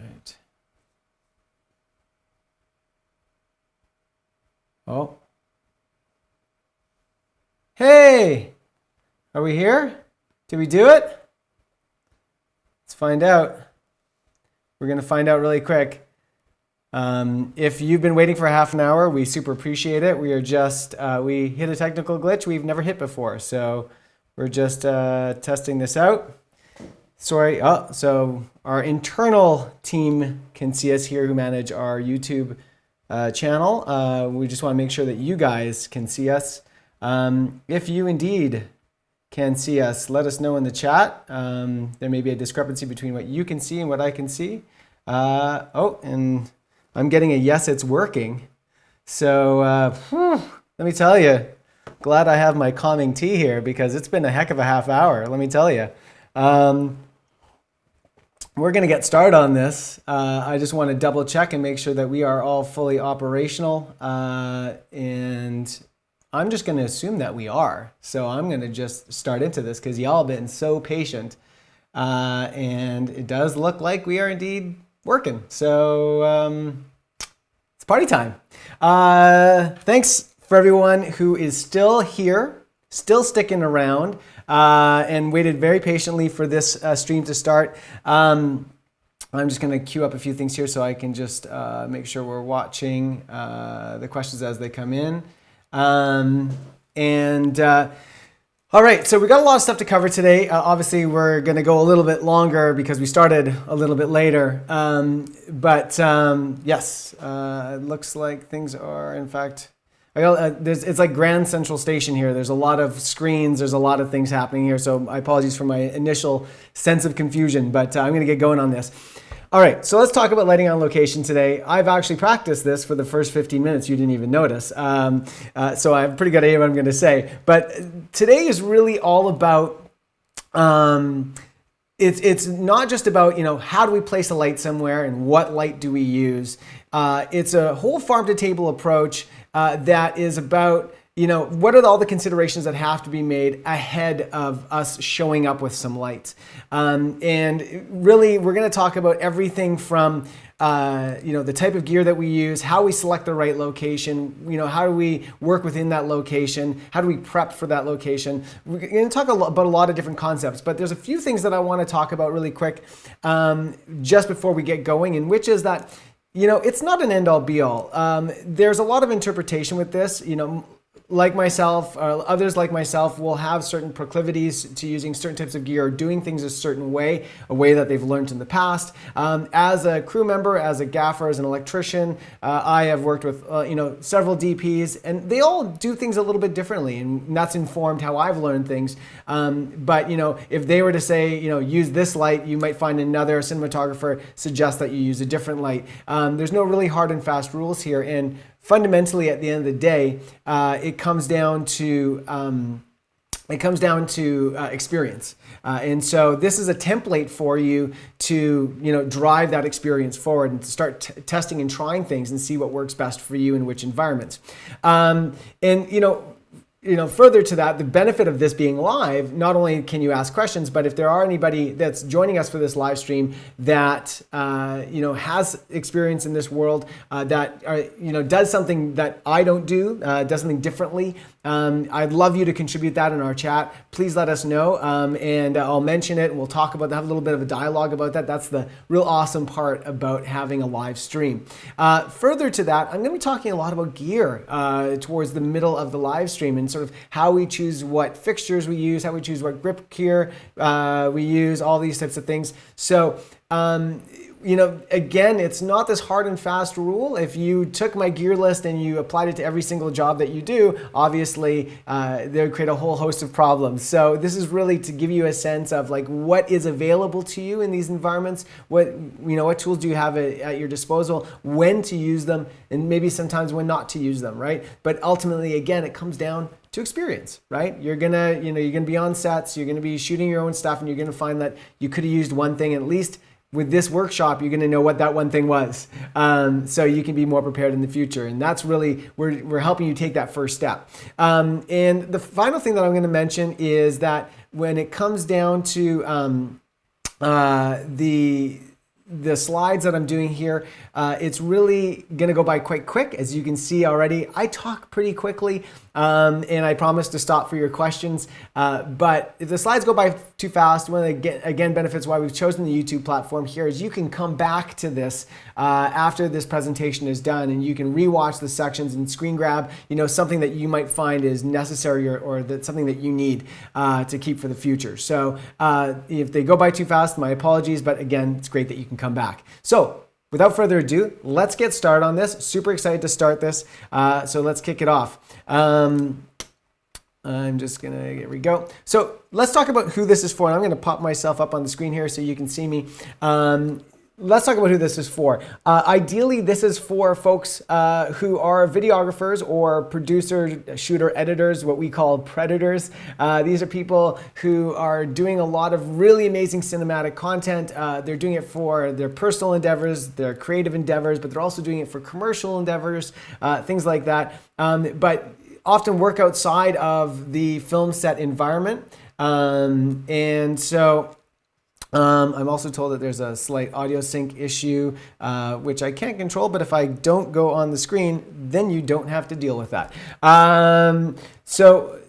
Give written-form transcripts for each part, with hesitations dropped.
right. Oh. Hey, are we here? Did we do it? Let's find out. We're going to find out really quick. If you've been waiting for half an hour, we super appreciate it. We are just, we hit a technical glitch we've never hit before. So we're just testing this out. Sorry. Oh, so our internal team can see us here who manage our YouTube channel. We just want to make sure that you guys can see us. If you indeed can see us, let us know in the chat. There may be a discrepancy between what you can see and what I can see. Oh, and I'm getting a yes, it's working. So let me tell you, glad I have my calming tea here because it's been a heck of a half hour, let me tell you. We're going to get started on this. I just want to double check and make sure that we are all fully operational. And I'm just going to assume that we are. So I'm going to just start into this because y'all have been so patient. And it does look like we are indeed working. So it's party time. Thanks for everyone who is still here, still sticking around. And waited very patiently for this stream to start. I'm just going to queue up a few things here so I can just make sure we're watching the questions as they come in. All right, so we got a lot of stuff to cover today. Obviously, we're going to go a little bit longer because we started a little bit later. Yes, it looks like things are, in fact... it's like Grand Central Station here. There's a lot of screens. There's a lot of things happening here. So I apologize for my initial sense of confusion, but I'm going to get going on this. All right, so let's talk about lighting on location today. I've actually practiced this for the first 15 minutes. You didn't even notice. So I have a pretty good idea what I'm going to say. But today is really all about... It's not just about, how do we place a light somewhere and what light do we use. It's a whole farm to table approach that is about, what are all the considerations that have to be made ahead of us showing up with some lights. And really, we're going to talk about everything from, the type of gear that we use, how we select the right location, how do we work within that location, how do we prep for that location. We're going to talk about a lot of different concepts, but there's a few things that I want to talk about really quick just before we get going, and which is that, it's not an end-all be-all. There's a lot of interpretation with this. Like myself, or others like myself will have certain proclivities to using certain types of gear or doing things a certain way, a way that they've learned in the past. As a crew member, as a gaffer, as an electrician, I have worked with several DPs, and they all do things a little bit differently, and that's informed how I've learned things. But if they were to say, use this light, you might find another cinematographer suggest that you use a different light. There's no really hard and fast rules here, and fundamentally, at the end of the day, it comes down to experience, and so this is a template for you to drive that experience forward and to start testing and trying things and see what works best for you in which environments. Further to that, the benefit of this being live, not only can you ask questions, but if there are anybody that's joining us for this live stream that has experience in this world, that does something that I don't do, does something differently, I'd love you to contribute that in our chat. Please let us know, and I'll mention it, and we'll talk about that, have a little bit of a dialogue about that. That's the real awesome part about having a live stream. Further to that, I'm going to be talking a lot about gear towards the middle of the live stream, and sort of how we choose what fixtures we use, how we choose what grip gear we use, all these types of things. So, again, it's not this hard and fast rule. If you took my gear list and you applied it to every single job that you do, obviously they would create a whole host of problems. So this is really to give you a sense of like what is available to you in these environments, what tools do you have at your disposal, when to use them, and maybe sometimes when not to use them, right? But ultimately, again, it comes down to experience, right? You're gonna be on sets, you're gonna be shooting your own stuff, and you're gonna find that you could have used one thing, at least with this workshop, you're going to know what that one thing was, so you can be more prepared in the future. And that's really, we're helping you take that first step. And the final thing that I'm going to mention is that when it comes down to the the slides that I'm doing here, it's really going to go by quite quick. As you can see already, I talk pretty quickly, and I promise to stop for your questions. But if the slides go by too fast, one of the, again, benefits why we've chosen the YouTube platform here is you can come back to this after this presentation is done, and you can rewatch the sections and screen grab, something that you might find is necessary or that's something that you need to keep for the future. So if they go by too fast, my apologies, but again, it's great that you can come back. So without further ado, let's get started on this. Super excited to start this. So let's kick it off. I'm just gonna, here we go. So let's talk about who this is for. And I'm gonna pop myself up on the screen here so you can see me. Let's talk about who this is for. Ideally, this is for folks who are videographers or producer, shooter, editors, what we call predators. These are people who are doing a lot of really amazing cinematic content. They're doing it for their personal endeavors, their creative endeavors, but they're also doing it for commercial endeavors, things like that. But often work outside of the film set environment. And so I'm also told that there's a slight audio sync issue, which I can't control, but if I don't go on the screen, then you don't have to deal with that. So,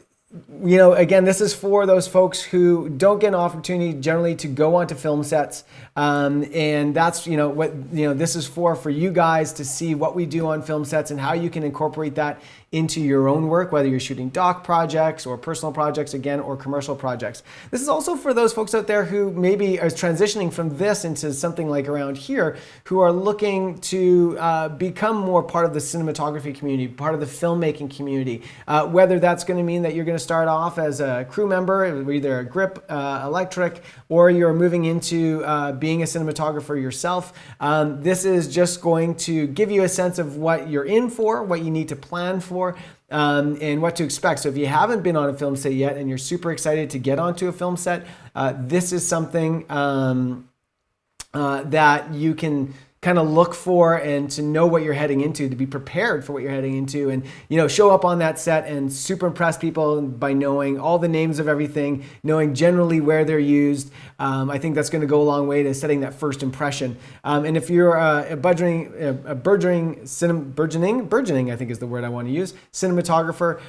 again, this is for those folks who don't get an opportunity generally to go onto film sets. And that's, what, this is for you guys to see what we do on film sets and how you can incorporate that into your own work, whether you're shooting doc projects or personal projects, again, or commercial projects. This is also for those folks out there who maybe are transitioning from this into something like around here, who are looking to become more part of the cinematography community, part of the filmmaking community, whether that's going to mean that you're going to start off as a crew member, either a grip, electric, or you're moving into being a cinematographer yourself. This is just going to give you a sense of what you're in for, what you need to plan for, and what to expect. So if you haven't been on a film set yet and you're super excited to get onto a film set, this is something that you can kind of look for and to know what you're heading into, to be prepared for what you're heading into, and show up on that set and super impress people by knowing all the names of everything, knowing generally where they're used. I think that's going to go a long way to setting that first impression. And if you're a burgeoning, I think is the word I want to use, cinematographer,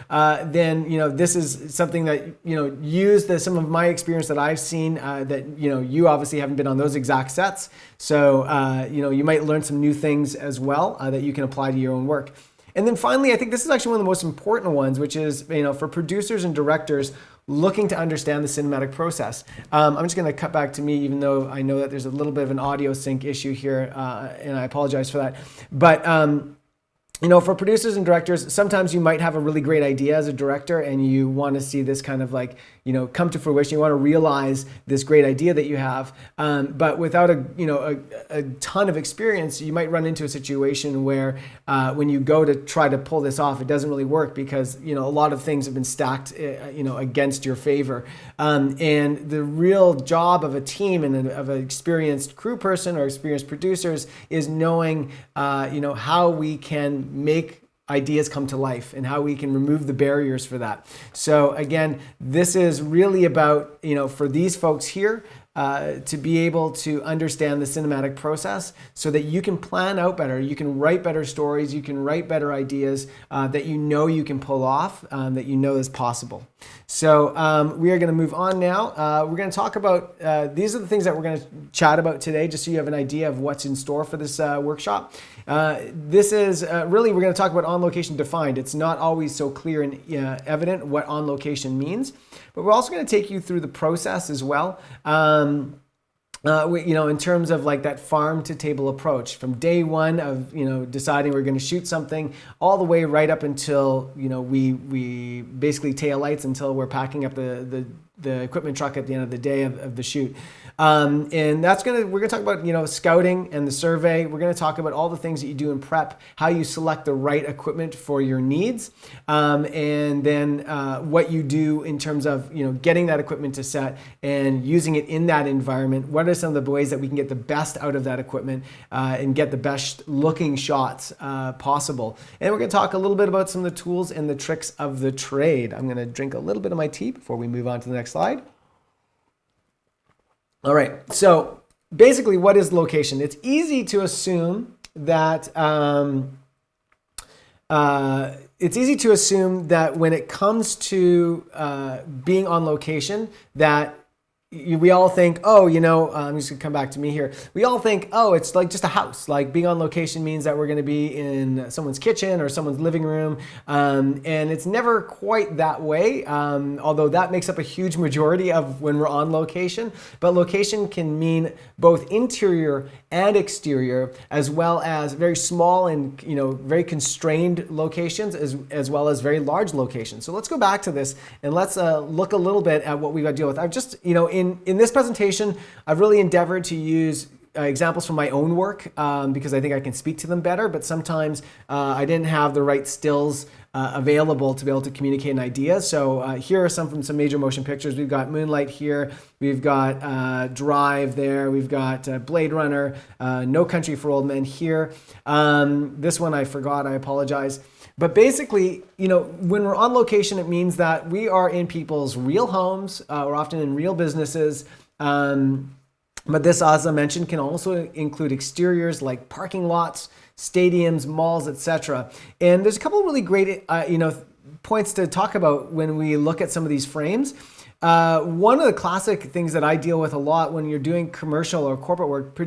then this is something that use some of my experience that I've seen that you obviously haven't been on those exact sets. So you might learn some new things as well that you can apply to your own work. And then finally, I think this is actually one of the most important ones, which is for producers and directors looking to understand the cinematic process. I'm just going to cut back to me, even though I know that there's a little bit of an audio sync issue here, and I apologize for that. But for producers and directors, sometimes you might have a really great idea as a director and you want to see this kind of like, come to fruition. You want to realize this great idea that you have. But without a ton of experience, you might run into a situation where when you go to try to pull this off, it doesn't really work because, a lot of things have been stacked, against your favor. And the real job of a team and of an experienced crew person or experienced producers is knowing, how we can make ideas come to life and how we can remove the barriers for that. So again, this is really about, for these folks here, to be able to understand the cinematic process so that you can plan out better, you can write better stories, you can write better ideas that you can pull off, that is possible. So we are going to move on now. We're going to talk about, these are the things that we're going to chat about today, just so you have an idea of what's in store for this workshop. This is really, we're going to talk about on location defined. It's not always so clear and evident what on location means, but we're also going to take you through the process as well. In terms of like that farm to table approach from day one of, deciding we're going to shoot something all the way right up until, we basically tail lights until we're packing up the equipment truck at the end of the day of the shoot. And we're going to talk about, scouting and the survey. We're going to talk about all the things that you do in prep, how you select the right equipment for your needs, and then what you do in terms of, getting that equipment to set and using it in that environment. What are some of the ways that we can get the best out of that equipment and get the best looking shots possible. And we're going to talk a little bit about some of the tools and the tricks of the trade. I'm going to drink a little bit of my tea before we move on to the next slide. All right, so basically, what is location? It's easy to assume that when it comes to being on location, that we all think, oh, I'm just gonna come back to me here. We all think, oh, it's like just a house. Like being on location means that we're gonna be in someone's kitchen or someone's living room. And it's never quite that way, although that makes up a huge majority of when we're on location. But location can mean both interior and exterior, as well as very small and very constrained locations, as well as very large locations. So let's go back to this and let's look a little bit at what we've got to deal with. I've just, in this presentation, I've really endeavored to use examples from my own work because I think I can speak to them better, but sometimes I didn't have the right stills available to be able to communicate an idea. So here are some from some major motion pictures. We've got Moonlight here, we've got Drive there, we've got Blade Runner, No Country for Old Men here. This one I forgot, I apologize. But basically, when we're on location, it means that we are in people's real homes, we're often in real businesses. But this, as I mentioned, can also include exteriors like parking lots, stadiums, malls, etc. And there's a couple of really great, points to talk about when we look at some of these frames. One of the classic things that I deal with a lot when you're doing commercial or corporate work,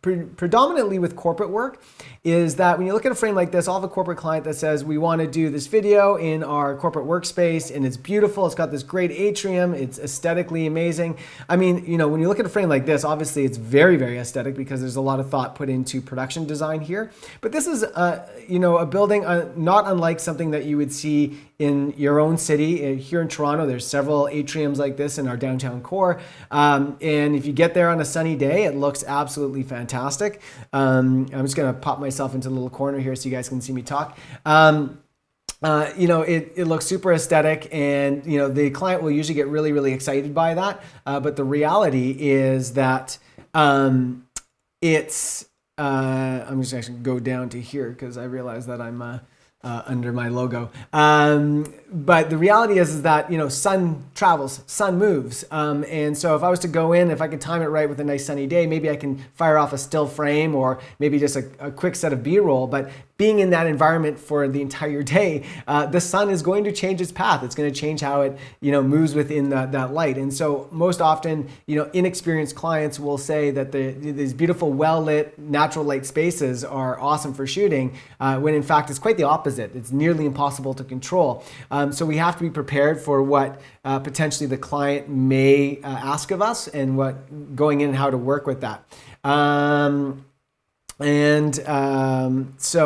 predominantly with corporate work, is that when you look at a frame like this, I'll have a corporate client that says, we want to do this video in our corporate workspace and it's beautiful. It's got this great atrium. It's aesthetically amazing. I mean, when you look at a frame like this, obviously it's very, very aesthetic because there's a lot of thought put into production design here. But this is, a building not unlike something that you would see in your own city. Here in Toronto, there's several atriums like this in our downtown core. And if you get there on a sunny day, it looks absolutely fantastic. I'm just going to pop myself into a little corner here so you guys can see me talk. It looks super aesthetic, and the client will usually get really, really excited by that. But the reality is that it's. I'm just actually go down to here because I realize that I'm under my logo. But the reality is that, sun travels, sun moves. And so if I was to go in, if I could time it right with a nice sunny day, maybe I can fire off a still frame or maybe just a quick set of B-roll. But being in that environment for the entire day, the sun is going to change its path. It's going to change how it, moves within that light. And so most often, inexperienced clients will say that these beautiful, well-lit, natural light spaces are awesome for shooting, when in fact it's quite the opposite. It's nearly impossible to control. So we have to be prepared for what potentially the client may ask of us and what going in and how to work with that. So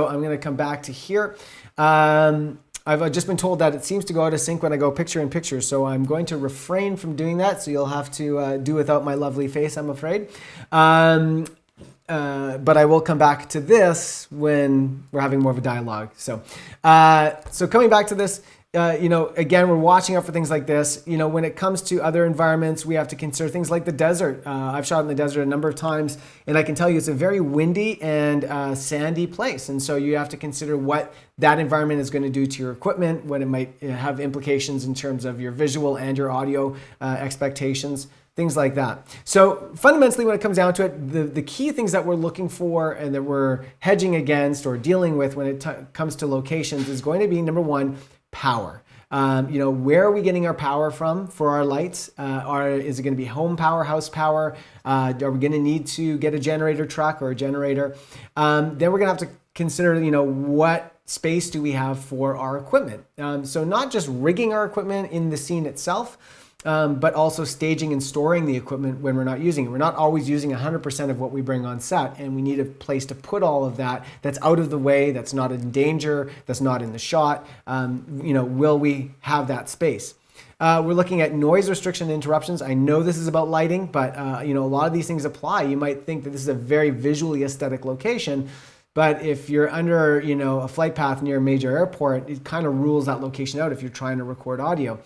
I'm going to come back to here. I've just been told that it seems to go out of sync when I go picture in picture, so I'm going to refrain from doing that. So you'll have to do without my lovely face, I'm afraid. But I will come back to this when we're having more of a dialogue. So coming back to this, again, we're watching out for things like this. When it comes to other environments, we have to consider things like the desert. I've shot in the desert a number of times, and I can tell you it's a very windy and sandy place. And so you have to consider what that environment is going to do to your equipment, what it might have implications in terms of your visual and your audio expectations, things like that. So fundamentally, when it comes down to it, the key things that we're looking for and that we're hedging against or dealing with when it comes to locations is going to be, number one, power. Where are we getting our power from for our lights? Is it going to be home power, house power? Are we going to need to get a generator truck or a generator? Then we're going to have to consider, what space do we have for our equipment? So not just rigging our equipment in the scene itself, but also staging and storing the equipment when we're not using it. We're not always using 100% of what we bring on set, and we need a place to put all of that that's out of the way, that's not in danger, that's not in the shot. Will we have that space? We're looking at noise restriction and interruptions. I know this is about lighting, but a lot of these things apply. You might think that this is a very visually aesthetic location, but if you're under, a flight path near a major airport, it kind of rules that location out if you're trying to record audio.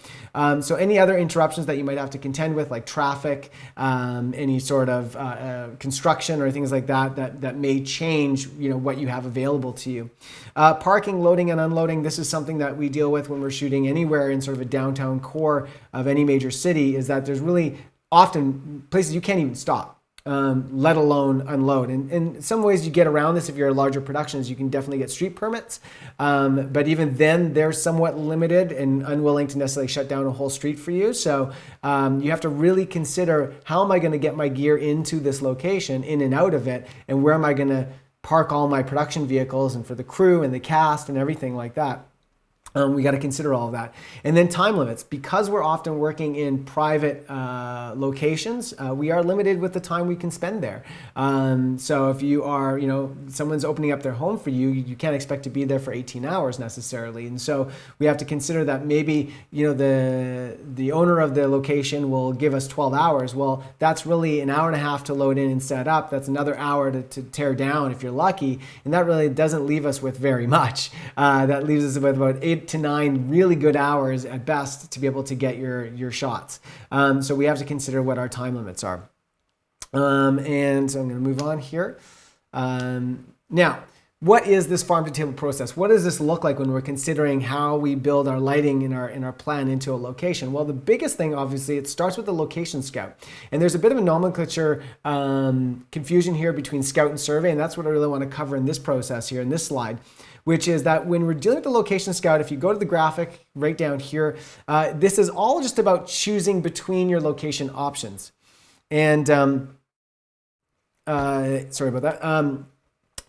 So any other interruptions that you might have to contend with, like traffic, any sort of construction or things like that may change, what you have available to you. Parking, loading, and unloading. This is something that we deal with when we're shooting anywhere in sort of a downtown core of any major city. Is that there's really often places you can't even stop. let alone unload. And in some ways you get around this if you're larger productions. You can definitely get street permits, but even then they're somewhat limited and unwilling to necessarily shut down a whole street for you. So you have to really consider, how am I going to get my gear into this location, in and out of it, and where am I going to park all my production vehicles, and for the crew and the cast and everything like that. We got to consider all of that. And then time limits. Because we're often working in private locations, we are limited with the time we can spend there. So if you are, someone's opening up their home for you, you can't expect to be there for 18 hours necessarily. And so we have to consider that maybe, the owner of the location will give us 12 hours. Well, that's really an hour and a half to load in and set up. That's another hour to tear down if you're lucky. And that really doesn't leave us with very much. That leaves us with about 8 to 9 really good hours at best to be able to get your shots. So we have to consider what our time limits are. And so I'm going to move on here. Now, what is this farm to table process? What does this look like when we're considering how we build our lighting in our plan into a location? Well, the biggest thing, obviously, it starts with the location scout. And there's a bit of a nomenclature confusion here between scout and survey, and that's what I really want to cover in this process here in this slide, which is that when we're dealing with the location scout, if you go to the graphic right down here, this is all just about choosing between your location options. And sorry about that.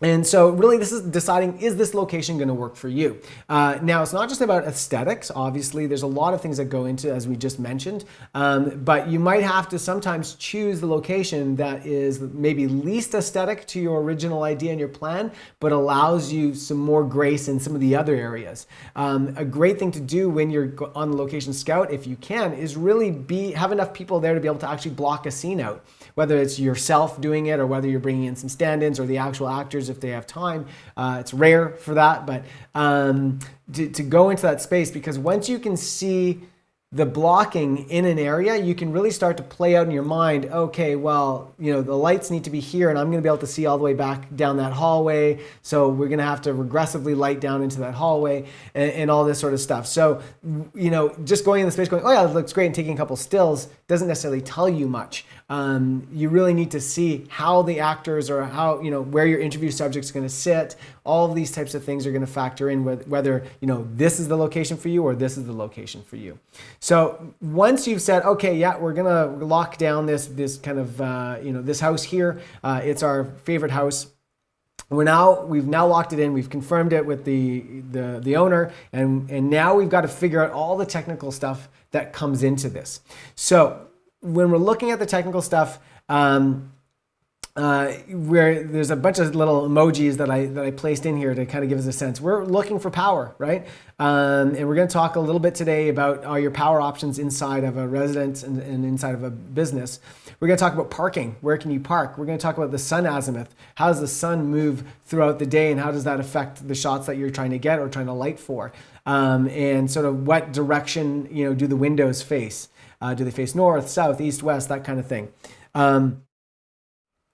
And so really this is deciding, is this location going to work for you? Now, it's not just about aesthetics. Obviously, there's a lot of things that go into, as we just mentioned, but you might have to sometimes choose the location that is maybe least aesthetic to your original idea and your plan, but allows you some more grace in some of the other areas. A great thing to do when you're on the location scout, if you can, is really have enough people there to be able to actually block a scene out, whether it's yourself doing it or whether you're bringing in some stand-ins or the actual actors if they have time. It's rare for that, but to go into that space, because once you can see the blocking in an area, you can really start to play out in your mind, okay, well, the lights need to be here and I'm going to be able to see all the way back down that hallway. So we're going to have to regressively light down into that hallway and all this sort of stuff. So, just going in the space going, oh yeah, it looks great, and taking a couple stills doesn't necessarily tell you much. You really need to see how the actors or how, where your interview subject's going to sit. All of these types of things are going to factor in whether, this is the location for you or this is the location for you. So once you've said, okay, yeah, we're going to lock down this kind of, this house here. It's our favorite house. We've now locked it in. We've confirmed it with the owner, and now we've got to figure out all the technical stuff that comes into this. So when we're looking at the technical stuff, where there's a bunch of little emojis that I placed in here to kind of give us a sense. We're looking for power, right? And we're going to talk a little bit today about your power options inside of a residence and inside of a business. We're going to talk about parking. Where can you park? We're going to talk about the sun azimuth. How does the sun move throughout the day, and how does that affect the shots that you're trying to get or trying to light for? And sort of what direction do the windows face? Do they face north, south, east, west, that kind of thing?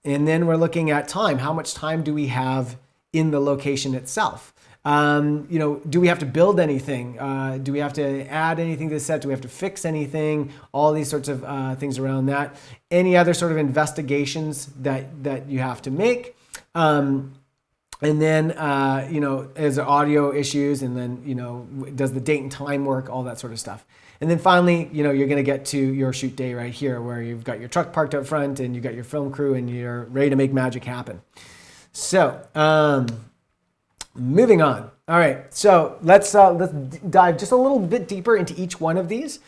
And then we're looking at time. How much time do we have in the location itself? Do we have to build anything? Do we have to add anything to the set? Do we have to fix anything? All these sorts of things around that. Any other sort of investigations that you have to make? And then, is there audio issues? And then, does the date and time work? All that sort of stuff. And then finally, you're going to get to your shoot day right here, where you've got your truck parked out front and you've got your film crew and you're ready to make magic happen. So, moving on. All right, so let's dive just a little bit deeper into each one of these.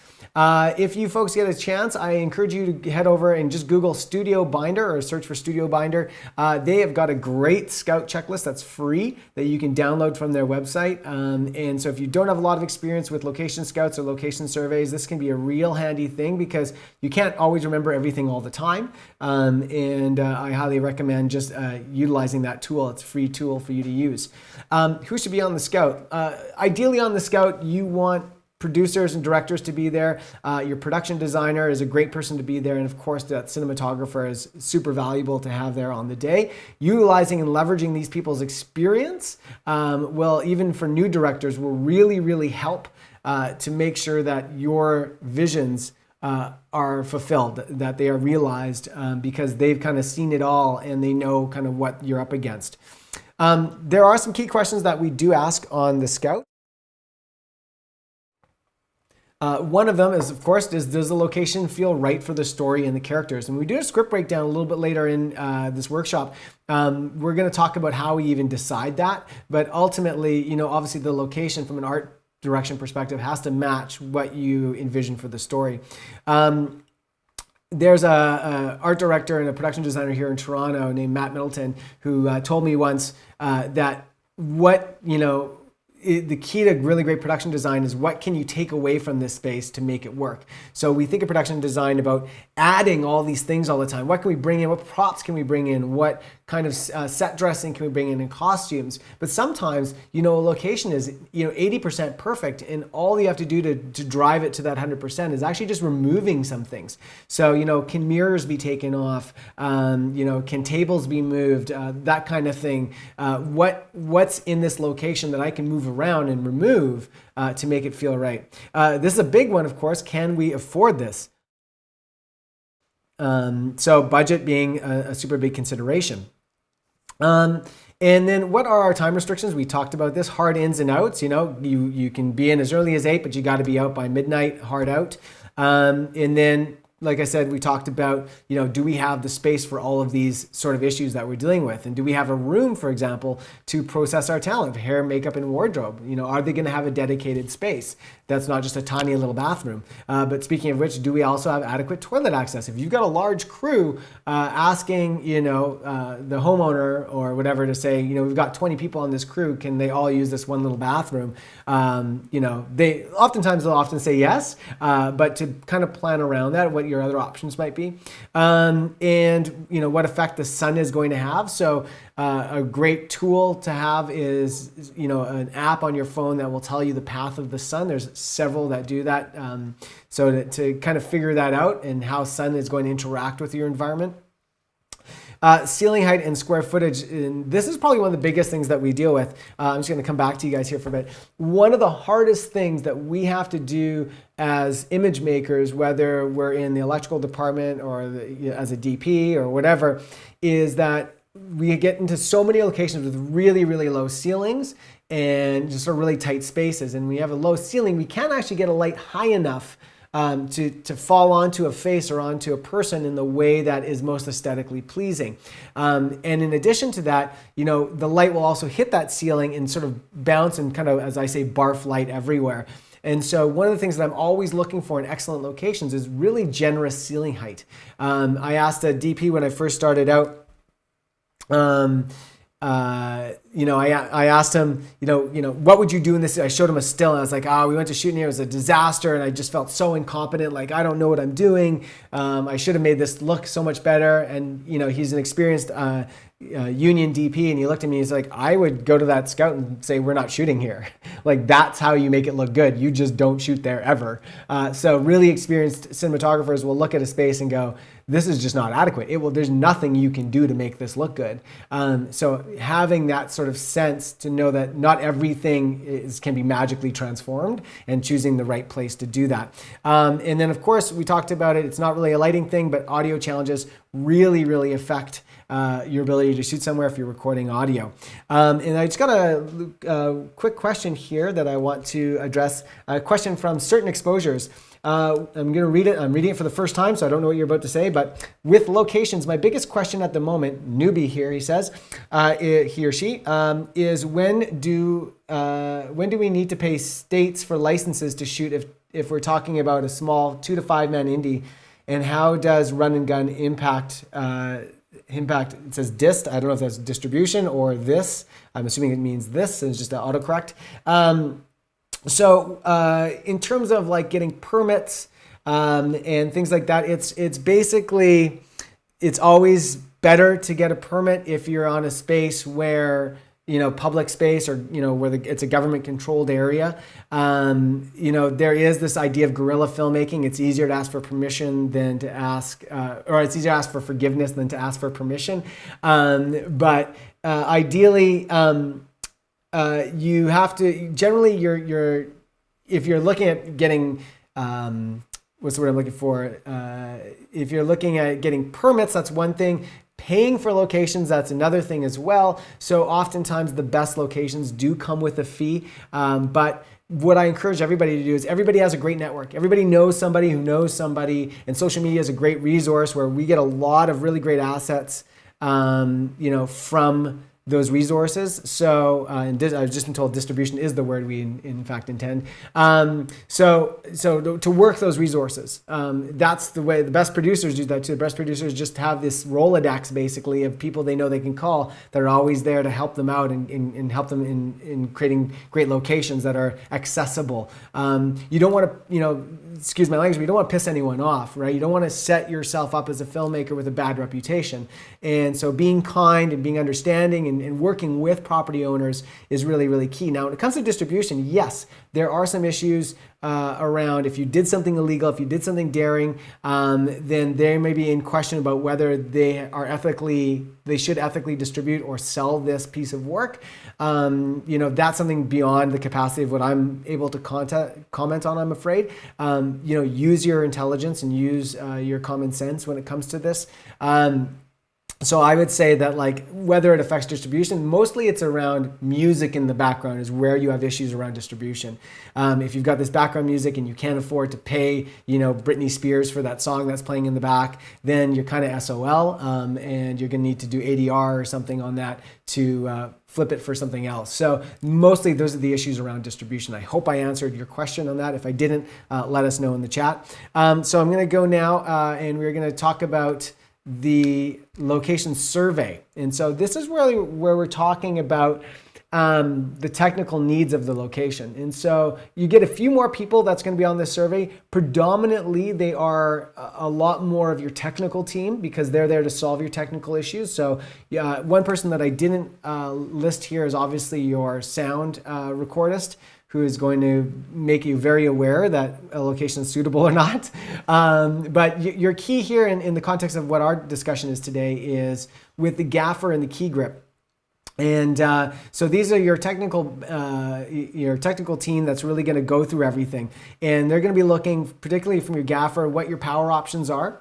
If you folks get a chance, I encourage you to head over and just Google Studio Binder or search for Studio Binder. They have got a great scout checklist that's free that you can download from their website. And so if you don't have a lot of experience with location scouts or location surveys, this can be a real handy thing because you can't always remember everything all the time. And I highly recommend just utilizing that tool. It's a free tool for you to use. Who should be on the scout? Ideally on the scout, you want producers and directors to be there. Your production designer is a great person to be there. And of course, that cinematographer is super valuable to have there on the day. Utilizing and leveraging these people's experience will, even for new directors, will really, really help to make sure that your visions are fulfilled, that they are realized, because they've kind of seen it all and they know kind of what you're up against. There are some key questions that we do ask on the Scout. One of them is, of course, does the location feel right for the story and the characters? And we do a script breakdown a little bit later in this workshop. We're going to talk about how we even decide that. But ultimately, you know, obviously the location from an art direction perspective has to match what you envision for the story. There's a art director and a production designer here in Toronto named Matt Middleton who told me once that the key to really great production design is what can you take away from this space to make it work. So we think of production design about adding all these things all the time. What can we bring in? What props can we bring in? What kind of set dressing can we bring in costumes? But sometimes, you know, a location is, you know, 80% perfect, and all you have to do to drive it to that 100% is actually just removing some things. So, you know, can mirrors be taken off? You know, can tables be moved? That kind of thing. What's in this location that I can move around and remove to make it feel right? This is a big one, of course. Can we afford this? So budget being a super big consideration. And then what are our time restrictions? We talked about this, hard ins and outs. You know, you can be in as early as 8, but you got to be out by midnight, hard out. And then, like I said, we talked about, you know, do we have the space for all of these sort of issues that we're dealing with? And do we have a room, for example, to process our talent, hair, makeup, and wardrobe? You know, are they going to have a dedicated space? That's not just a tiny little bathroom. But speaking of which, do we also have adequate toilet access? If you've got a large crew asking, you know, the homeowner or whatever to say, you know, we've got 20 people on this crew, can they all use this one little bathroom? You know, they'll often say yes, but to kind of plan around that, what your other options might be, and you know what effect the sun is going to have. So a great tool to have is, you know, an app on your phone that will tell you the path of the sun. There's several that do that. So to kind of figure that out and how sun is going to interact with your environment. Ceiling height and square footage. And this is probably one of the biggest things that we deal with. I'm just going to come back to you guys here for a bit. One of the hardest things that we have to do as image makers, whether we're in the electrical department or as a DP or whatever, is that we get into so many locations with really, really low ceilings and just sort of really tight spaces. And when we have a low ceiling, we can't actually get a light high enough to fall onto a face or onto a person in the way that is most aesthetically pleasing. And in addition to that, you know, the light will also hit that ceiling and sort of bounce and kind of, as I say, barf light everywhere. And so one of the things that I'm always looking for in excellent locations is really generous ceiling height. I asked a DP when I first started out, you know, I asked him, you know, what would you do in this? I showed him a still, and I was like, we went to shoot here. It was a disaster, and I just felt so incompetent. Like, I don't know what I'm doing. I should have made this look so much better. And you know, he's an experienced union DP, and he looked at me. He's like, I would go to that scout and say, we're not shooting here. Like, that's how you make it look good. You just don't shoot there ever. So really experienced cinematographers will look at a space and go, this is just not adequate. There's nothing you can do to make this look good. So having that sort of sense to know that not everything can be magically transformed, and choosing the right place to do that. And then of course we talked about it. It's not really a lighting thing, but audio challenges really, really affect your ability to shoot somewhere if you're recording audio. And I just got a quick question here that I want to address. A question from Certain Exposures. I'm going to read it. I'm reading it for the first time, so I don't know what you're about to say. But with locations, my biggest question at the moment, newbie here, he says, he or she, is when do we need to pay states for licenses to shoot if we're talking about a small 2 to 5 man indie, and how does run and gun impact? It says dist. I don't know if that's distribution or this. I'm assuming it means this, and it's just an autocorrect. So in terms of like getting permits and things like that, it's basically, it's always better to get a permit if you're on a space where, you know, public space, or, you know, where it's a government controlled area. You know, there is this idea of guerrilla filmmaking. It's easier to ask for permission than to ask, or it's easier to ask for forgiveness than to ask for permission. But ideally, you have to, generally, if you're looking at getting what's the word I'm looking for? If you're looking at getting permits, that's one thing. Paying for locations, that's another thing as well. So oftentimes the best locations do come with a fee. But what I encourage everybody to do is everybody has a great network. Everybody knows somebody who knows somebody, and social media is a great resource where we get a lot of really great assets, from those resources. So, I've just been told distribution is the word we in fact intend. So to work those resources, that's the way the best producers do that too. The best producers just have this Rolodex basically of people they know they can call that are always there to help them out and help them in creating great locations that are accessible. You don't want to, excuse my language, but you don't want to piss anyone off, right? You don't want to set yourself up as a filmmaker with a bad reputation. And so being kind and being understanding and working with property owners is really, really key. Now, when it comes to distribution, yes, there are some issues around if you did something illegal, if you did something daring, then they may be in question about whether they should ethically distribute or sell this piece of work. That's something beyond the capacity of what I'm able to comment on, I'm afraid. Use your intelligence and use your common sense when it comes to this. So I would say that whether it affects distribution, mostly it's around music in the background is where you have issues around distribution. If you've got this background music and you can't afford to pay, Britney Spears for that song that's playing in the back, then you're kind of SOL, and you're going to need to do ADR or something on that to flip it for something else. So mostly those are the issues around distribution. I hope I answered your question on that. If I didn't, let us know in the chat. So I'm going to go now and we're going to talk about the location survey. And so this is really where we're talking about the technical needs of the location. And so you get a few more people that's going to be on this survey. Predominantly, they are a lot more of your technical team because they're there to solve your technical issues. So one person that I didn't list here is obviously your sound recordist, who is going to make you very aware that a location is suitable or not. But your key here in the context of what our discussion is today is with the gaffer and the key grip. And so these are your technical team that's really going to go through everything. And they're going to be looking, particularly from your gaffer, what your power options are,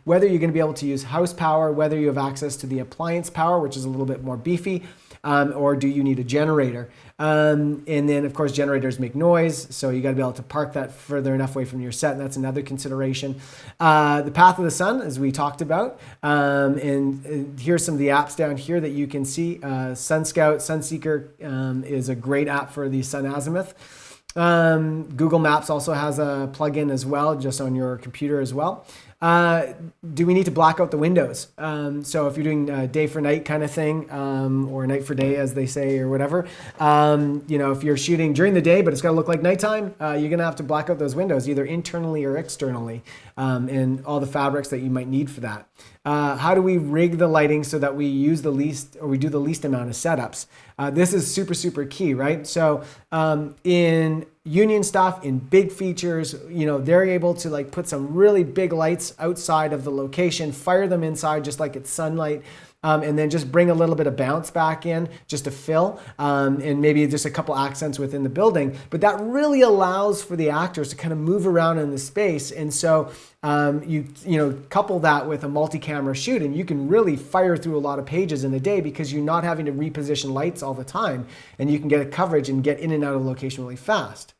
whether you're going to be able to use house power, whether you have access to the appliance power, which is a little bit more beefy, or do you need a generator? And then, of course, generators make noise, so you got to be able to park that further enough away from your set, and that's another consideration. The path of the sun, as we talked about, and here's some of the apps down here that you can see. Sun Scout, Sunseeker is a great app for the sun azimuth. Google Maps also has a plugin as well, just on your computer as well. Do we need to black out the windows? So if you're doing day for night kind of thing, or night for day, as they say, or whatever, if you're shooting during the day, but it's got to look like nighttime, you're going to have to black out those windows, either internally or externally, and all the fabrics that you might need for that. How do we rig the lighting so that we use we do the least amount of setups? This is super, super key, right? So in union stuff, in big features, they're able to put some really big lights outside of the location, fire them inside just like it's sunlight, and then just bring a little bit of bounce back in just to fill, and maybe just a couple accents within the building. But that really allows for the actors to kind of move around in the space. And so you couple that with a multi-camera shoot, and you can really fire through a lot of pages in a day because you're not having to reposition lights all the time, and you can get a coverage and get in and out of the location really fast.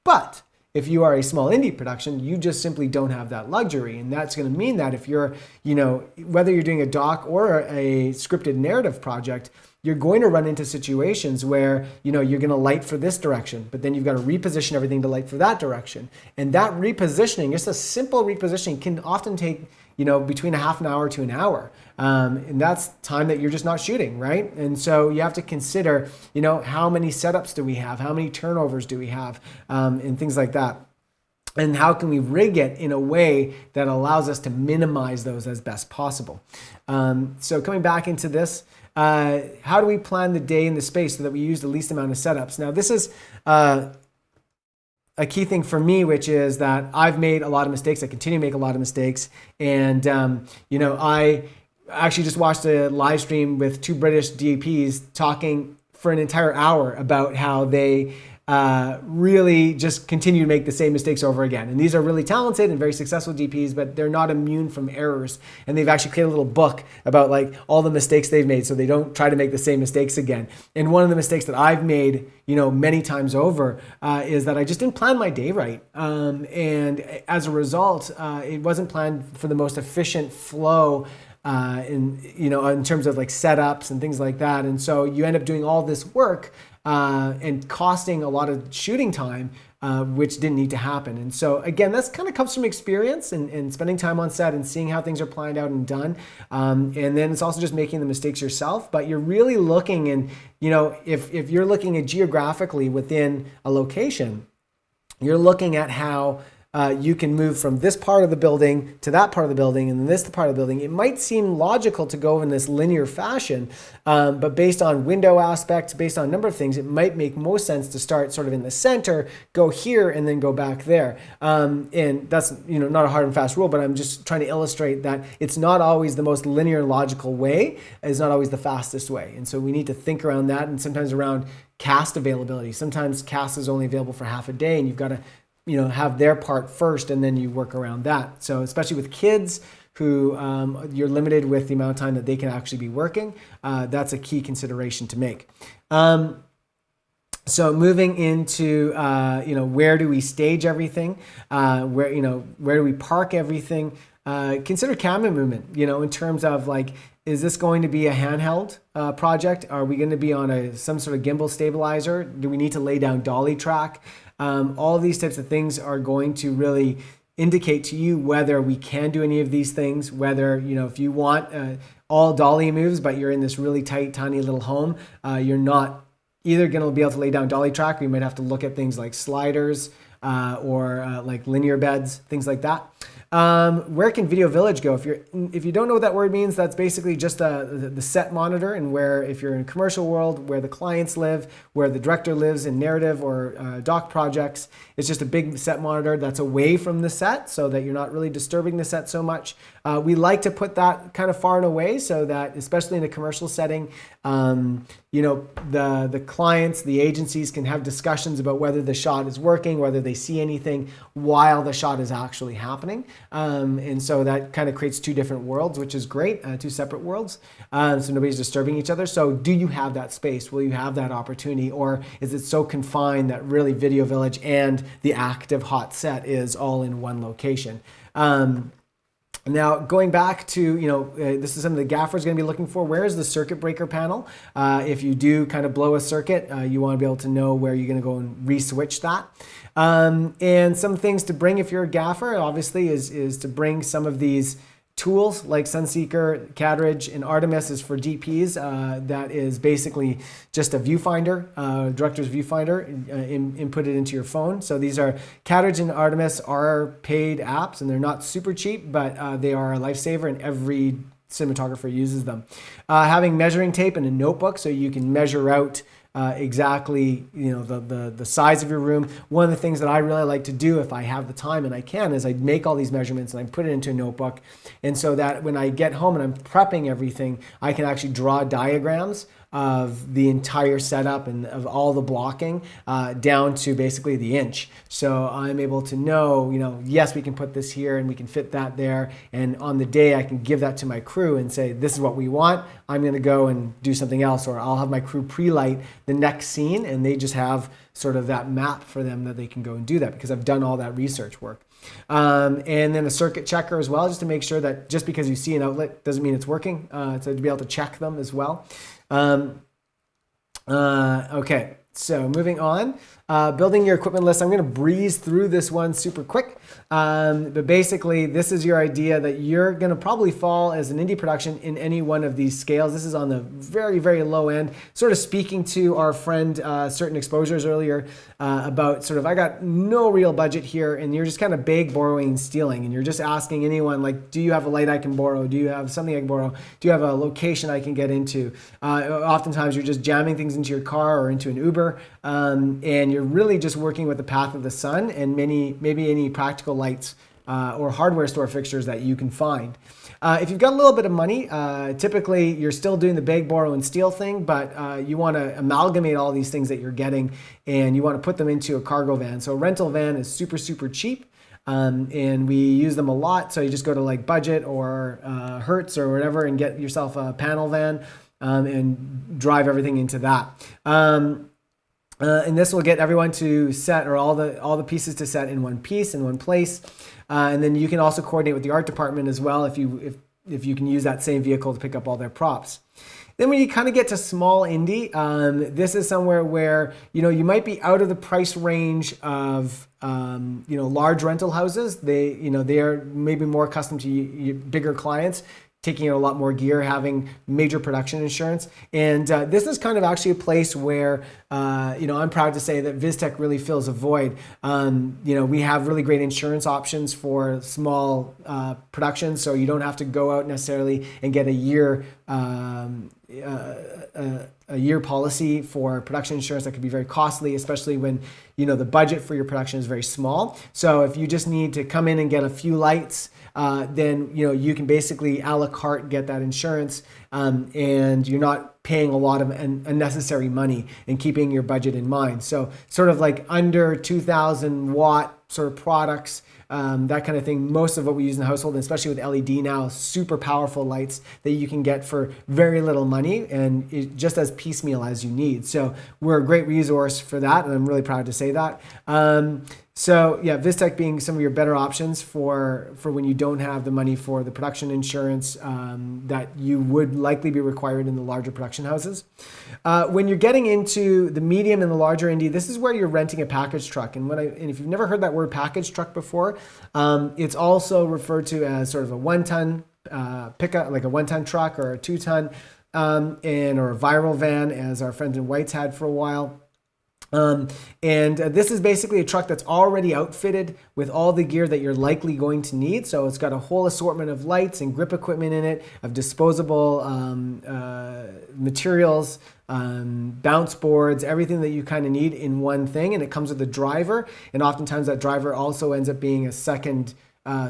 But if you are a small indie production, you just simply don't have that luxury. And that's going to mean that if you're, whether you're doing a doc or a scripted narrative project, you're going to run into situations where, you're going to light for this direction, but then you've got to reposition everything to light for that direction. And that repositioning, just a simple repositioning, can often take, between a half an hour to an hour. And that's time that you're just not shooting, right? And so you have to consider, how many setups do we have? How many turnovers do we have? And things like that. And how can we rig it in a way that allows us to minimize those as best possible? So coming back into this, how do we plan the day in the space so that we use the least amount of setups? Now, this is a key thing for me, which is that I've made a lot of mistakes. I continue to make a lot of mistakes. And, I actually just watched a live stream with two British DPs talking for an entire hour about how they really just continue to make the same mistakes over again. And these are really talented and very successful DPs, but they're not immune from errors. And they've actually created a little book about like all the mistakes they've made so they don't try to make the same mistakes again. And one of the mistakes that I've made, many times over is that I just didn't plan my day right. And as a result, it wasn't planned for the most efficient flow in terms of like setups and things like that. And so you end up doing all this work and costing a lot of shooting time, which didn't need to happen. And so again, that's kind of comes from experience and spending time on set and seeing how things are planned out and done. And then it's also just making the mistakes yourself, but you're really looking and, if you're looking at geographically within a location, you're looking at how you can move from this part of the building to that part of the building and then this part of the building. It might seem logical to go in this linear fashion, but based on window aspects, based on a number of things, it might make most sense to start sort of in the center, go here, and then go back there. And that's not a hard and fast rule, but I'm just trying to illustrate that it's not always the most linear logical way. It's not always the fastest way. And so we need to think around that, and sometimes around cast availability. Sometimes cast is only available for half a day, and you've got to have their part first and then you work around that. So especially with kids who you're limited with the amount of time that they can actually be working, that's a key consideration to make. So moving into, where do we stage everything? Where do we park everything? Consider camera movement, in terms of like, is this going to be a handheld project? Are we going to be on some sort of gimbal stabilizer? Do we need to lay down dolly track? All of these types of things are going to really indicate to you whether we can do any of these things, whether, if you want all dolly moves, but you're in this really tight, tiny little home, you're not either going to be able to lay down dolly track, or you might have to look at things like sliders or like linear beds, things like that. Where can Video Village go? If you don't know what that word means, that's basically just the set monitor, and where, if you're in a commercial world, where the clients live, where the director lives in narrative or doc projects, it's just a big set monitor that's away from the set so that you're not really disturbing the set so much. We like to put that kind of far and away so that, especially in a commercial setting, the clients, the agencies can have discussions about whether the shot is working, whether they see anything while the shot is actually happening. And so that kind of creates two different worlds, which is great, two separate worlds. So nobody's disturbing each other. So do you have that space? Will you have that opportunity? Or is it so confined that really Video Village and the active hot set is all in one location? Now, going back to, this is something the gaffer is going to be looking for. Where is the circuit breaker panel? If you do kind of blow a circuit, you want to be able to know where you're going to go and re-switch that. And some things to bring if you're a gaffer, obviously, is to bring some of these tools like Sunseeker, Cadridge, and Artemis is for DPs. That is basically just a viewfinder, director's viewfinder, inputted into your phone. So these are, Cadridge and Artemis are paid apps, and they're not super cheap, but they are a lifesaver, and every cinematographer uses them. Having measuring tape and a notebook so you can measure out exactly the size of your room. One of the things that I really like to do if I have the time and I can is I make all these measurements and I put it into a notebook, and so that when I get home and I'm prepping everything, I can actually draw diagrams of the entire setup and of all the blocking down to basically the inch. So I'm able to know, yes, we can put this here and we can fit that there. And on the day I can give that to my crew and say, this is what we want. I'm going to go and do something else, or I'll have my crew pre-light the next scene, and they just have sort of that map for them that they can go and do that because I've done all that research work. And then a circuit checker as well, just to make sure that just because you see an outlet doesn't mean it's working, so to be able to check them as well. Okay, so moving on, building your equipment list. I'm going to breeze through this one super quick. But basically, this is your idea that you're going to probably fall as an indie production in any one of these scales. This is on the very, very low end, sort of speaking to our friend Certain Exposures earlier about sort of, I got no real budget here, and you're just kind of beg, borrowing, and stealing, and you're just asking anyone, like, do you have a light I can borrow? Do you have something I can borrow? Do you have a location I can get into? Oftentimes, you're just jamming things into your car or into an Uber, and you're really just working with the path of the sun and maybe any practical lights or hardware store fixtures that you can find. If you've got a little bit of money, typically you're still doing the beg, borrow, and steal thing, but you want to amalgamate all these things that you're getting, and you want to put them into a cargo van. So a rental van is super, super cheap. And we use them a lot. So you just go to like Budget or Hertz or whatever and get yourself a panel van and drive everything into that. And this will get everyone to set, or all the pieces to set in one piece, in one place. And then you can also coordinate with the art department as well if you can use that same vehicle to pick up all their props. Then when you kind of get to small indie, this is somewhere where, you might be out of the price range of, large rental houses. They are maybe more accustomed to bigger clients, taking in a lot more gear, having major production insurance. And this is kind of actually a place where, I'm proud to say that Vistek really fills a void. We have really great insurance options for small productions, so you don't have to go out necessarily and get a year policy for production insurance. That could be very costly, especially when the budget for your production is very small. So if you just need to come in and get a few lights, then you can basically a la carte get that insurance, and you're not paying a lot of unnecessary money and keeping your budget in mind. So sort of like under 2,000 watt sort of products, that kind of thing. Most of what we use in the household, and especially with LED now, super powerful lights that you can get for very little money and just as piecemeal as you need. So we're a great resource for that, and I'm really proud to say that. So yeah, Vistek being some of your better options for when you don't have the money for the production insurance that you would likely be required in the larger production houses. When you're getting into the medium and the larger indie, this is where you're renting a package truck. And if you've never heard that word package truck before, it's also referred to as sort of a 1-ton pickup, like a 1-ton truck, or a 2-ton, or a viral van, as our friends in White's had for a while. This is basically a truck that's already outfitted with all the gear that you're likely going to need. So it's got a whole assortment of lights and grip equipment in it, of disposable materials, bounce boards, everything that you kind of need in one thing. And it comes with a driver. And oftentimes that driver also ends up being a second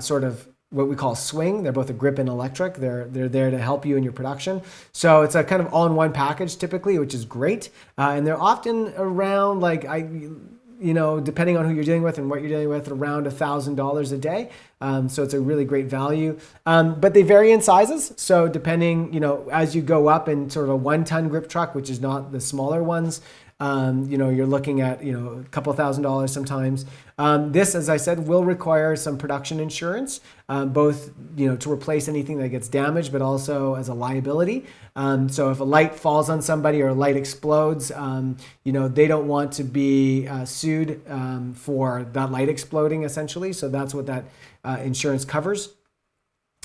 sort of what we call swing. They're both a grip and electric. They're there to help you in your production. So it's a kind of all-in-one package typically, which is great. And they're often around, like, depending on who you're dealing with and what you're dealing with, around $1,000 a day. So it's a really great value. But they vary in sizes. So depending, as you go up in sort of a 1-ton grip truck, which is not the smaller ones, you're looking at, a couple $1,000s sometimes. This, as I said, will require some production insurance, both, to replace anything that gets damaged, but also as a liability. So if a light falls on somebody or a light explodes, they don't want to be sued for that light exploding, essentially. So that's what that insurance covers,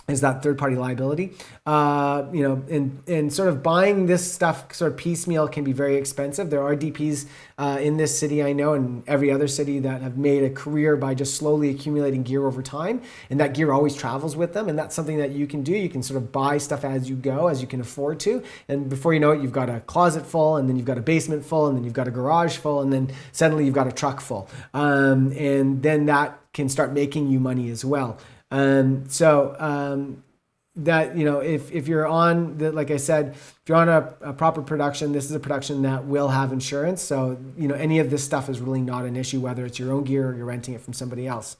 is that third-party liability. And sort of buying this stuff sort of piecemeal can be very expensive. There are DPs in this city, I know, and every other city, that have made a career by just slowly accumulating gear over time. And that gear always travels with them. And that's something that you can do. You can sort of buy stuff as you go, as you can afford to. And before you know it, you've got a closet full, and then you've got a basement full, and then you've got a garage full, and then suddenly you've got a truck full. And then that can start making you money as well. That, if you're on like I said, if you're on a proper production, this is a production that will have insurance. So, any of this stuff is really not an issue, whether it's your own gear or you're renting it from somebody else.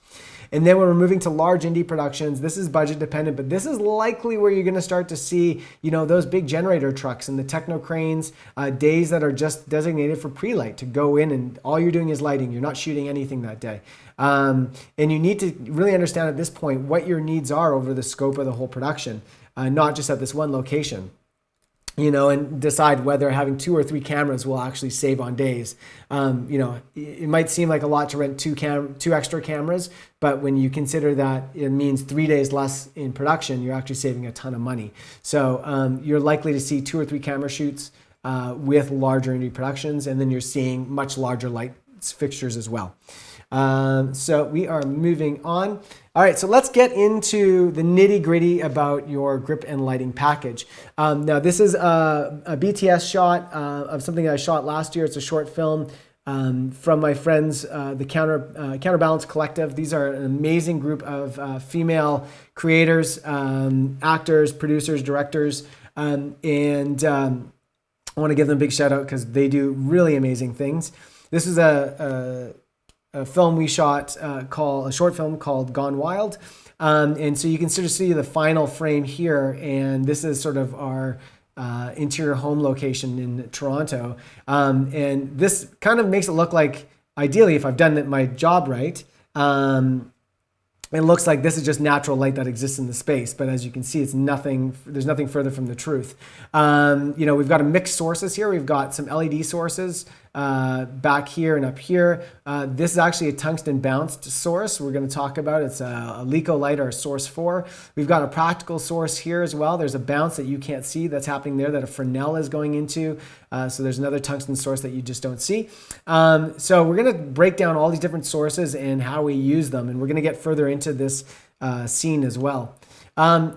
And then when we're moving to large indie productions, this is budget dependent, but this is likely where you're going to start to see, those big generator trucks and the techno cranes, days that are just designated for pre-light, to go in and all you're doing is lighting. You're not shooting anything that day. And you need to really understand at this point what your needs are over the scope of the whole production, not just at this one location. And decide whether having 2 or 3 cameras will actually save on days. It might seem like a lot to rent 2 extra cameras, but when you consider that it means 3 days less in production, you're actually saving a ton of money. So you're likely to see 2 or 3 camera shoots with larger indie productions, and then you're seeing much larger light fixtures as well. So we are moving on. All right, so let's get into the nitty gritty about your grip and lighting package. Now this is a BTS shot of something that I shot last year. It's a short film from my friends, the Counterbalance Collective. These are an amazing group of female creators, actors, producers, directors, and I want to give them a big shout out because they do really amazing things. This is a film we shot, a short film called Gone Wild. And so you can sort of see the final frame here, and this is sort of our interior home location in Toronto. And this kind of makes it look like, ideally, if I've done my job right, it looks like this is just natural light that exists in the space, but as you can see, it's nothing. There's nothing further from the truth. We've got a mixed sources here. We've got some LED sources back here and up here. This is actually a tungsten bounced source we're going to talk about. It's a Lico light, or a source 4. We've got a practical source here as well. There's a bounce that you can't see that's happening there that a Fresnel is going into. So there's another tungsten source that you just don't see. So we're going to break down all these different sources and how we use them, and we're going to get further into this scene as well.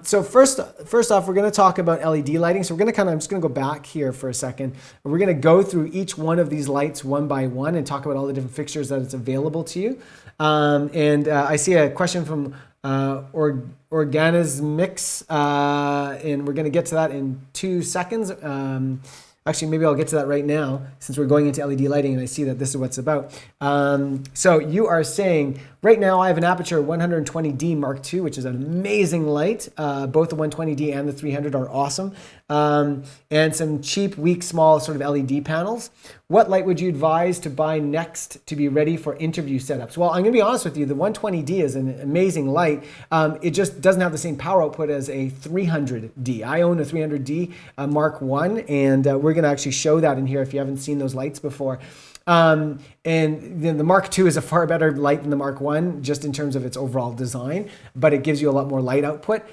So first off, we're going to talk about LED lighting. So I'm just going to go back here for a second. We're going to go through each one of these lights one by one and talk about all the different fixtures that it's available to you. I see a question from Organismix, and we're going to get to that in 2 seconds. Actually, maybe I'll get to that right now since we're going into LED lighting and I see that this is what's about. So you are saying, right now I have an Aperture 120D Mark II, which is an amazing light. Both the 120D and the 300 are awesome. And some cheap, weak, small sort of LED panels. What light would you advise to buy next to be ready for interview setups? Well, I'm going to be honest with you. The 120D is an amazing light. It just doesn't have the same power output as a 300D. I own a 300D Mark I, and we're going to actually show that in here if you haven't seen those lights before. And the Mark II is a far better light than the Mark I, just in terms of its overall design, but it gives you a lot more light output.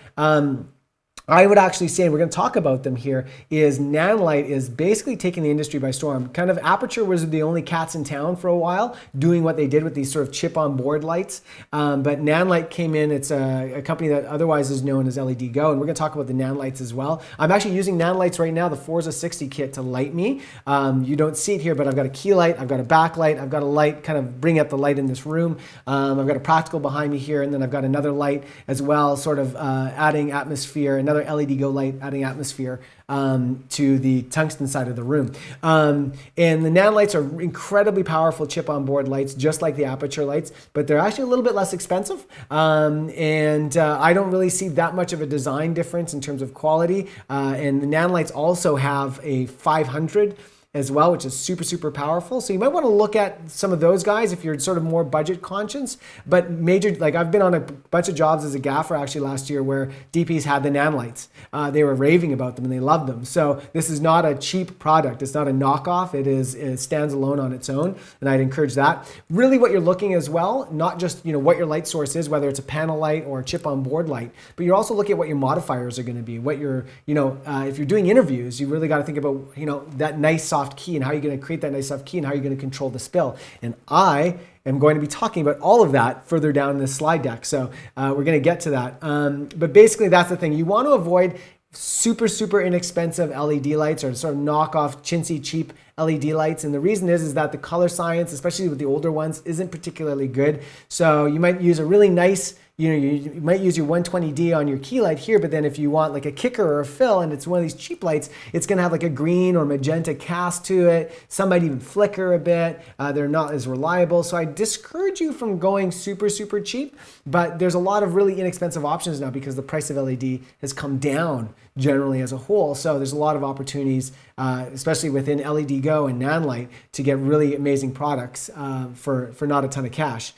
I would actually say, and we're going to talk about them here, is Nanlite is basically taking the industry by storm. Kind of Aperture was the only cats in town for a while, doing what they did with these sort of chip-on-board lights. But Nanlite came in. It's a company that otherwise is known as LED Go, and we're going to talk about the Nanlites as well. I'm actually using Nanlites right now, the Forza 60 kit, to light me. You don't see it here, but I've got a key light, I've got a backlight, I've got a light, kind of bring up the light in this room. I've got a practical behind me here, and then I've got another light as well, sort of adding atmosphere, another LED Go light adding atmosphere to the tungsten side of the room. And the Nanlites are incredibly powerful chip-on-board lights, just like the Aperture lights, but they're actually a little bit less expensive. I don't really see that much of a design difference in terms of quality. And the Nanlites also have a 500 as well, which is super, super powerful. So you might want to look at some of those guys if you're sort of more budget conscious. But I've been on a bunch of jobs as a gaffer actually last year where DPs had the Nanlites. They were raving about them and they loved them. So this is not a cheap product. It's not a knockoff. It stands alone on its own, and I'd encourage that. Really what you're looking as well, not just what your light source is, whether it's a panel light or a chip-on-board light, but you're also looking at what your modifiers are going to be. What your, if you're doing interviews, you really got to think about that nice soft key and how you're going to create that nice soft key and how you're going to control the spill. And I am going to be talking about all of that further down in this slide deck. So we're going to get to that. But basically that's the thing. You want to avoid super, super inexpensive LED lights or sort of knockoff, chintzy, cheap LED lights. And the reason is that the color science, especially with the older ones, isn't particularly good. So you might use a really nice, you might use your 120D on your key light here, but then if you want like a kicker or a fill and it's one of these cheap lights, it's going to have like a green or magenta cast to it. Some might even flicker a bit. They're not as reliable. So I discourage you from going super, super cheap, but there's a lot of really inexpensive options now because the price of LED has come down generally as a whole. So there's a lot of opportunities, especially within LED Go and Nanlite, to get really amazing products for not a ton of cash.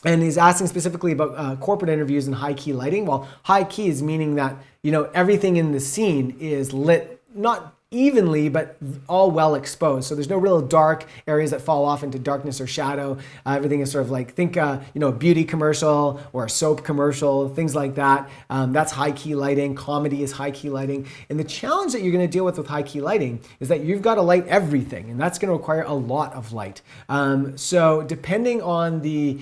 And he's asking specifically about corporate interviews and high key lighting. Well, high key is meaning that, everything in the scene is lit, not evenly, but all well exposed. So there's no real dark areas that fall off into darkness or shadow. Everything is sort of like, think, a beauty commercial or a soap commercial, things like that. That's high key lighting. Comedy is high key lighting. And the challenge that you're going to deal with high key lighting is that you've got to light everything, and that's going to require a lot of light. So depending on the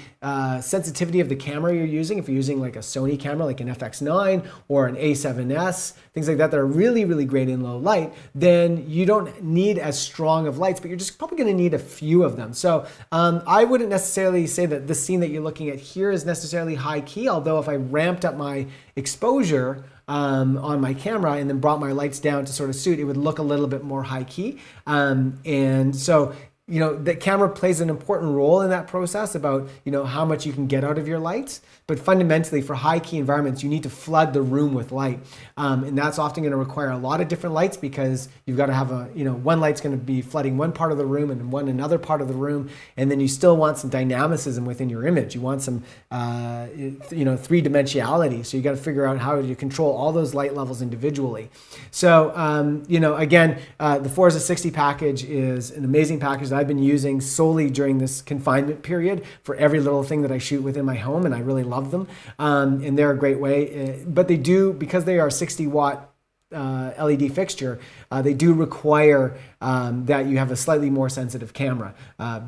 sensitivity of the camera you're using, if you're using like a Sony camera, like an FX9 or an A7S, things like that are really, really great in low light, then you don't need as strong of lights, but you're just probably going to need a few of them. So I wouldn't necessarily say that the scene that you're looking at here is necessarily high key, although if I ramped up my exposure on my camera and then brought my lights down to sort of suit, it would look a little bit more high key. And so, you know, the camera plays an important role in that process about, you know, how much you can get out of your lights. But fundamentally, for high key environments, you need to flood the room with light. And that's often going to require a lot of different lights, because you've got to have a, you know, one light's going to be flooding one part of the room and one another part of the room. And then you still want some dynamicism within your image. You want some, you know, three-dimensionality. So you got to figure out how you control all those light levels individually. So, you know, again, the 4-60 package is an amazing package that I've been using solely during this confinement period for every little thing that I shoot within my home, and I really love them. And they're a great way, but they do, because they are 60-watt LED fixture, they do require that you have a slightly more sensitive camera,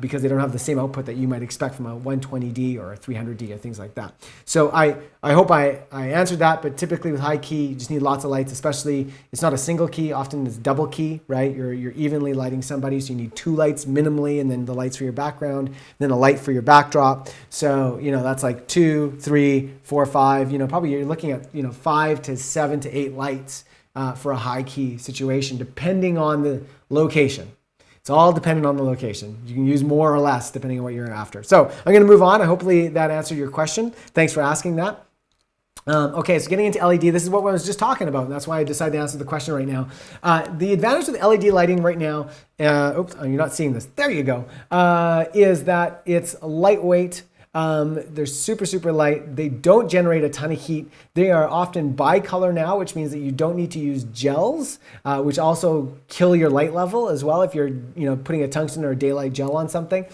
because they don't have the same output that you might expect from a 120D or a 300D or things like that. So I hope I answered that, but typically with high key, you just need lots of lights, especially it's not a single key, often it's double key, right? You're evenly lighting somebody, so you need 2 lights minimally, and then the lights for your background, then a light for your backdrop. So, you know, that's like 2, 3, 4, 5, you know, probably you're looking at, you know, 5 to 7 to 8 lights for a high key situation, depending on the location. It's all dependent on the location. You can use more or less depending on what you're after. So I'm going to move on. Hopefully that answered your question. Thanks for asking that. Okay, so getting into LED, this is what I was just talking about, and that's why I decided to answer the question right now. The advantage of the LED lighting right now, oops, you're not seeing this, there you go, is that it's lightweight. They're super, super light. They don't generate a ton of heat. They are often bicolor now, which means that you don't need to use gels, which also kill your light level as well if you're, you know, putting a tungsten or a daylight gel on something.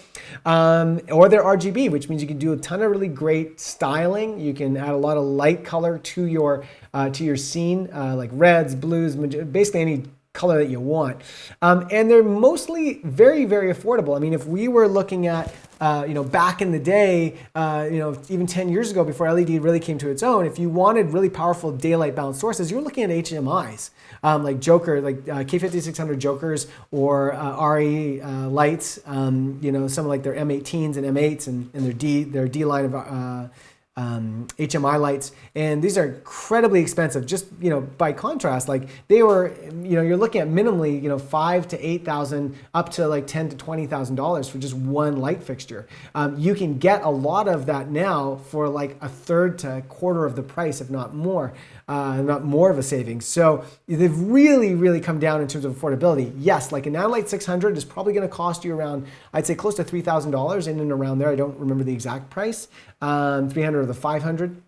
Or they're RGB, which means you can do a ton of really great styling. You can add a lot of light color to your scene, like reds, blues, basically any color that you want. And they're mostly very, very affordable. I mean, if we were looking at you know, back in the day, you know, even 10 years ago, before LED really came to its own, if you wanted really powerful daylight bound sources, you were looking at HMIs, like Joker, like K5600 Jokers, or RE lights, you know, some like their M18s and M8s and their D line of HMI lights, and these are incredibly expensive. Just, you know, by contrast, like they were, you know, you're looking at minimally, you know, $5,000 to $8,000 up to like $10,000 to $20,000 for just one light fixture. You can get a lot of that now for like a third to a quarter of the price, if not more. Not more of a savings. So they've really, really come down in terms of affordability. Yes, like a Nanlite 600 is probably going to cost you around, I'd say close to $3,000, in and around there. I don't remember the exact price, 300 or the 500.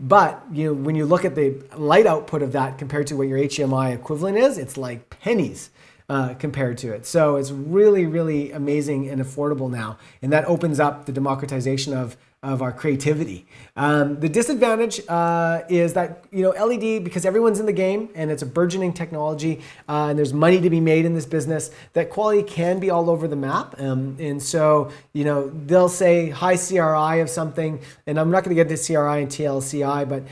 But you know, when you look at the light output of that compared to what your HMI equivalent is, it's like pennies. Compared to it. So it's really, really amazing and affordable now. And that opens up the democratization of our creativity. The disadvantage is that, you know, LED, because everyone's in the game and it's a burgeoning technology, and there's money to be made in this business, that quality can be all over the map. And so, you know, they'll say high CRI of something, and I'm not going to get into CRI and TLCI, but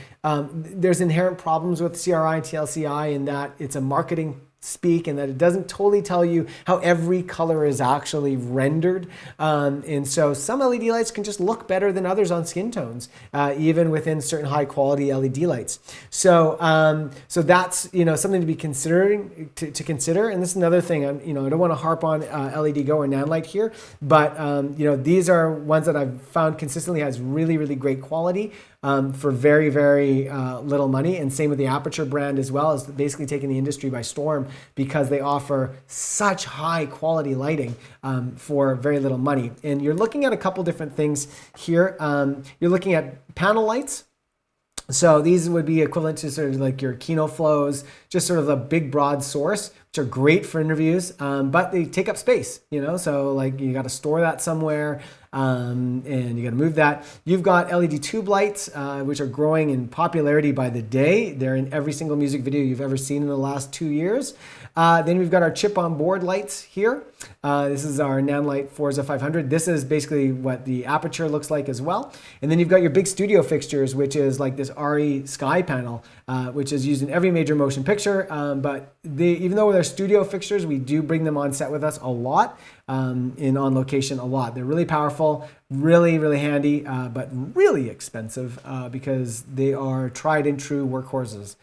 there's inherent problems with CRI and TLCI in that it's a marketing speak, and that it doesn't totally tell you how every color is actually rendered. And so some LED lights can just look better than others on skin tones, even within certain high quality LED lights. So so that's, you know, something to be considering to consider. And this is another thing, you know, I don't want to harp on LED Go or Nanlite here, but you know, these are ones that I've found consistently has really, really great quality. For very, very little money. And same with the Aperture brand as well, as basically taking the industry by storm, because they offer such high quality lighting for very little money. And you're looking at a couple different things here. You're looking at panel lights. So these would be equivalent to sort of like your Kino Flows, just sort of a big broad source, which are great for interviews, but they take up space, you know, so like you got to store that somewhere. and you got to move that. You've got LED tube lights, which are growing in popularity by the day. They're in every single music video you've ever seen in the last 2 years. Then we've got our chip on board lights here. This is our Nanlite Forza 500. This is basically what the aperture looks like as well. And then you've got your big studio fixtures, which is like this RE sky panel, which is used in every major motion picture. But even though they're studio fixtures, we do bring them on set with us a lot, on location a lot. They're really powerful, really, really handy, but really expensive because they are tried and true workhorses.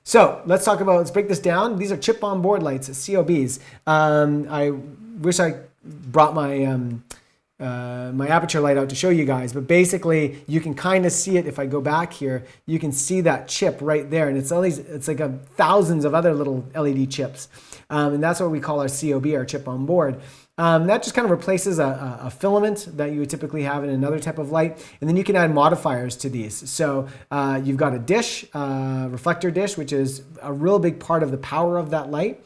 So let's break this down. These are chip on board lights, COBs. I wish I brought my my aperture light out to show you guys, but basically you can kind of see it. If I go back here, you can see that chip right there, and it's like thousands of other little LED chips, and that's what we call our COB, our chip on board. That just kind of replaces a filament that you would typically have in another type of light. And then you can add modifiers to these. So you've got a dish, reflector dish, which is a real big part of the power of that light.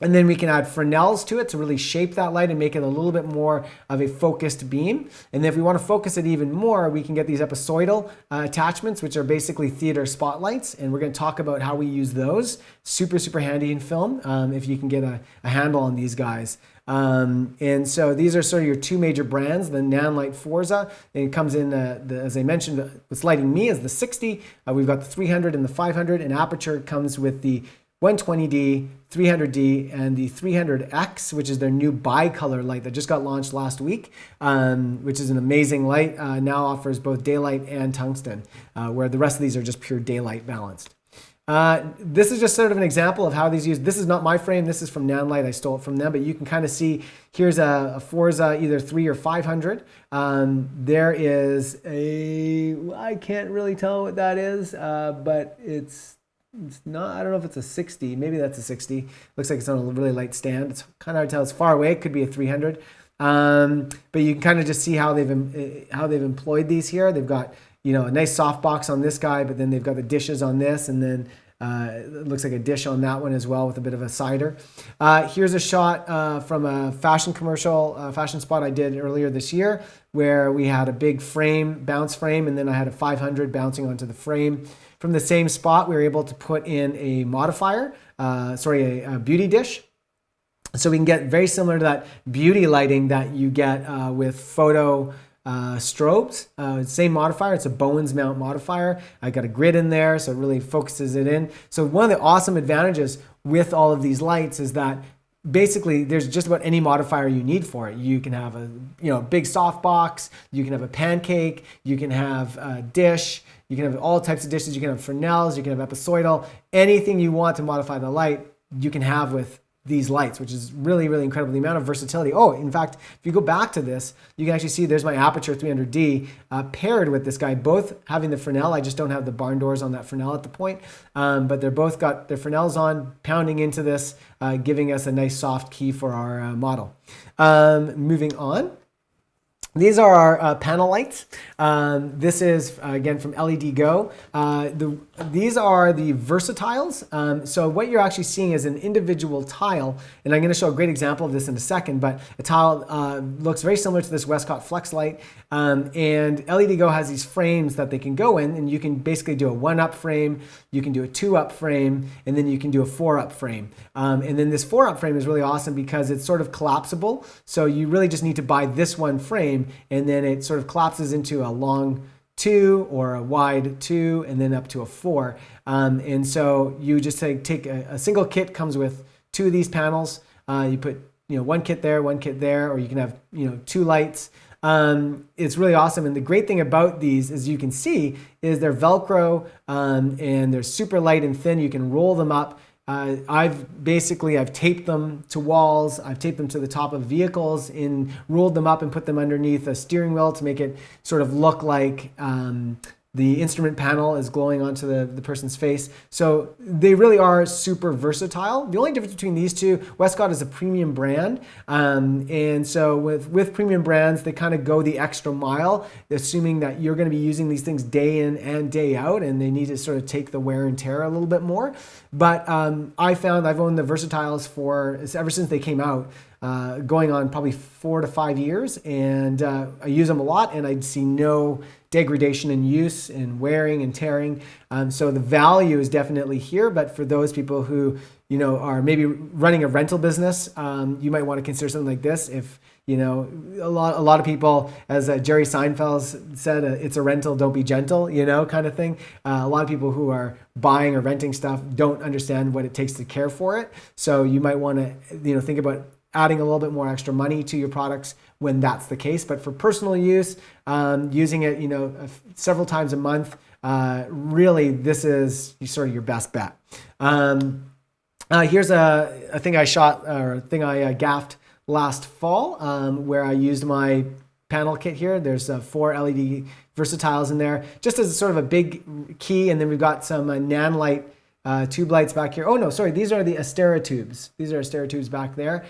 And then we can add Fresnels to it to really shape that light and make it a little bit more of a focused beam. And then if we want to focus it even more, we can get these episoidal attachments, which are basically theater spotlights. And we're going to talk about how we use those. Super, super handy in film if you can get a handle on these guys. And so these are sort of your two major brands, the Nanlite Forza. And it comes in, as I mentioned, what's lighting me is the 60. We've got the 300 and the 500. And aperture comes with the 120D, 300D, and the 300X, which is their new bicolor light that just got launched last week, which is an amazing light. Now offers both daylight and tungsten, where the rest of these are just pure daylight balanced. This is just sort of an example of how these use. This is not my frame. This is from Nanlite. I stole it from them, but you can kind of see here's a Forza, either 3 or 500. There is I can't really tell what that is, but it's not, I don't know if it's a 60. Maybe that's a 60. Looks like it's on a really light stand. It's kind of hard to tell. It's far away. It could be a 300. But you can kind of just see how they've employed these here. They've got, a nice softbox on this guy, but then they've got the dishes on this, and then it looks like a dish on that one as well with a bit of a cider. Here's a shot from a fashion commercial, fashion spot I did earlier this year, where we had a big frame, bounce frame, and then I had a 500 bouncing onto the frame. From the same spot, we were able to put in a modifier, a beauty dish. So we can get very similar to that beauty lighting that you get with photo strobes. Same modifier. It's a Bowens mount modifier. I got a grid in there, so it really focuses it in. So one of the awesome advantages with all of these lights is that basically there's just about any modifier you need for it. You can have a big softbox. You can have a pancake. You can have a dish. You can have all types of dishes. You can have Fresnels. You can have episoidal. Anything you want to modify the light, you can have with these lights, which is really, really incredible. The amount of versatility. Oh, in fact, if you go back to this, you can actually see there's my aperture 300D paired with this guy, both having the Fresnel. I just don't have the barn doors on that Fresnel at the point, but they're both got their Fresnels on, pounding into this, giving us a nice soft key for our model. Moving on. These are our panel lights. This is, again, from LED Go. These are the versatiles. So what you're actually seeing is an individual tile, and I'm going to show a great example of this in a second, but a tile looks very similar to this Westcott Flex light. And LED Go has these frames that they can go in, and you can basically do a 1-up frame, you can do a 2-up frame, and then you can do a 4-up frame. And then this 4-up frame is really awesome because it's sort of collapsible. So you really just need to buy this one frame, and then it sort of collapses into a long 2 or a wide 2, and then up to a 4. And so you just take a single kit, comes with 2 of these panels. You put one kit there, or you can have 2 lights. It's really awesome. And the great thing about these, as you can see, is they're Velcro and they're super light and thin. You can roll them up. I've taped them to walls. I've taped them to the top of vehicles and rolled them up and put them underneath a steering wheel to make it sort of look like the instrument panel is glowing onto the person's face. So they really are super versatile. The only difference between these two, Westcott is a premium brand. And so with premium brands, they kind of go the extra mile, assuming that you're going to be using these things day in and day out, and they need to sort of take the wear and tear a little bit more. But I found I've owned the Versatiles ever since they came out. going on probably 4 to 5 years, and I use them a lot, and I see no degradation in use and wearing and tearing. So the value is definitely here, but for those people who are maybe running a rental business, you might want to consider something like this. If a lot of people, as Jerry Seinfeld said, it's a rental, don't be gentle, kind of thing. A lot of people who are buying or renting stuff don't understand what it takes to care for it. So you might want to think about adding a little bit more extra money to your products when that's the case. But for personal use, using it several times a month, really this is sort of your best bet. Here's a thing I shot, or a thing I gaffed last fall, where I used my panel kit here. There's 4 LED versatiles in there, just as sort of a big key, and then we've got some Nanlite tube lights back here. Oh no, sorry, these are the Astera tubes. These are Astera tubes back there.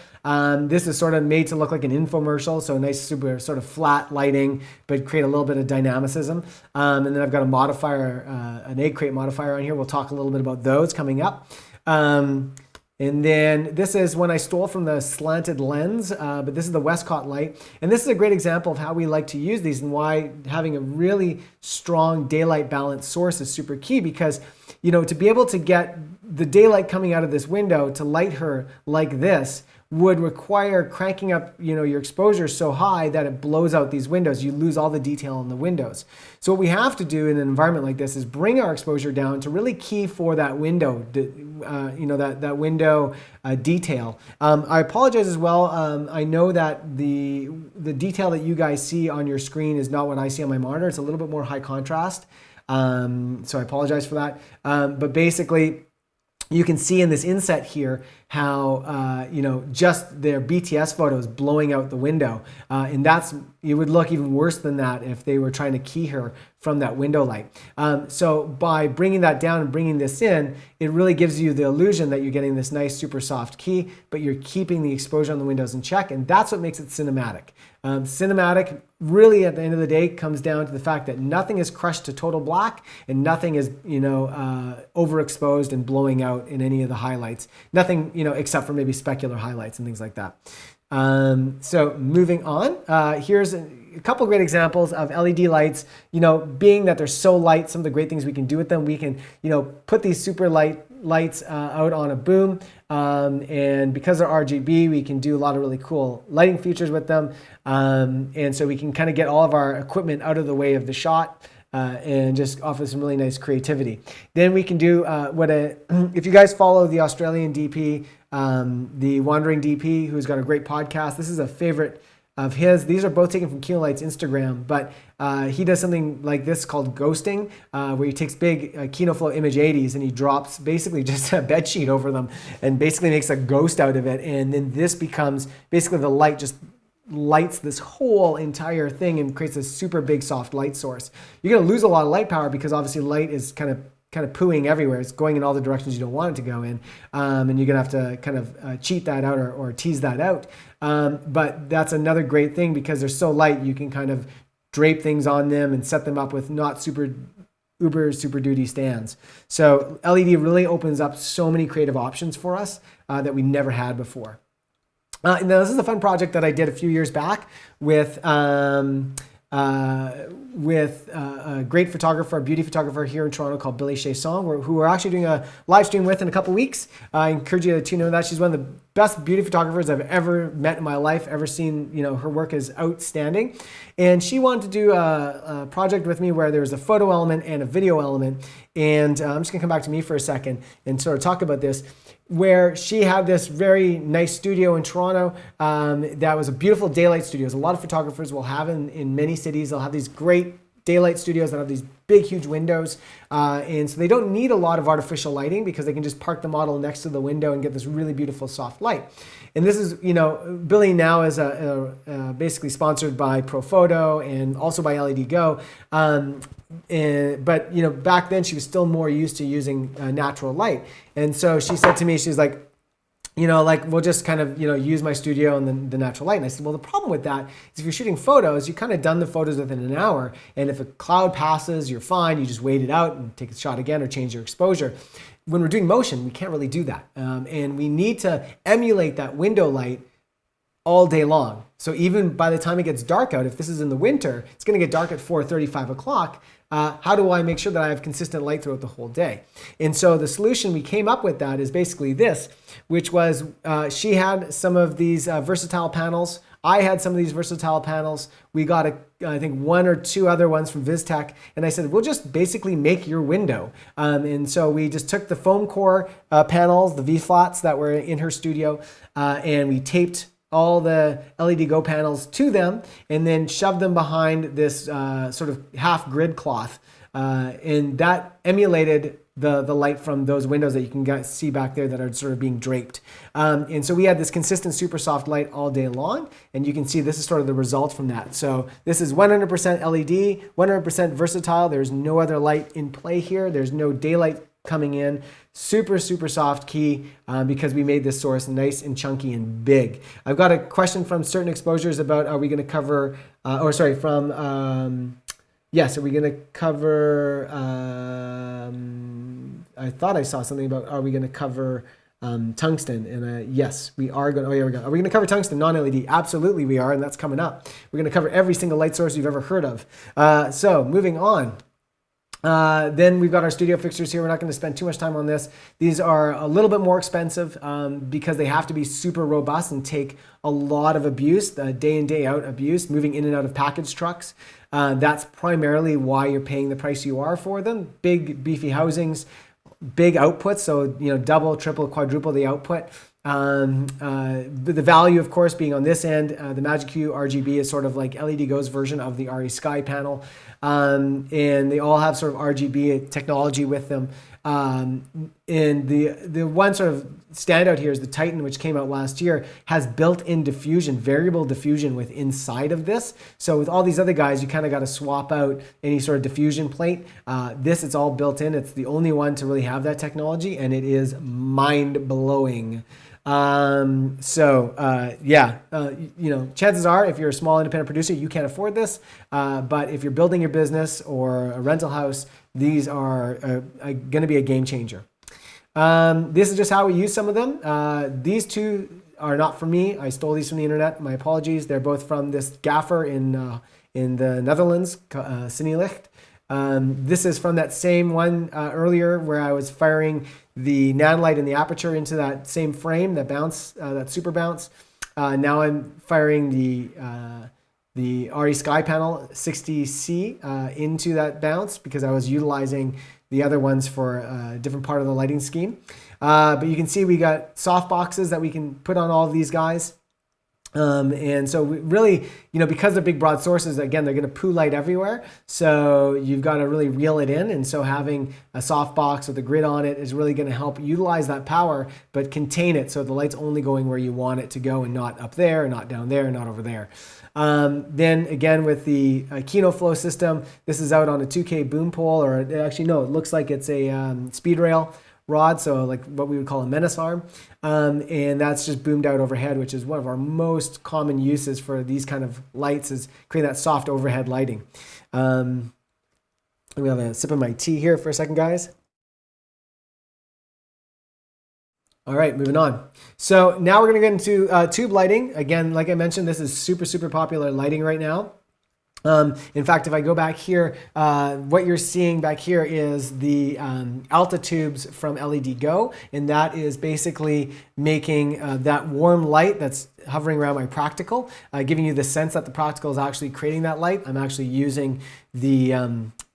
This is sort of made to look like an infomercial, so nice, super sort of flat lighting, but create a little bit of dynamicism. And then I've got a modifier, an egg crate modifier on here. We'll talk a little bit about those coming up. And then this is one I stole from the slanted lens, but this is the Westcott Light. And this is a great example of how we like to use these and why having a really strong daylight balance source is super key, because to be able to get the daylight coming out of this window to light her like this would require cranking up your exposure so high that it blows out these windows. You lose all the detail in the windows. So what we have to do in an environment like this is bring our exposure down to really key for that window, that window detail. I apologize as well. I know that the detail that you guys see on your screen is not what I see on my monitor. It's a little bit more high contrast. So I apologize for that. But basically, you can see in this inset here how just their BTS photos blowing out the window, and it would look even worse than that if they were trying to key her from that window light. So by bringing that down and bringing this in, it really gives you the illusion that you're getting this nice super soft key, but you're keeping the exposure on the windows in check, and that's what makes it cinematic. Cinematic really at the end of the day comes down to the fact that nothing is crushed to total black and nothing is overexposed and blowing out in any of the highlights. Nothing except for maybe specular highlights and things like that. So moving on, here's a couple great examples of LED lights. Being that they're so light, some of the great things we can do with them, we can put these super light lights out on a boom, and because they're RGB, we can do a lot of really cool lighting features with them, and so we can kind of get all of our equipment out of the way of the shot. And just offer some really nice creativity. Then we can do if you guys follow the Australian DP, the Wandering DP, who's got a great podcast. This is a favorite of his. These are both taken from Kino Light's Instagram, but he does something like this called ghosting, where he takes big Kino Flow Image 80s and he drops basically just a bed sheet over them and basically makes a ghost out of it. And then this becomes basically the light just lights this whole entire thing and creates a super big soft light source. You're going to lose a lot of light power because obviously light is kind of pooing everywhere. It's going in all the directions you don't want it to go in, and you're going to have to kind of cheat that out or tease that out. But that's another great thing because they're so light. You can kind of drape things on them and set them up with not super duty stands. So LED really opens up so many creative options for us that we never had before. Now this is a fun project that I did a few years back with a great photographer, a beauty photographer here in Toronto called Billy Chasson, who we're actually doing a live stream with in a couple weeks. I encourage you to tune in to that. She's one of the best beauty photographers I've ever met in my life, ever seen. Her work is outstanding. And she wanted to do a project with me where there was a photo element and a video element. And I'm just gonna come back to me for a second and sort of talk about this, where she had this very nice studio in Toronto that was a beautiful daylight studio. A lot of photographers will have in many cities. They'll have these great daylight studios that have these big, huge windows. And so they don't need a lot of artificial lighting because they can just park the model next to the window and get this really beautiful soft light. And this is, Billy now is basically sponsored by Profoto and also by LED Go. But back then she was still more used to using natural light. And so she said to me, she's like, we'll just kind of, use my studio and then the natural light. And I said, well, the problem with that is if you're shooting photos, you kind of done the photos within an hour. And if a cloud passes, you're fine. You just wait it out and take a shot again or change your exposure. When we're doing motion, we can't really do that. And we need to emulate that window light all day long. So even by the time it gets dark out, if this is in the winter, it's going to get dark at 4:30, 5 o'clock. How do I make sure that I have consistent light throughout the whole day? And so the solution we came up with that is basically this, which was she had some of these versatile panels. I had some of these versatile panels. We got, I think, 1 or 2 other ones from Vistek. And I said, we'll just basically make your window. And so we just took the foam core panels, the V-flats that were in her studio, and we taped all the LED Go panels to them and then shoved them behind this sort of half grid cloth. And that emulated the light from those windows that you can see back there that are sort of being draped. And so we had this consistent super soft light all day long. And you can see this is sort of the result from that. So this is 100% LED, 100% versatile. There's no other light in play here. There's no daylight coming in. Super, super soft key because we made this source nice and chunky and big. I've got a question from certain exposures about are we going to cover, yes, are we going to cover, I thought I saw something about are we going to cover tungsten? And yes, we are going to, oh, here we go. Are we going to cover tungsten non-LED? Absolutely we are, and that's coming up. We're going to cover every single light source you've ever heard of. So moving on. Then we've got our studio fixtures here. We're not going to spend too much time on this. These are a little bit more expensive because they have to be super robust and take a lot of abuse, day in, day out abuse, moving in and out of package trucks. That's primarily why you're paying the price you are for them. Big, beefy housings, big outputs, so double, triple, quadruple the output. The value, of course, being on this end, the Magic Q RGB is sort of like LED Go's version of the RE Sky panel. And they all have sort of RGB technology with them. And the one sort of standout here is the Titan, which came out last year, has built-in diffusion, variable diffusion with inside of this. So with all these other guys, you kind of got to swap out any sort of diffusion plate. This, it's all built in. It's the only one to really have that technology, and it is mind-blowing. Chances are if you're a small independent producer, you can't afford this. But if you're building your business or a rental house, these are going to be a game changer. This is just how we use some of them. These two are not from me. I stole these from the internet. My apologies. They're both from this gaffer in the Netherlands, Cinelicht. This is from that same one earlier where I was firing the nanolight in the aperture into that same frame, that bounce, that super bounce. Now I'm firing the RE Sky Panel 60C into that bounce because I was utilizing the other ones for a different part of the lighting scheme. But you can see we got soft boxes that we can put on all of these guys. And so we really, because they're big broad sources, again, they're going to poo light everywhere. So you've got to really reel it in. And so having a soft box with a grid on it is really going to help utilize that power, but contain it so the light's only going where you want it to go and not up there, not down there, not over there. Then again, with the Kino Flow system, this is out on a 2K boom pole, or actually, no, it looks like it's a speed rail rod, so like what we would call a menace arm, and that's just boomed out overhead, which is one of our most common uses for these kind of lights, is creating that soft overhead lighting. I'm gonna have a sip of my tea here for a second, guys. All right, moving on. So now we're gonna get into tube lighting. Again, like I mentioned, this is super, super popular lighting right now. In fact, if I go back here, what you're seeing back here is the Alta tubes from LED Go, and that is basically making that warm light that's hovering around my practical, giving you the sense that the practical is actually creating that light. I'm actually using the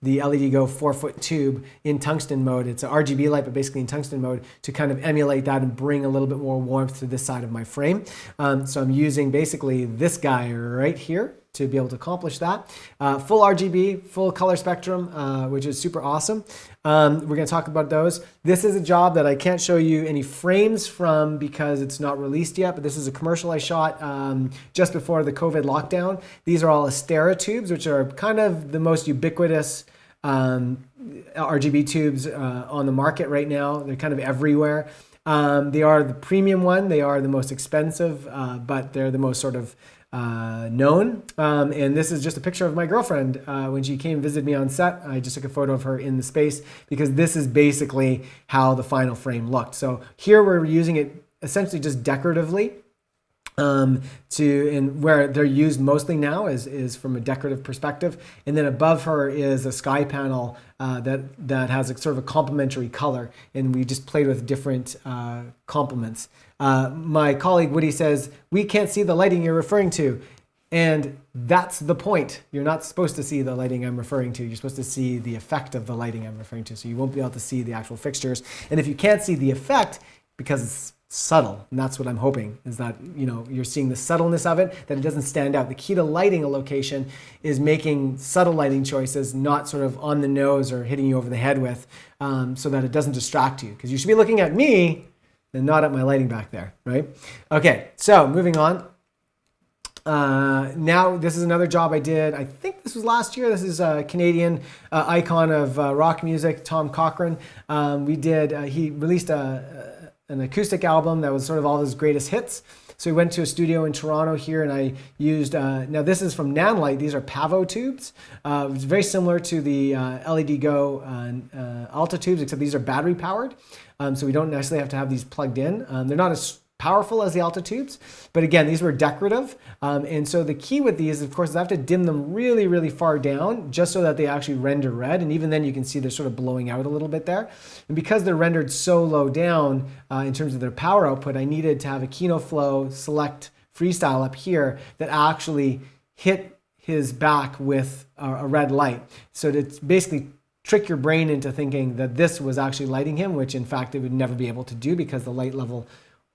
LED Go 4-foot tube in tungsten mode. It's an RGB light, but basically in tungsten mode to kind of emulate that and bring a little bit more warmth to this side of my frame. So I'm using basically this guy right here to be able to accomplish that. Full RGB, full color spectrum, which is super awesome. We're going to talk about those. This is a job that I can't show you any frames from because it's not released yet, but this is a commercial I shot just before the COVID lockdown. These are all Astera tubes, which are kind of the most ubiquitous RGB tubes on the market right now. They're kind of everywhere. They are the premium one. They are the most expensive, but they're the most sort of known. And this is just a picture of my girlfriend when she came and visited me on set. I just took a photo of her in the space because this is basically how the final frame looked. So here we're using it essentially just decoratively. and where they're used mostly now is from a decorative perspective. And then above her is a sky panel that has a sort of a complementary color, and we just played with different complements. My colleague Woody says, we can't see the lighting you're referring to. And that's the point. You're not supposed to see the lighting I'm referring to. You're supposed to see the effect of the lighting I'm referring to. So you won't be able to see the actual fixtures. And if you can't see the effect, because it's subtle, and that's what I'm hoping, is that you're seeing the subtleness of it, that it doesn't stand out. The key to lighting a location is making subtle lighting choices, not sort of on the nose or hitting you over the head with, so that it doesn't distract you. Because you should be looking at me and not at my lighting back there, right? Okay, so moving on. Now, this is another job I did. I think this was last year. This is a Canadian icon of rock music, Tom Cochrane. He released an acoustic album that was sort of all his greatest hits. So we went to a studio in Toronto here, and I used, now this is from Nanlite. These are Pavo tubes. It's very similar to the LED Go Alta tubes, except these are battery powered. So we don't necessarily have to have these plugged in. They're not as powerful as the Alta tubes, but again, these were decorative. And so the key with these, of course, is I have to dim them really, really far down just so that they actually render red. And even then you can see they're sort of blowing out a little bit there. And because they're rendered so low down in terms of their power output, I needed to have a KinoFlow Select Freestyle up here that actually hit his back with a red light. So to basically trick your brain into thinking that this was actually lighting him, which in fact it would never be able to do because the light level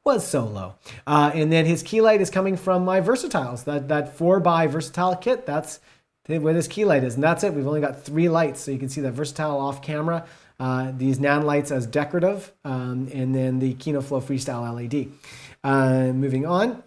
was so low. And then his key light is coming from my Versatiles. That 4x Versatile kit, that's where this key light is. And that's it. We've only got 3 lights. So you can see that Versatile off camera, these Nan lights as decorative, and then the KinoFlow Freestyle LED. Moving on.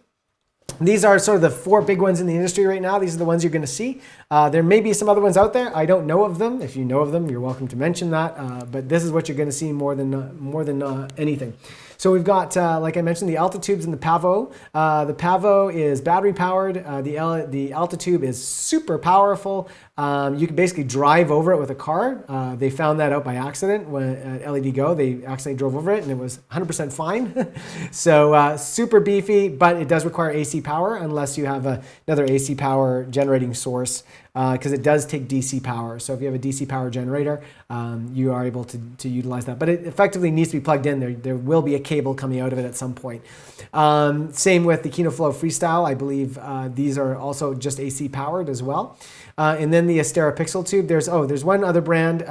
These are sort of the 4 big ones in the industry right now. These are the ones you're going to see. There may be some other ones out there. I don't know of them. If you know of them, you're welcome to mention that. But this is what you're going to see more than anything. So we've got, like I mentioned, the Alta tubes and the Pavo. The Pavo is battery powered. The Alta tube is super powerful. You can basically drive over it with a car. They found that out by accident when at LED Go. They accidentally drove over it and it was 100% fine. So super beefy, but it does require AC power unless you have another AC power generating source, because it does take DC power. So if you have a DC power generator, you are able to utilize that. But it effectively needs to be plugged in. There will be a cable coming out of it at some point. Same with the KinoFlow Freestyle. I believe these are also just AC powered as well. And then the Astera Pixel tube. There's one other brand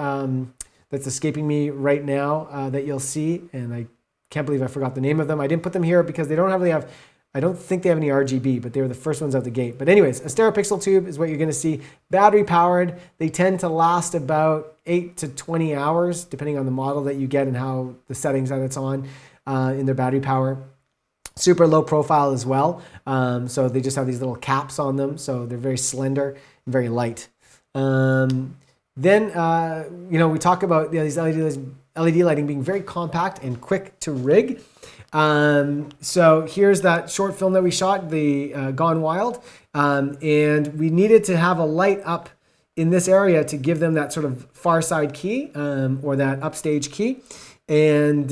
that's escaping me right now that you'll see, and I can't believe I forgot the name of them. I didn't put them here because they don't really have, I don't think they have any RGB, but they were the first ones out the gate. But anyways, Astera Pixel tube is what you're going to see. Battery powered. They tend to last about 8 to 20 hours, depending on the model that you get and how the settings that it's on in their battery power. Super low profile as well. So they just have these little caps on them. So they're very slender and very light. Then, we talk about these LED lighting being very compact and quick to rig. So here's that short film that we shot, the Gone Wild. And we needed to have a light up in this area to give them that sort of far side key or that upstage key. And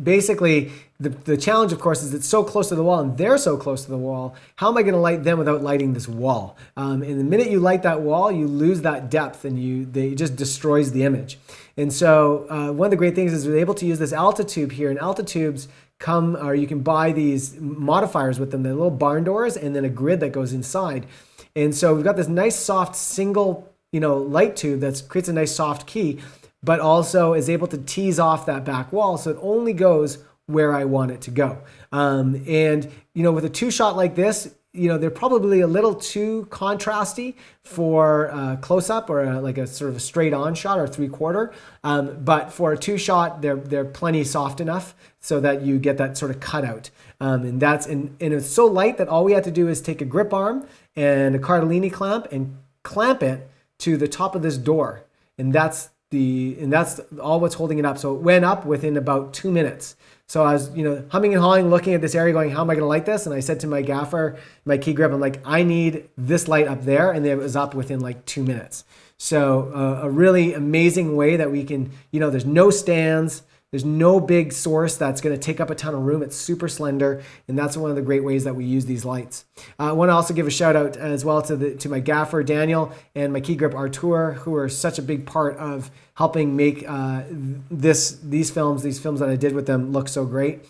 basically, the challenge, of course, is it's so close to the wall and they're so close to the wall. How am I going to light them without lighting this wall? And the minute you light that wall, you lose that depth and it just destroys the image. And so one of the great things is we're able to use this Alta tube here. And Alta tubes or you can buy these modifiers with them. They're little barn doors and then a grid that goes inside. And so we've got this nice soft single, light tube that creates a nice soft key, but also is able to tease off that back wall so it only goes where I want it to go. With a 2-shot like this, they're probably a little too contrasty for close-up or like a sort of a straight-on shot or 3/4. But for a 2-shot, they're plenty soft enough so that you get that sort of cutout. And it's so light that all we had to do is take a grip arm and a Cardellini clamp and clamp it to the top of this door. And that's all what's holding it up. So it went up within about 2 minutes. So I was, humming and hawing, looking at this area going, how am I going to light this? And I said to my gaffer, my key grip, I'm like, I need this light up there. And then it was up within like 2 minutes. So a really amazing way that we can, there's no stands, There's no big source that's going to take up a ton of room. It's super slender, and that's one of the great ways that we use these lights. I want to also give a shout out as well to my gaffer Daniel and my key grip Artur, who are such a big part of helping make these films that I did with them look so great.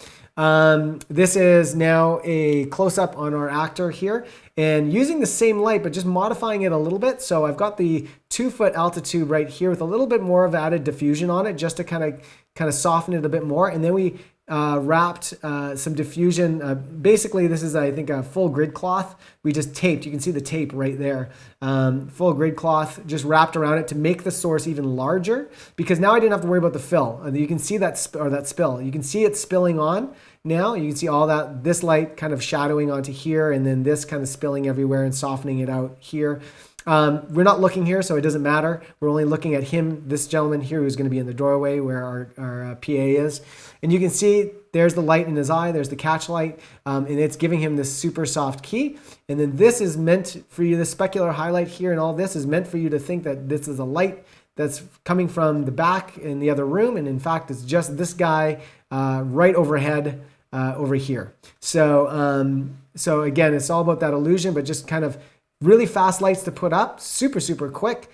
This is now a close-up on our actor here, and using the same light but just modifying it a little bit. So I've got the 2-foot altitude right here with a little bit more of added diffusion on it, just to kind of soften it a bit more. And then we wrapped some diffusion. Basically, this is, I think, a full grid cloth. We just taped. You can see the tape right there. Full grid cloth just wrapped around it to make the source even larger, because now I didn't have to worry about the fill. You can see that spill. You can see it spilling on. Now you can see all that, this light kind of shadowing onto here, and then this kind of spilling everywhere and softening it out here. We're not looking here, so it doesn't matter. We're only looking at him, this gentleman here, who's going to be in the doorway where our PA is. And you can see there's the light in his eye, there's the catch light, and it's giving him this super soft key. And then this is meant for you, the specular highlight here and all this is meant for you to think that this is a light that's coming from the back in the other room. And in fact, it's just this guy right overhead over here. So, so again, it's all about that illusion, but just kind of really fast lights to put up, super quick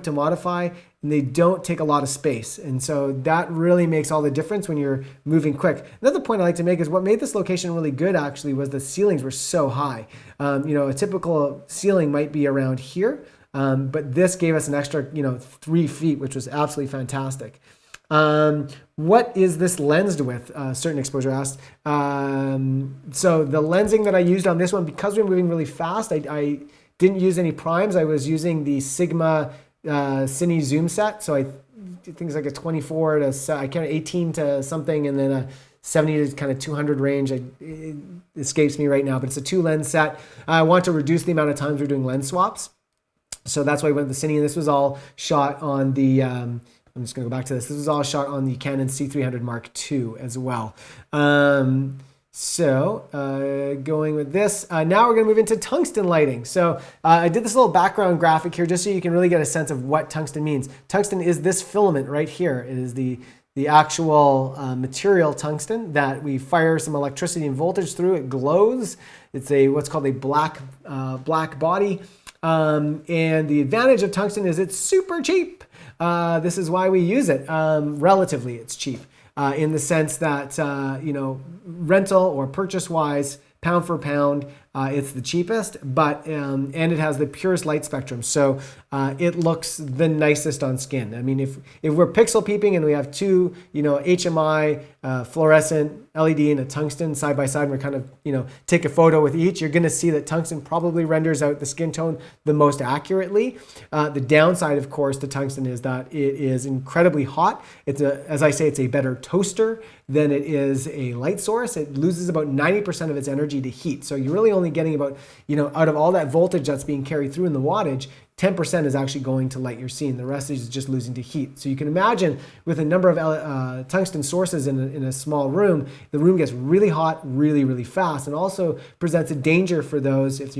to modify, and they don't take a lot of space. And so that really makes all the difference when you're moving quick. Another point I like to make is what made this location really good actually was the ceilings were so high. A typical ceiling might be around here, but this gave us an extra 3 feet, which was absolutely fantastic. What is this lensed with? Certain exposure asked. So the lensing that I used on this one, because we're moving really fast, I didn't use any primes. I was using the Sigma Cine zoom set. So I think it's like a 24 to 18 to something, and then a 70 to kind of 200 range. It escapes me right now, but it's a 2-lens set. I want to reduce the amount of times we're doing lens swaps. So that's why I went with the Cine, and this was all shot on the I'm just going to go back to this. This was all shot on the Canon C300 Mark II as well. Going with this, now we're going to move into tungsten lighting. So I did this little background graphic here just so you can really get a sense of what tungsten means. Tungsten is this filament right here. It is the actual material tungsten that we fire some electricity and voltage through. It glows. It's what's called a black body. And the advantage of tungsten is it's super cheap. This is why we use it. Relatively, it's cheap in the sense that, rental or purchase wise, pound for pound, it's the cheapest, but and it has the purest light spectrum. So it looks the nicest on skin. I mean, if we're pixel peeping and we have two, HMI, fluorescent LED and a tungsten side by side, and we're kind of, take a photo with each, you're going to see that tungsten probably renders out the skin tone the most accurately. The downside, of course, to tungsten is that it is incredibly hot. As I say, it's a better toaster than it is a light source. It loses about 90% of its energy to heat. So you're really only getting about, out of all that voltage that's being carried through in the wattage, 10% is actually going to light your scene. The rest is just losing to heat. So you can imagine with a number of tungsten sources in a small room, the room gets really hot really, really fast, and also presents a danger for those if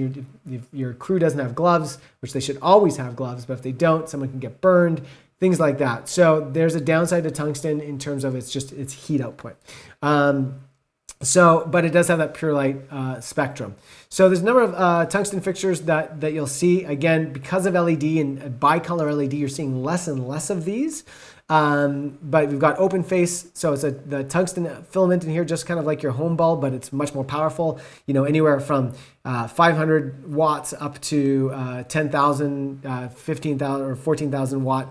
your crew doesn't have gloves, which they should always have gloves, but if they don't, someone can get burned, things like that. So there's a downside to tungsten in terms of its heat output. But it does have that pure light spectrum. So there's a number of tungsten fixtures that you'll see. Again, because of LED and bicolor LED, you're seeing less and less of these. But we've got open face, so it's the tungsten filament in here, just kind of like your home bulb, but it's much more powerful. Anywhere from 500 watts up to 10,000, 15,000, or 14,000 watt,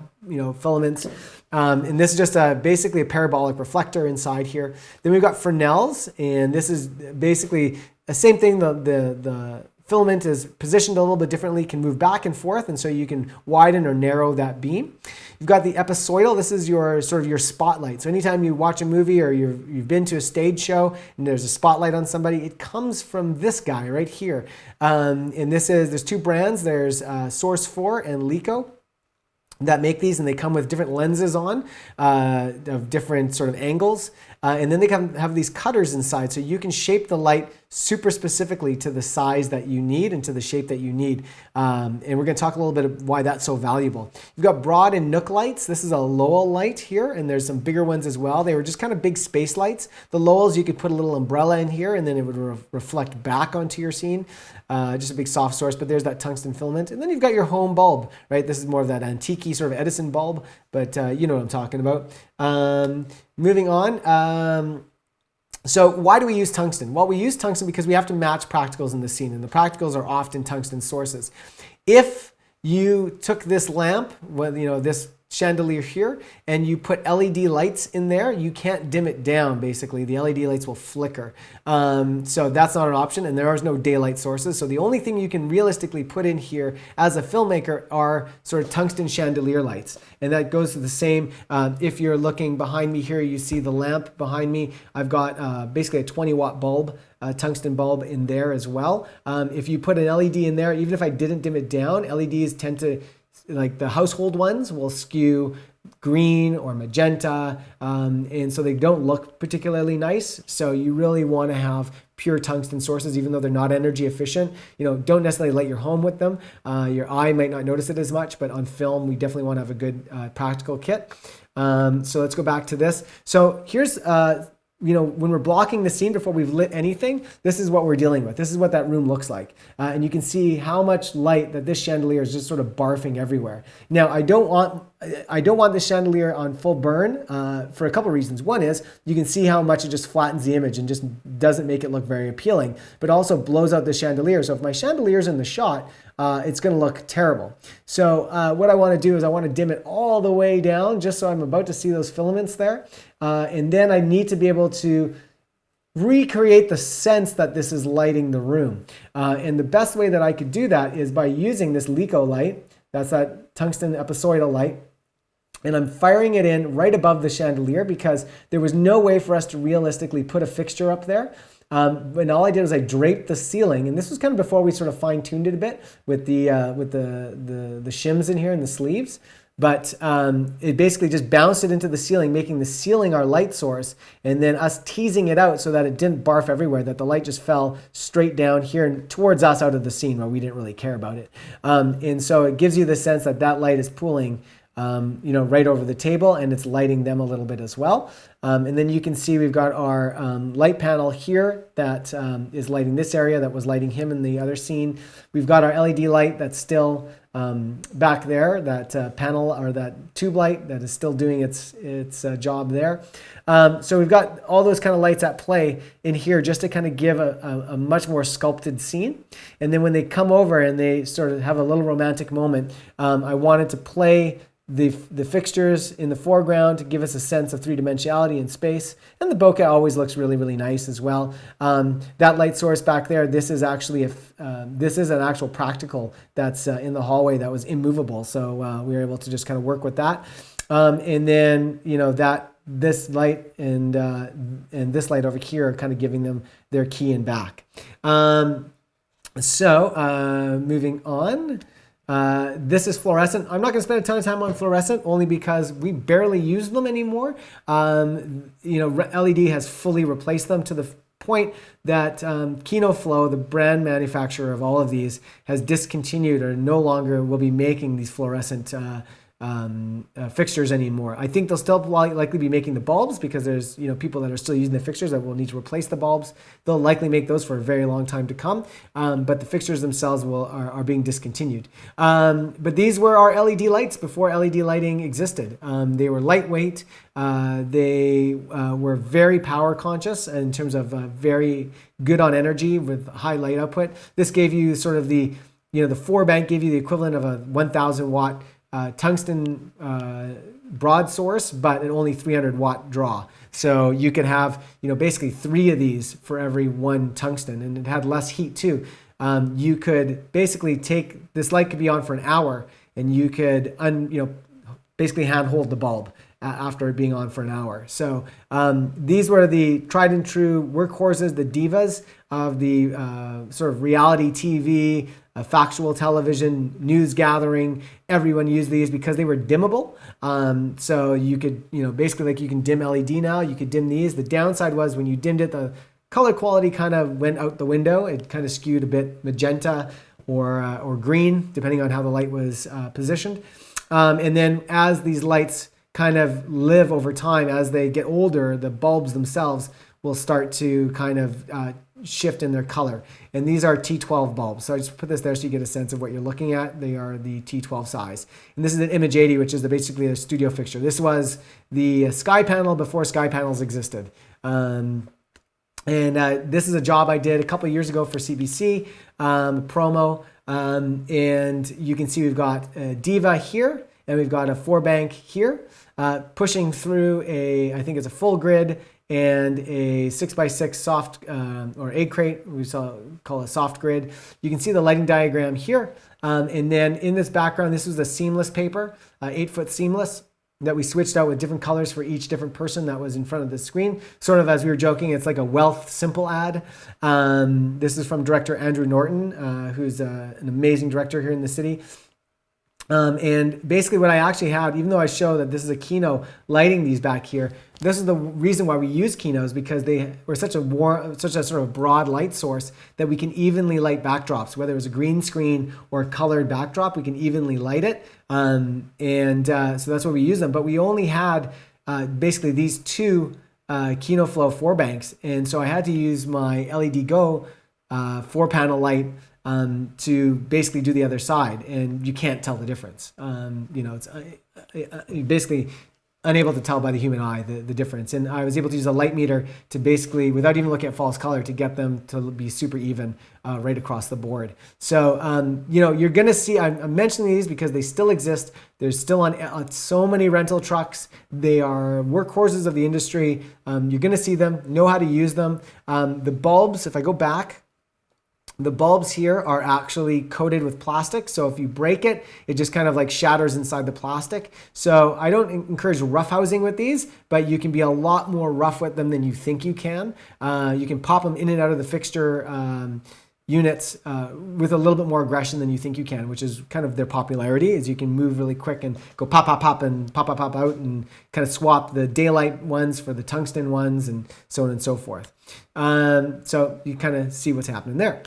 filaments. And this is just basically a parabolic reflector inside here. Then we've got Fresnels, and this is basically the same thing. The filament is positioned a little bit differently, can move back and forth, and so you can widen or narrow that beam. You've got the episoidal. This is your sort of your spotlight. So anytime you watch a movie or you've been to a stage show and there's a spotlight on somebody, it comes from this guy right here. And there's two brands. There's Source 4 and Lico. that make these, and they come with different lenses on of different sort of angles. And then they have these cutters inside, so you can shape the light super specifically to the size that you need and to the shape that you need. And we're going to talk a little bit of why that's so valuable. You've got broad and nook lights. This is a Lowell light here, and there's some bigger ones as well. They were just kind of big space lights. The Lowells, you could put a little umbrella in here, and then it would reflect back onto your scene. Just a big soft source, but there's that tungsten filament. And then you've got your home bulb, right? This is more of that antique sort of Edison bulb, but you know what I'm talking about. Moving on. So why do we use tungsten? Well, we use tungsten because we have to match practicals in the scene, and the practicals are often tungsten sources. If you took this lamp, well, you know, this chandelier here, and you put LED lights in there, you can't dim it down, basically. The LED lights will flicker. So that's not an option, and there are no daylight sources. So the only thing you can realistically put in here as a filmmaker are sort of tungsten chandelier lights. And that goes to the same, if you're looking behind me here, you see the lamp behind me. I've got basically a 20-watt bulb, tungsten bulb in there as well. If you put an LED in there, even if I didn't dim it down, LEDs tend to, like the household ones, will skew green or magenta, and so they don't look particularly nice. So you really want to have pure tungsten sources, even though they're not energy efficient. You know, don't necessarily light your home with them. Your eye might not notice it as much, but on film, we definitely want to have a good practical kit. So let's go back to this. So here's you know, when we're blocking the scene before we've lit anything, this is what we're dealing with. This is what that room looks like. And you can see how much light that this chandelier is just sort of barfing everywhere. Now, I don't want this chandelier on full burn for a couple reasons. One is you can see how much it just flattens the image and just doesn't make it look very appealing, but also blows out the chandelier. So if my chandelier's in the shot, it's going to look terrible. So what I want to do is I want to dim it all the way down just so I'm about to see those filaments there. And then I need to be able to recreate the sense that this is lighting the room. And the best way that I could do that is by using this Lico light. That's that tungsten episoidal light. And I'm firing it in right above the chandelier because there was no way for us to realistically put a fixture up there. And all I did was I draped the ceiling, and this was kind of before we sort of fine-tuned it a bit with the shims in here and the sleeves. But it basically just bounced it into the ceiling, making the ceiling our light source, and then us teasing it out so that it didn't barf everywhere, that the light just fell straight down here and towards us out of the scene where we didn't really care about it. And so it gives you the sense that that light is pooling you know, right over the table, and it's lighting them a little bit as well. And then you can see we've got our light panel here that is lighting this area that was lighting him in the other scene. We've got our LED light that's still back there, that panel or that tube light that is still doing its job there. So we've got all those kind of lights at play in here just to kind of give a much more sculpted scene. And then when they come over and they sort of have a little romantic moment, I wanted to play the fixtures in the foreground to give us a sense of three-dimensionality in space. And the bokeh always looks really, really nice as well. That light source back there, this is actually this is an actual practical that's in the hallway that was immovable. So we were able to just kind of work with that. And then, you know, this light and this light over here are kind of giving them their key and back. Moving on. This is fluorescent. I'm not going to spend a ton of time on fluorescent only because we barely use them anymore. You know, LED has fully replaced them to the point that KinoFlow, the brand manufacturer of all of these, has discontinued or no longer will be making these fluorescent fixtures anymore. I think they'll still likely be making the bulbs because there's, you know, people that are still using the fixtures that will need to replace the bulbs. They'll likely make those for a very long time to come, but the fixtures themselves are being discontinued. But these were our LED lights before LED lighting existed. They were lightweight. They were very power conscious in terms of very good on energy with high light output. This gave you sort of the 4 bank gave you the equivalent of a 1,000 watt tungsten broad source, but an only 300 watt draw. So you could have, you know, basically 3 of these for every 1 tungsten, and it had less heat too. You could basically take this light could be on for an hour, and you could basically hand hold the bulb after it being on for an hour. So these were the tried and true workhorses, the divas of the sort of reality TV factual television, news gathering. Everyone used these because they were dimmable. So you could, basically like you can dim LED now, you could dim these. The downside was when you dimmed it, the color quality kind of went out the window. It kind of skewed a bit magenta or green, depending on how the light was positioned. And then as these lights kind of live over time, as they get older, the bulbs themselves will start to kind of shift in their color. And these are T12 bulbs. So I just put this there so you get a sense of what you're looking at. They are the T12 size. And this is an Image 80, which is basically a studio fixture. This was the Sky Panel before Sky Panels existed. This is a job I did a couple of years ago for CBC, promo. And you can see we've got a Diva here, and we've got a 4-bank here, pushing through I think it's a full grid and a 6x6 soft or egg crate. We call it soft grid. You can see the lighting diagram here. And then in this background, this was a seamless paper, 8-foot seamless, that we switched out with different colors for each different person that was in front of the screen. Sort of as we were joking, it's like a Wealth Simple ad. This is from director Andrew Norton, who's an amazing director here in the city. And basically what I actually had, even though I show that this is a Kino lighting these back here, this is the reason why we use Kinos, because they were such a sort of broad light source that we can evenly light backdrops, whether it's a green screen or a colored backdrop, we can evenly light it. So that's why we use them. But we only had basically these two Kino Flow 4-banks. And so I had to use my LED Go 4-panel light to basically do the other side, and you can't tell the difference. It's basically unable to tell by the human eye the difference. And I was able to use a light meter to basically, without even looking at false color, to get them to be super even right across the board. So, you're going to see, I'm mentioning these because they still exist. They're still on so many rental trucks. They are workhorses of the industry. You're going to see them, know how to use them. The bulbs, if I go back, the bulbs here are actually coated with plastic. So if you break it, it just kind of like shatters inside the plastic. So I don't encourage roughhousing with these, but you can be a lot more rough with them than you think you can. You can pop them in and out of the fixture units with a little bit more aggression than you think you can, which is kind of their popularity, is you can move really quick and go pop, pop, pop, and pop, pop, pop out, and kind of swap the daylight ones for the tungsten ones and so on and so forth. So you kind of see what's happening there.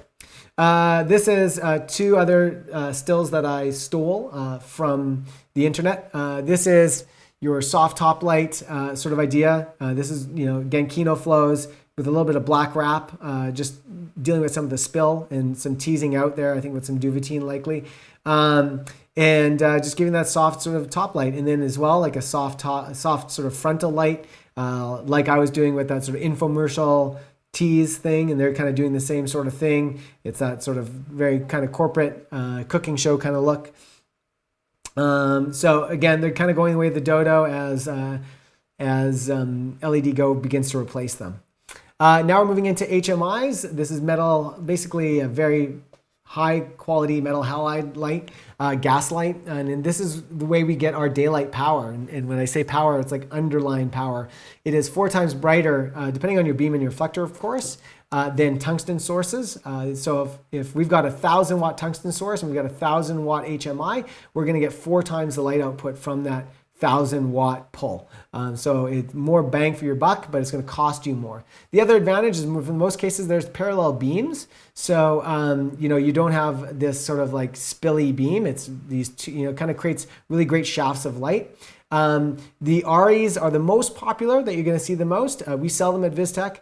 This is two other stills that I stole from the internet. This is your soft top light sort of idea. This is, again, Kino Flows with a little bit of black wrap, just dealing with some of the spill and some teasing out there, I think with some Duvetine likely. And just giving that soft sort of top light. And then as well, like a soft sort of frontal light, like I was doing with that sort of infomercial tease thing, and they're kind of doing the same sort of thing. It's that sort of very kind of corporate cooking show kind of look. So again, they're kind of going the way of the Dodo as LED Go begins to replace them. Now we're moving into HMIs. This is metal, basically a very high quality metal halide light, gas light. And this is the way we get our daylight power. And when I say power, it's like underlying power. It is 4 times brighter, depending on your beam and your reflector, of course, than tungsten sources. So if we've got a 1,000 watt tungsten source and we've got a 1,000 watt HMI, we're gonna get 4 times the light output from that 1,000 watt pull. So it's more bang for your buck, but it's going to cost you more. The other advantage is, in most cases, there's parallel beams. So, you don't have this sort of like spilly beam. It's these two, kind of creates really great shafts of light. The REs are the most popular that you're going to see the most. We sell them at Vistek.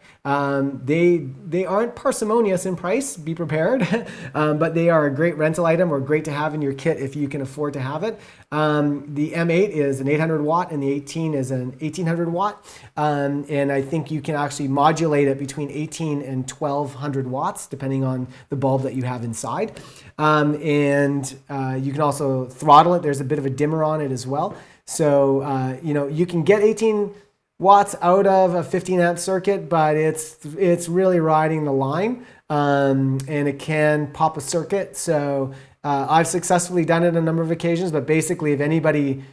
They aren't parsimonious in price, be prepared, but they are a great rental item or great to have in your kit if you can afford to have it. The M8 is an 800 watt and the 18 is an 1800 watt. And I think you can actually modulate it between 18 and 1200 watts, depending on the bulb that you have inside. And you can also throttle it. There's a bit of a dimmer on it as well. So, you can get 18 watts out of a 15 amp circuit, but it's really riding the line, and it can pop a circuit. So I've successfully done it on a number of occasions, but basically if anybody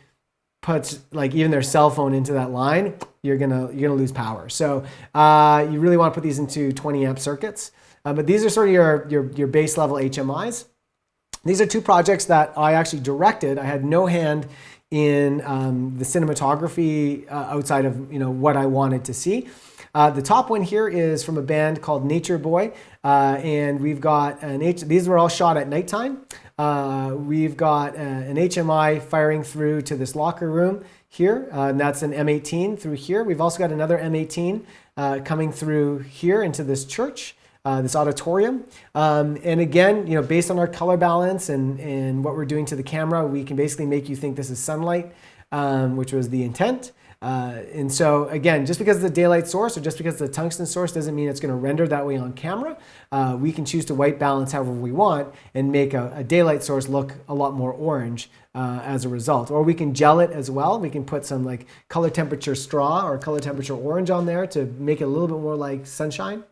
puts like even their cell phone into that line, you're gonna lose power. So you really want to put these into 20 amp circuits. But these are sort of your base level HMIs. These are two projects that I actually directed. I had no hand in the cinematography outside of what I wanted to see. The top one here is from a band called Nature Boy, and we've got these were all shot at nighttime. We've got an HMI firing through to this locker room here, and that's an M18 through here. We've also got another M18 coming through here into this church. This auditorium. And again, based on our color balance and what we're doing to the camera, we can basically make you think this is sunlight, which was the intent. And so again, just because it's a daylight source or just because it's a tungsten source doesn't mean it's going to render that way on camera. We can choose to white balance however we want and make a daylight source look a lot more orange as a result. Or we can gel it as well. We can put some like color temperature straw or color temperature orange on there to make it a little bit more like sunshine.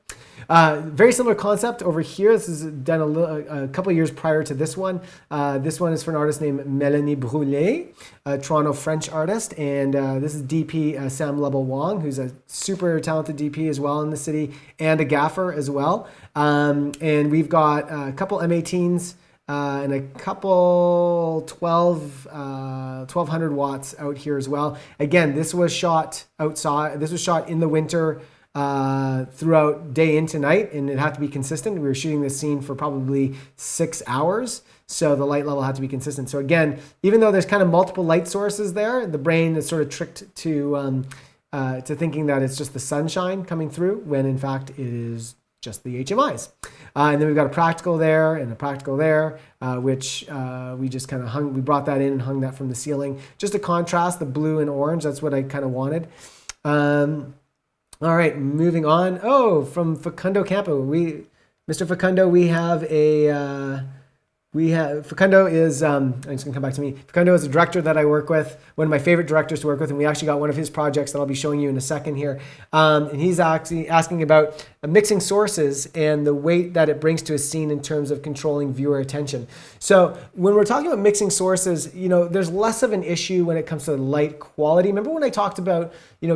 Very similar concept over here. This is done a couple of years prior to this one. This one is for an artist named Mélanie Brûlé, a Toronto French artist. And this is DP Sam Lebel Wong, who's a super talented DP as well in the city and a gaffer as well. And we've got a couple M18s and a couple 1200 watts out here as well. Again, this was shot outside. This was shot in the winter throughout day into night, and it had to be consistent. We were shooting this scene for probably 6 hours, so the light level had to be consistent. So again, even though there's kind of multiple light sources there, the brain is sort of tricked to thinking that it's just the sunshine coming through, when in fact it is just the HMIs. And then we've got a practical there and a practical there, which we just kind of we brought that in and hung that from the ceiling, just to contrast the blue and orange. That's what I kind of wanted. All right, moving on. Oh, from Facundo Campo, Mr. Facundo, Facundo is, I'm just gonna come back to me. Facundo is a director that I work with, one of my favorite directors to work with, and we actually got one of his projects that I'll be showing you in a second here. And he's actually asking about mixing sources and the weight that it brings to a scene in terms of controlling viewer attention. So when we're talking about mixing sources, there's less of an issue when it comes to light quality. Remember when I talked about,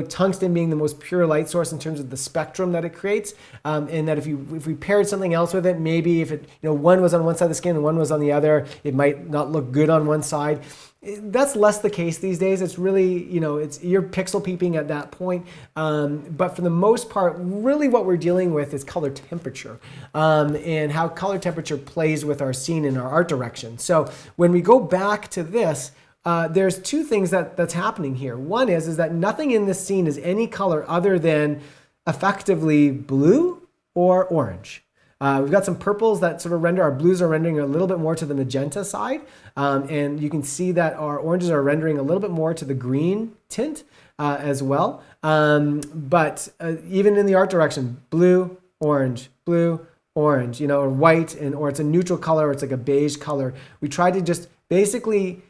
tungsten being the most pure light source in terms of the spectrum that it creates, and that if we paired something else with it, maybe if it, one was on one side of the skin and one was on the other, it might not look good on one side. That's less the case these days. It's really, you're pixel peeping at that point. But for the most part, really what we're dealing with is color temperature, and how color temperature plays with our scene and our art direction. So when we go back to this, there's two things that's happening here. One is that nothing in this scene is any color other than effectively blue or orange. We've got some purples that sort of render. Our blues are rendering a little bit more to the magenta side. And you can see that our oranges are rendering a little bit more to the green tint as well. But even in the art direction, blue, orange, or white, or it's a neutral color, or it's like a beige color. We try to just basically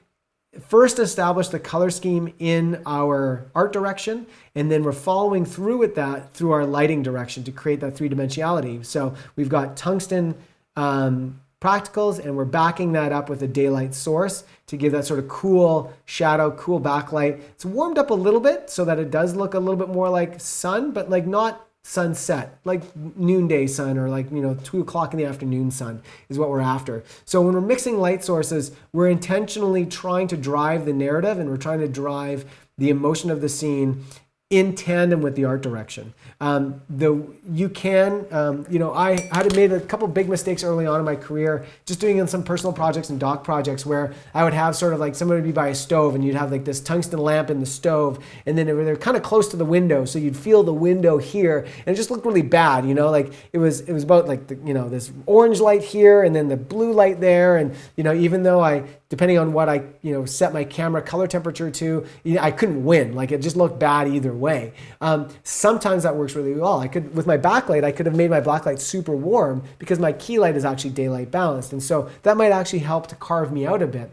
first establish the color scheme in our art direction, and then we're following through with that through our lighting direction to create that three-dimensionality. So we've got tungsten practicals, and we're backing that up with a daylight source to give that sort of cool shadow, cool backlight. It's warmed up a little bit so that it does look a little bit more like sun, but like not sunset, like noonday sun, or like 2 o'clock in the afternoon sun is what we're after. So when we're mixing light sources, we're intentionally trying to drive the narrative, and we're trying to drive the emotion of the scene in tandem with the art direction. I had made a couple big mistakes early on in my career, just doing some personal projects and doc projects, where I would have sort of like someone would be by a stove, and you'd have like this tungsten lamp in the stove, and then they're kind of close to the window, so you'd feel the window here, and it just looked really bad. Like it was about like this orange light here, and then the blue light there, and even though depending on what I set my camera color temperature to, I couldn't win. Like it just looked bad either way. Sometimes that works really well. With my backlight, I could have made my backlight super warm because my key light is actually daylight balanced, and so that might actually help to carve me out a bit.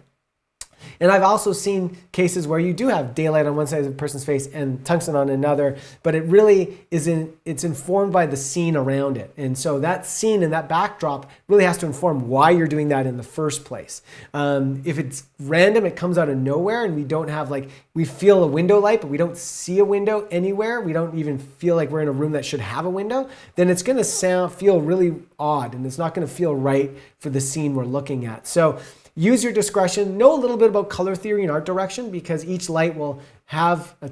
And I've also seen cases where you do have daylight on one side of a person's face and tungsten on another, but it really it's informed by the scene around it. And so that scene and that backdrop really has to inform why you're doing that in the first place. If it's random, it comes out of nowhere and we don't have we feel a window light, but we don't see a window anywhere. We don't even feel like we're in a room that should have a window, then it's going to feel really odd and it's not going to feel right for the scene we're looking at. So use your discretion. Know a little bit about color theory and art direction, because each light will have a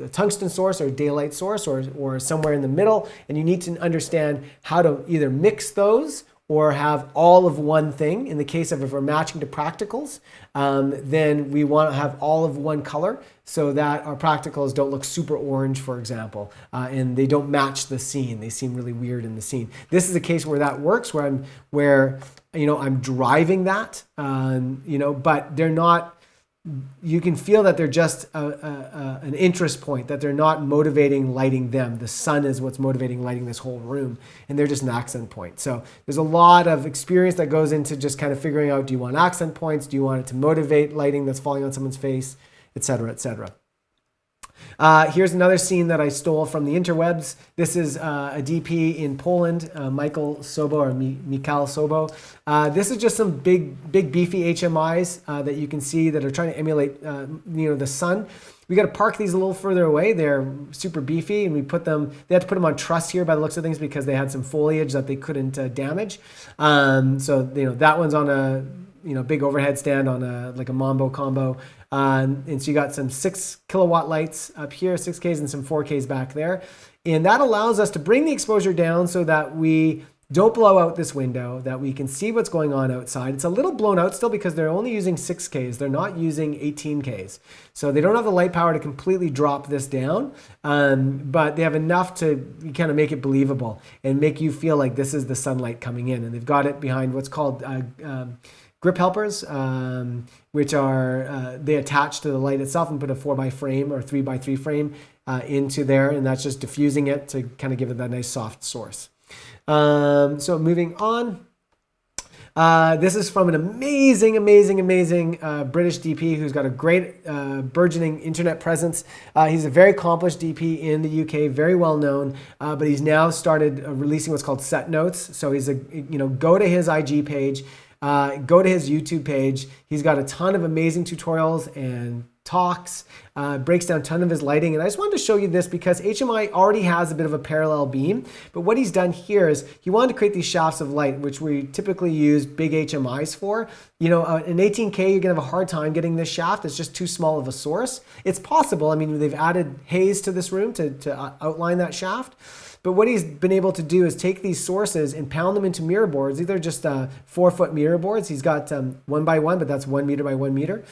tungsten source or a daylight source or somewhere in the middle, and you need to understand how to either mix those or have all of one thing. In the case of if we're matching to practicals, then we want to have all of one color so that our practicals don't look super orange, for example, and they don't match the scene. They seem really weird in the scene. This is a case where that works, where I'm driving that, but they're not. You can feel that they're just an interest point, that they're not motivating lighting them. The sun is what's motivating lighting this whole room, and they're just an accent point. So there's a lot of experience that goes into just kind of figuring out, do you want accent points? Do you want it to motivate lighting that's falling on someone's face, et cetera, et cetera. Here's another scene that I stole from the interwebs. This is a DP in Poland, Michael Sobo or Mikhail Sobo. This is just some big beefy HMIs that you can see that are trying to emulate the sun. We got to park these a little further away. They're super beefy, and they had to put them on truss here by the looks of things because they had some foliage that they couldn't damage. So that one's on a big overhead stand on a Mambo combo. And so you got some 6 kilowatt lights up here, 6Ks, and some 4Ks back there. And that allows us to bring the exposure down so that we don't blow out this window, that we can see what's going on outside. It's a little blown out still because they're only using 6Ks. They're not using 18Ks. So they don't have the light power to completely drop this down, but they have enough to kind of make it believable and make you feel like this is the sunlight coming in. And they've got it behind what's called grip helpers, which are they attach to the light itself and put a 4x frame or 3x3 frame into there, and that's just diffusing it to kind of give it that nice soft source. So moving on, this is from an amazing British DP who's got a great burgeoning internet presence. He's a very accomplished DP in the UK, very well known, but he's now started releasing what's called set notes. So he's go to his IG page. Go to his YouTube page. He's got a ton of amazing tutorials and talks, breaks down a ton of his lighting. And I just wanted to show you this because HMI already has a bit of a parallel beam. But what he's done here is he wanted to create these shafts of light, which we typically use big HMIs for. An 18K, you're going to have a hard time getting this shaft. It's just too small of a source. It's possible. I mean, they've added haze to this room to outline that shaft. But what he's been able to do is take these sources and pound them into mirror boards. These are just 4-foot mirror boards. He's got 1x1, but that's 1 meter by 1 meter.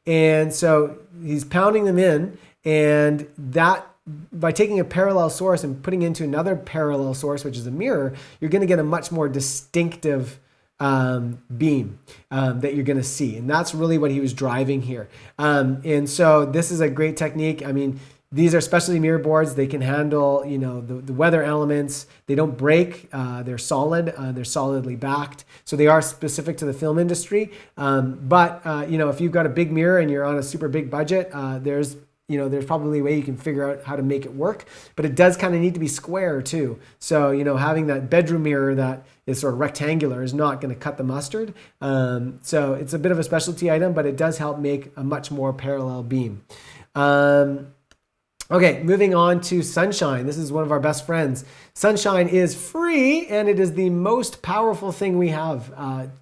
And so he's pounding them in, and that by taking a parallel source and putting into another parallel source, which is a mirror, you're going to get a much more distinctive beam that you're going to see. And that's really what he was driving here. And so this is a great technique. I mean, these are specialty mirror boards. They can handle, the weather elements. They don't break. They're solid. They're solidly backed. So they are specific to the film industry. But if you've got a big mirror and you're on a super big budget, there's probably a way you can figure out how to make it work. But it does kind of need to be square too. So, having that bedroom mirror that is sort of rectangular is not going to cut the mustard. So it's a bit of a specialty item, but it does help make a much more parallel beam. Okay, moving on to Sunshine. This is one of our best friends. Sunshine is free, and it is the most powerful thing we have,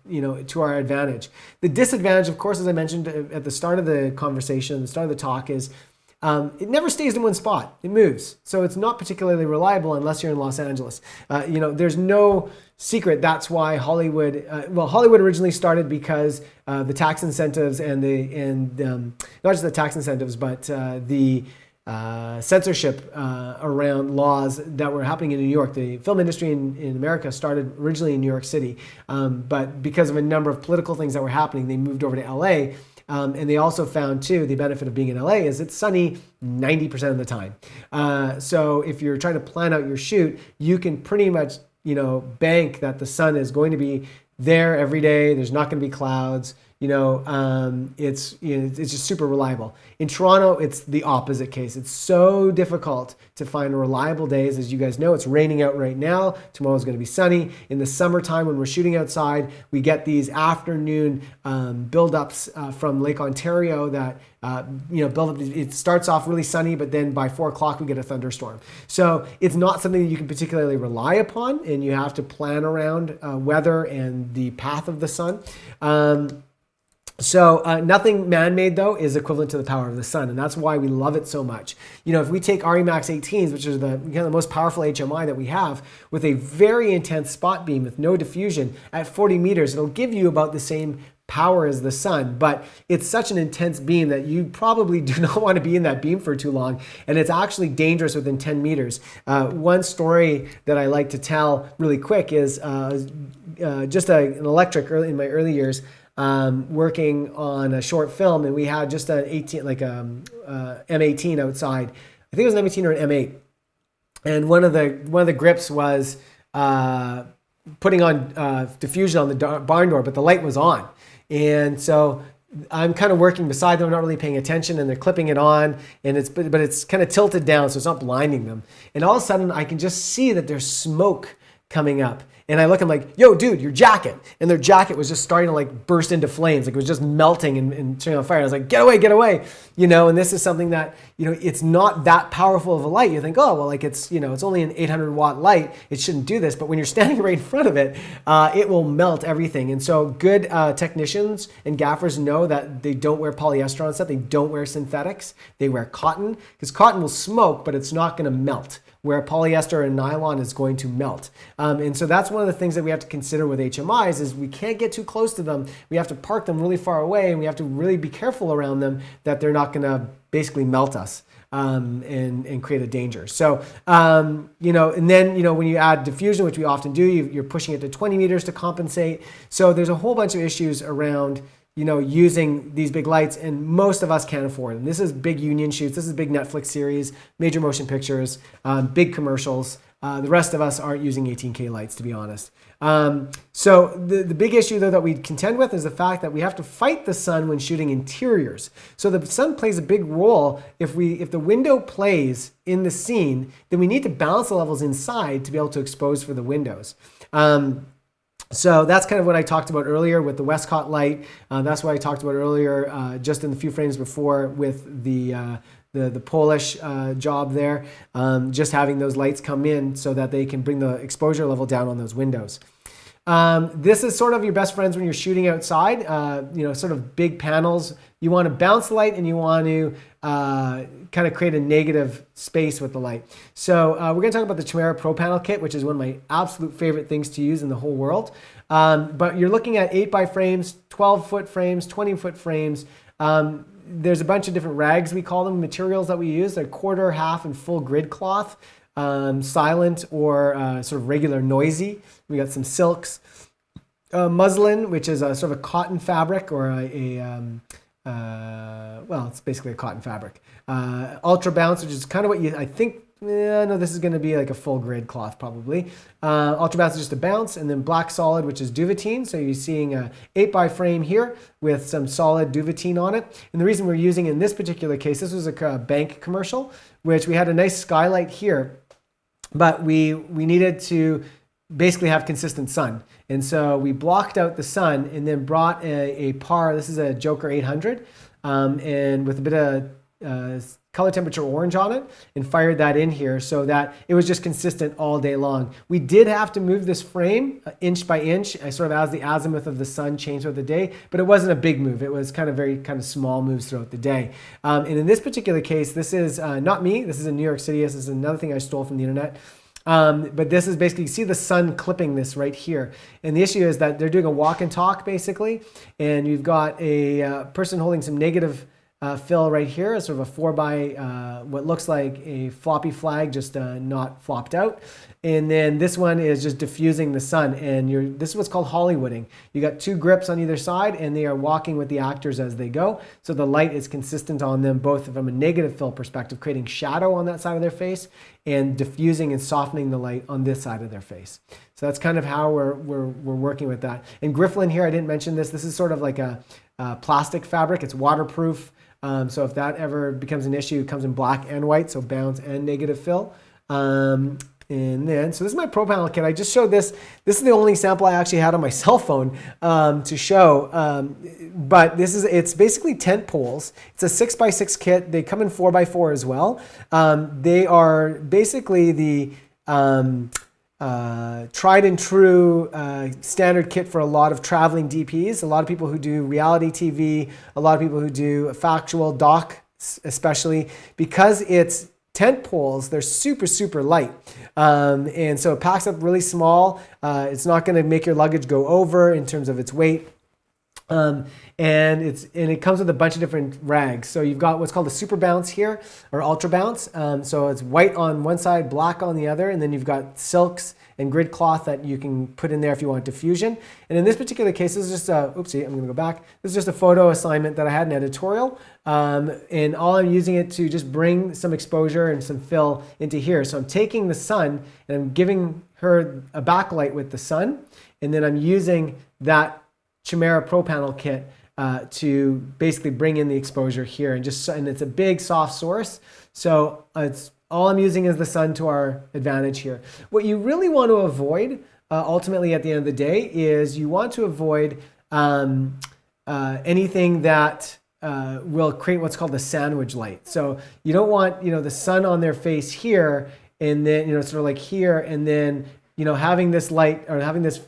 to our advantage. The disadvantage, of course, as I mentioned at the start of the conversation, the start of the talk, is it never stays in one spot. It moves. So it's not particularly reliable unless you're in Los Angeles. There's no secret. That's why Hollywood, Hollywood originally started because the tax incentives and not just the tax incentives, but the censorship around laws that were happening in New York. The film industry in America started originally in New York City, but because of a number of political things that were happening, they moved over to LA. And they also found too, the benefit of being in LA is it's sunny 90% of the time. So if you're trying to plan out your shoot, you can pretty much, bank that the sun is going to be there every day. There's not going to be clouds. it's just super reliable. In Toronto, it's the opposite case. It's so difficult to find reliable days. As you guys know, it's raining out right now. Tomorrow's going to be sunny. In the summertime, when we're shooting outside, we get these afternoon buildups from Lake Ontario that build up. It starts off really sunny, but then by 4 o'clock we get a thunderstorm. So it's not something that you can particularly rely upon, and you have to plan around weather and the path of the sun. So nothing man-made, though, is equivalent to the power of the sun, and that's why we love it so much. If we take RE Max 18s, which is the most powerful HMI that we have, with a very intense spot beam with no diffusion at 40 meters, it'll give you about the same power as the sun, but it's such an intense beam that you probably do not want to be in that beam for too long, and it's actually dangerous within 10 meters. One story that I like to tell really quick is just an electric in my early years, working on a short film, and we had just an 18, like M18 outside. I think it was an M18 or an M8, and one of the grips was putting on diffusion on the barn door, but the light was on, and so I'm kind of working beside them, not really paying attention, and they're clipping it on, and it's kind of tilted down, so it's not blinding them. And all of a sudden, I can just see that there's smoke coming up. And I look, I'm like, yo, dude, your jacket. And their jacket was just starting to like burst into flames. Like it was just melting and turning on fire. I was like, get away, get away. And this is something that, it's not that powerful of a light. You think, oh, well, like it's only an 800 watt light. It shouldn't do this. But when you're standing right in front of it, it will melt everything. And so good technicians and gaffers know that they don't wear polyester on set. They don't wear synthetics. They wear cotton, because cotton will smoke, but it's not going to melt, where polyester and nylon is going to melt. And so that's one of the things that we have to consider with HMIs is we can't get too close to them. We have to park them really far away, and we have to really be careful around them that they're not gonna basically melt us and create a danger. So, and then, when you add diffusion, which we often do, you're pushing it to 20 meters to compensate. So there's a whole bunch of issues around using these big lights, and most of us can't afford them. This is big union shoots. This is big Netflix series, major motion pictures, big commercials. The rest of us aren't using 18K lights, to be honest. So the big issue, though, that we contend with is the fact that we have to fight the sun when shooting interiors. So the sun plays a big role. If the window plays in the scene, then we need to balance the levels inside to be able to expose for the windows. So that's kind of what I talked about earlier with the Westcott Light. That's what I talked about earlier, just in the few frames before with the Polish job there. Just having those lights come in so that they can bring the exposure level down on those windows. This is sort of your best friends when you're shooting outside, sort of big panels. You want to bounce the light, and you want to kind of create a negative space with the light. So we're going to talk about the Chimera Pro Panel Kit, which is one of my absolute favorite things to use in the whole world. But you're looking at 8x frames, 12-foot frames, 20-foot frames. There's a bunch of different rags, we call them, materials that we use. They're quarter, half, and full grid cloth, silent or sort of regular noisy. We got some silks, muslin, which is a sort of a cotton fabric, or it's basically a cotton fabric. Ultra bounce, which is kind of what I think. No, this is going to be like a full grid cloth probably. Ultra bounce is just a bounce, and then black solid, which is duvetine. So you're seeing a 8x frame here with some solid duvetine on it. And the reason we're using it in this particular case, this was a bank commercial, which we had a nice skylight here, but we needed to basically have consistent sun. And so we blocked out the sun and then brought a par. This is a Joker 800, and with a bit of color temperature orange on it, and fired that in here so that it was just consistent all day long. We did have to move this frame inch by inch, sort of as the azimuth of the sun changed throughout the day, but it wasn't a big move. It was kind of very small moves throughout the day. And in this particular case, this is not me. This is in New York City. This is another thing I stole from the internet. But this is basically, you see the sun clipping this right here. And the issue is that they're doing a walk and talk basically. And you've got a person holding some negative fill right here, sort of a 4x what looks like a floppy flag, just not flopped out. And then this one is just diffusing the sun, and this is what's called Hollywooding. You got two grips on either side, and they are walking with the actors as they go. So the light is consistent on them, both from a negative fill perspective, creating shadow on that side of their face, and diffusing and softening the light on this side of their face. So that's kind of how we're working with that. And Grifflin here, I didn't mention this. This is sort of like a plastic fabric. It's waterproof. So if that ever becomes an issue, it comes in black and white, so bounce and negative fill. And then, so this is my Pro Panel kit. I just showed this. This is the only sample I actually had on my cell phone to show. But it's basically tent poles. It's a 6x6 kit. They come in 4x4 as well. They are basically the tried and true standard kit for a lot of traveling DPs, a lot of people who do reality TV, a lot of people who do factual doc, especially because it's tent poles. They're super, super light. And so it packs up really small. It's not going to make your luggage go over in terms of its weight. And it comes with a bunch of different rags. So you've got what's called a super bounce here, or ultra bounce. So it's white on one side, black on the other, and then you've got silks and grid cloth that you can put in there if you want diffusion. And in this particular case, this is just a, oopsie, I'm gonna go back. This is just a photo assignment that I had in editorial. And all I'm using it to just bring some exposure and some fill into here. So I'm taking the sun and I'm giving her a backlight with the sun. And then I'm using that Chimera Pro Panel kit to basically bring in the exposure here, and it's a big soft source. So it's all I'm using is the sun to our advantage here. What you really want to avoid ultimately at the end of the day is you want to avoid anything that will create what's called the sandwich light. So you don't want the sun on their face here, and then sort of like here, and then having this light, or having this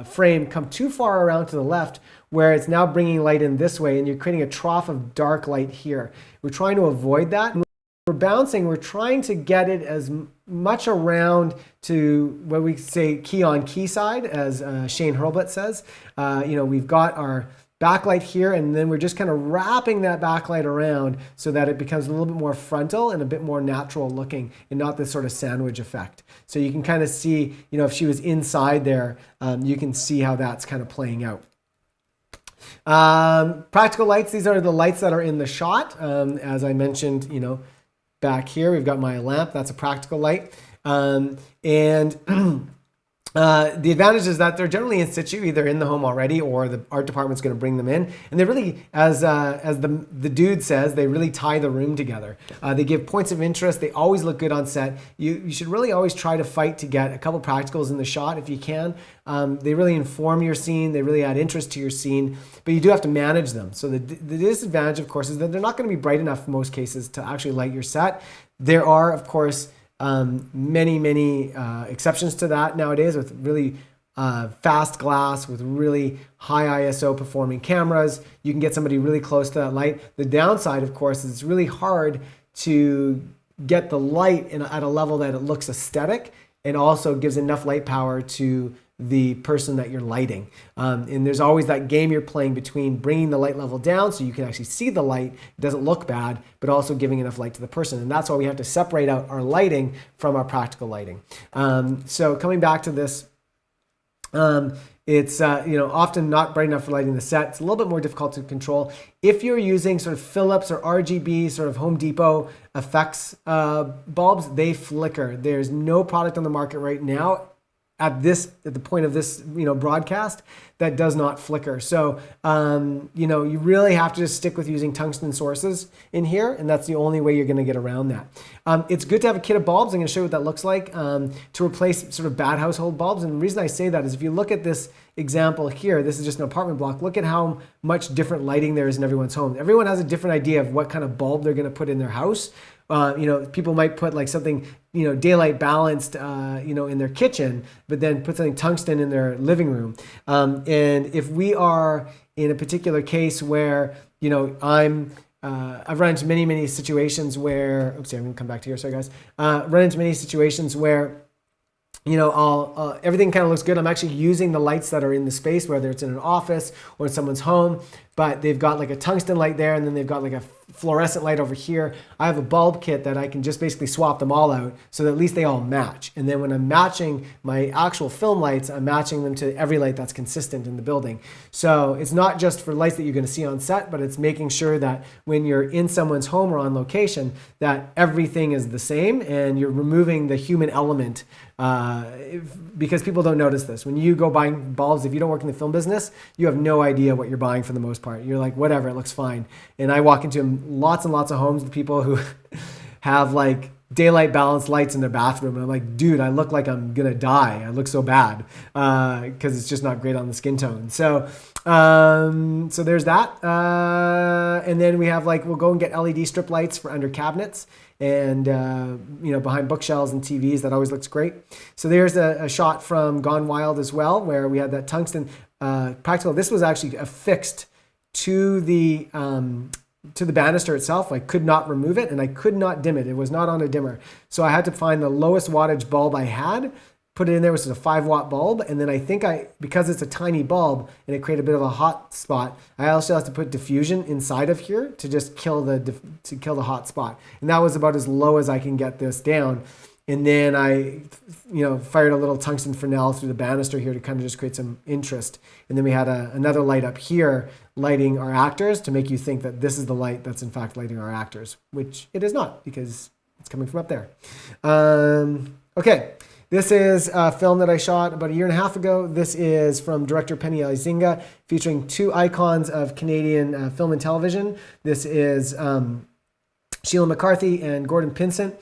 frame come too far around to the left, where it's now bringing light in this way, and you're creating a trough of dark light here. We're trying to avoid that. When we're bouncing, we're trying to get it as much around to what we say key on key side, as Shane Hurlbut says. We've got our backlight here, and then we're just kind of wrapping that backlight around so that it becomes a little bit more frontal and a bit more natural looking, and not this sort of sandwich effect. So you can kind of see, if she was inside there, you can see how that's kind of playing out. Practical lights, these are the lights that are in the shot. As I mentioned, back here, we've got my lamp, that's a practical light. The advantage is that they're generally in situ, either in the home already, or the art department's going to bring them in. And they really, as the dude says, they really tie the room together. They give points of interest. They always look good on set. You should really always try to fight to get a couple practicals in the shot if you can. They really inform your scene. They really add interest to your scene, but you do have to manage them. So the disadvantage, of course, is that they're not going to be bright enough in most cases to actually light your set. There are, of course, many exceptions to that nowadays, with really fast glass, with really high ISO performing cameras. You can get somebody really close to that light. The downside, of course, is it's really hard to get the light at a level that it looks aesthetic and also gives enough light power to the person that you're lighting. And there's always that game you're playing between bringing the light level down so you can actually see the light, it doesn't look bad, but also giving enough light to the person. And that's why we have to separate out our lighting from our practical lighting. So coming back to this, it's often not bright enough for lighting the set. It's a little bit more difficult to control. If you're using sort of Philips or RGB, sort of Home Depot effects bulbs, they flicker. There's no product on the market right now at the point of this broadcast that does not flicker. So you really have to just stick with using tungsten sources in here, and that's the only way you're going to get around that. It's good to have a kit of bulbs. I'm going to show you what that looks like to replace sort of bad household bulbs. And the reason I say that is if you look at this example here, this is just an apartment block. Look at how much different lighting there is in everyone's home. Everyone has a different idea of what kind of bulb they're going to put in their house. People might put like something, daylight balanced, in their kitchen, but then put something tungsten in their living room. And if we are in a particular case where, I've run into many situations where, I'm going to come back to here. Sorry guys. Run into many situations where, everything kind of looks good. I'm actually using the lights that are in the space, whether it's in an office or in someone's home, but they've got like a tungsten light there, and then they've got like a fluorescent light over here. I have a bulb kit that I can just basically swap them all out so that at least they all match. And then when I'm matching my actual film lights, I'm matching them to every light that's consistent in the building. So it's not just for lights that you're going to see on set, but it's making sure that when you're in someone's home or on location, that everything is the same and you're removing the human element, because people don't notice this. When you go buying bulbs, if you don't work in the film business, you have no idea what you're buying for the most part. You're like, whatever, it looks fine. And I walk into lots and lots of homes with people who have like daylight balanced lights in their bathroom. And I'm like, dude, I look like I'm going to die. I look so bad because it's just not great on the skin tone. So there's that. And then we have like, we'll go and get LED strip lights for under cabinets and, behind bookshelves and TVs. That always looks great. So there's a shot from Gone Wild as well, where we had that tungsten practical. This was actually affixed to the banister itself. I could not remove it and I could not dim it. It was not on a dimmer. So I had to find the lowest wattage bulb I had, put it in there, which is a 5-watt bulb. And then I think because it's a tiny bulb and it created a bit of a hot spot, I also have to put diffusion inside of here to just kill the hot spot. And that was about as low as I can get this down. And then I, fired a little tungsten Fresnel through the banister here to kind of just create some interest. And then we had another light up here lighting our actors to make you think that this is the light that's in fact lighting our actors, which it is not because it's coming from up there. Okay, this is a film that I shot about 1.5 years ago. This is from director Penny Izinga, featuring 2 icons of Canadian film and television. This is Sheila McCarthy and Gordon Pinsent.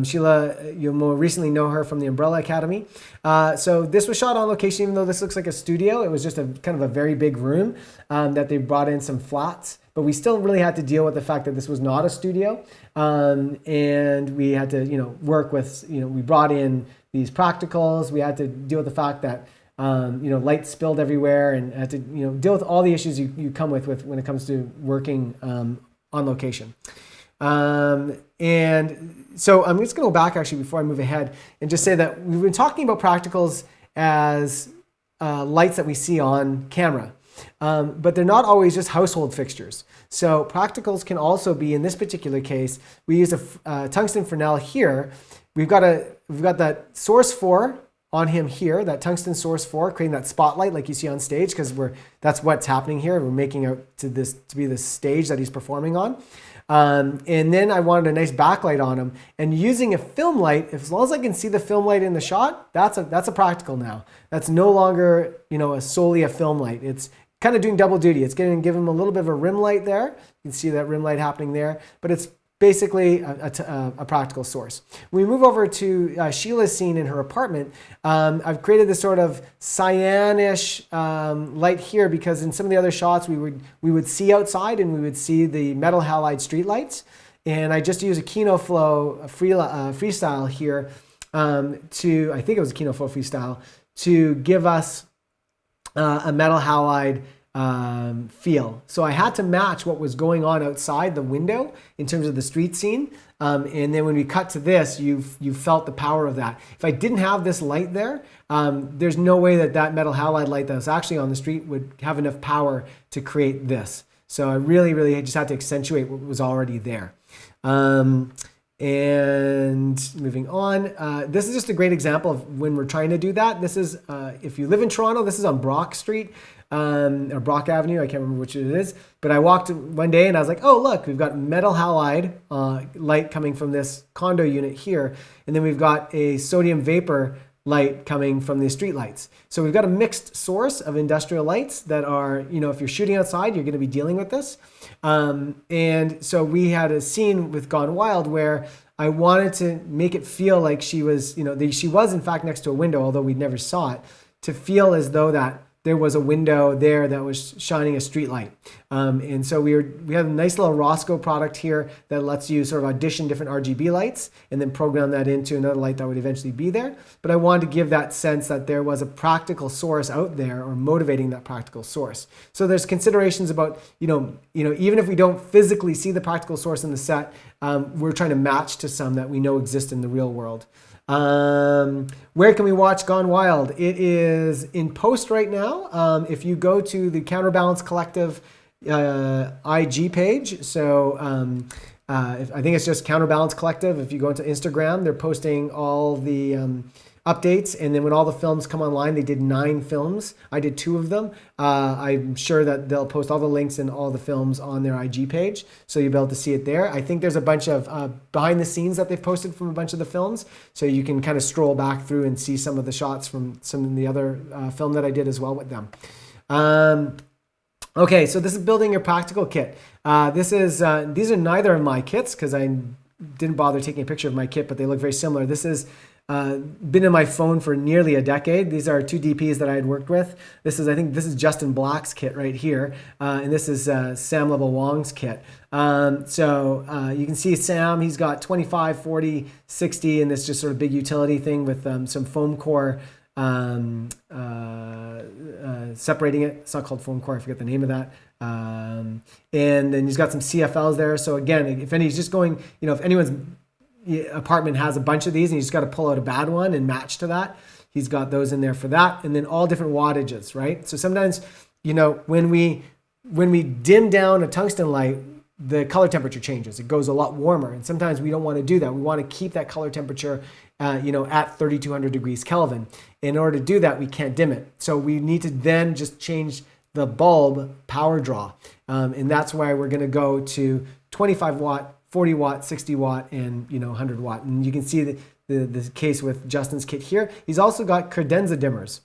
Sheila, you'll more recently know her from the Umbrella Academy. So this was shot on location, even though this looks like a studio. It was just a kind of a very big room that they brought in some flats. But we still really had to deal with the fact that this was not a studio. And we had to, work with, we brought in these practicals. We had to deal with the fact that light spilled everywhere, and had to, deal with all the issues you come with when it comes to working on location. And so I'm just going to go back actually before I move ahead and just say that we've been talking about practicals as lights that we see on camera, but they're not always just household fixtures. So practicals can also be, in this particular case, we use a tungsten Fresnel here. We've got that source 4 on him here, that tungsten source 4, creating that spotlight like you see on stage, because that's what's happening here. We're making out to be the stage that he's performing on. And then I wanted a nice backlight on him, and using a film light, as long as I can see the film light in the shot, that's a practical now. That's no longer, solely a film light. It's kind of doing double duty. It's going to give him a little bit of a rim light there. You can see that rim light happening there, but it's basically a practical source. When we move over to Sheila's scene in her apartment, I've created this sort of cyanish light here, because in some of the other shots we would see outside and we would see the metal halide street lights. And I just use a Kino Flow freestyle here I think it was a Kino Flow freestyle, to give us a metal halide feel. So I had to match what was going on outside the window in terms of the street scene. And then when we cut to this, you felt the power of that. If I didn't have this light there, there's no way that metal halide light that was actually on the street would have enough power to create this. So I really, really just had to accentuate what was already there. And moving on, this is just a great example of when we're trying to do that. This is, if you live in Toronto, this is on Brock Street, or Brock Avenue, I can't remember which it is, but I walked one day and I was like, oh look, we've got metal halide light coming from this condo unit here, and then we've got a sodium vapor light coming from the street lights. So we've got a mixed source of industrial lights that are, if you're shooting outside, you're going to be dealing with this. And so we had a scene with Gone Wild where I wanted to make it feel like she was, she was in fact next to a window, although we never saw it, to feel as though that there was a window there that was shining a street light. And so we have a nice little Roscoe product here that lets you sort of audition different RGB lights and then program that into another light that would eventually be there. But I wanted to give that sense that there was a practical source out there, or motivating that practical source. So there's considerations about, even if we don't physically see the practical source in the set, we're trying to match to some that we know exist in the real world. Where can we watch Gone Wild? It is in post right now. If you go to the Counterbalance Collective IG page. So I think it's just Counterbalance Collective. If you go into Instagram, they're posting all the updates. And then when all the films come online, they did 9 films. I did 2 of them. I'm sure that they'll post all the links and all the films on their IG page. So you'll be able to see it there. I think there's a bunch of behind the scenes that they've posted from a bunch of the films. So you can kind of stroll back through and see some of the shots from some of the other film that I did as well with them. Okay, so this is building your practical kit. These are neither of my kits because I didn't bother taking a picture of my kit, but they look very similar. This is been in my phone for nearly a decade. These are 2 DPs that I had worked with. I think this is Justin Black's kit right here, and this is Sam Level Wong's kit. So you can see Sam, he's got 25, 40, 60, and this just sort of big utility thing with some foam core separating it. It's not called foam core, I forget the name of that. And then he's got some CFLs there. So again, if he's just going, if anyone's apartment has a bunch of these and you just got to pull out a bad one and match to that, he's got those in there for that. And then all different wattages, right? So sometimes, when we dim down a tungsten light, the color temperature changes. It goes a lot warmer. And sometimes we don't want to do that. We want to keep that color temperature at 3,200 degrees Kelvin. In order to do that, we can't dim it. So we need to then just change the bulb power draw. And that's why we're going to go to 25 watt, 40 watt, 60 watt, and 100 watt. And you can see the case with Justin's kit here. He's also got credenza dimmers.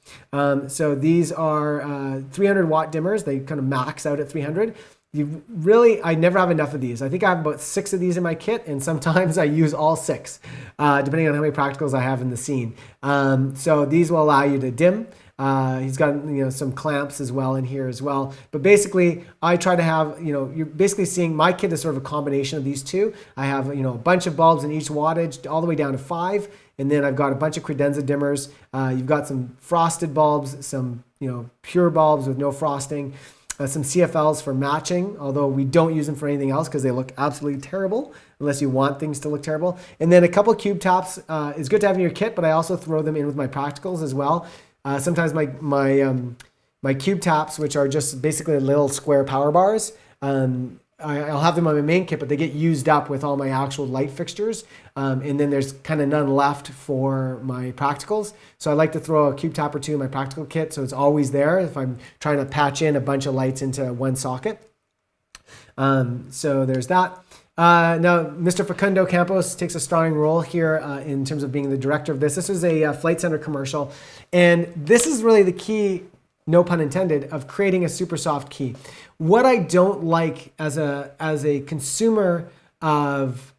So these are 300 watt dimmers. They kind of max out at 300. I never have enough of these. I think I have about 6 of these in my kit, and sometimes I use all 6, depending on how many practicals I have in the scene. So these will allow you to dim. He's got some clamps as well in here as well. But basically, I try to have, you're basically seeing my kit is sort of a combination of these two. I have a bunch of bulbs in each wattage, all the way down to 5, and then I've got a bunch of credenza dimmers. You've got some frosted bulbs, some pure bulbs with no frosting. Some CFLs for matching, although we don't use them for anything else because they look absolutely terrible unless you want things to look terrible. And then a couple cube taps is good to have in your kit, but I also throw them in with my practicals as well. Sometimes my cube taps, which are just basically little square power bars, I'll have them on my main kit, but they get used up with all my actual light fixtures. And then there's kind of none left for my practicals. So I like to throw a cube tap or 2 in my practical kit, so it's always there if I'm trying to patch in a bunch of lights into one socket. So there's that. Now, Mr. Facundo Campos takes a starring role here in terms of being the director of this. This is a Flight Center commercial, and this is really the key, no pun intended, of creating a super soft key. What I don't like as a consumer of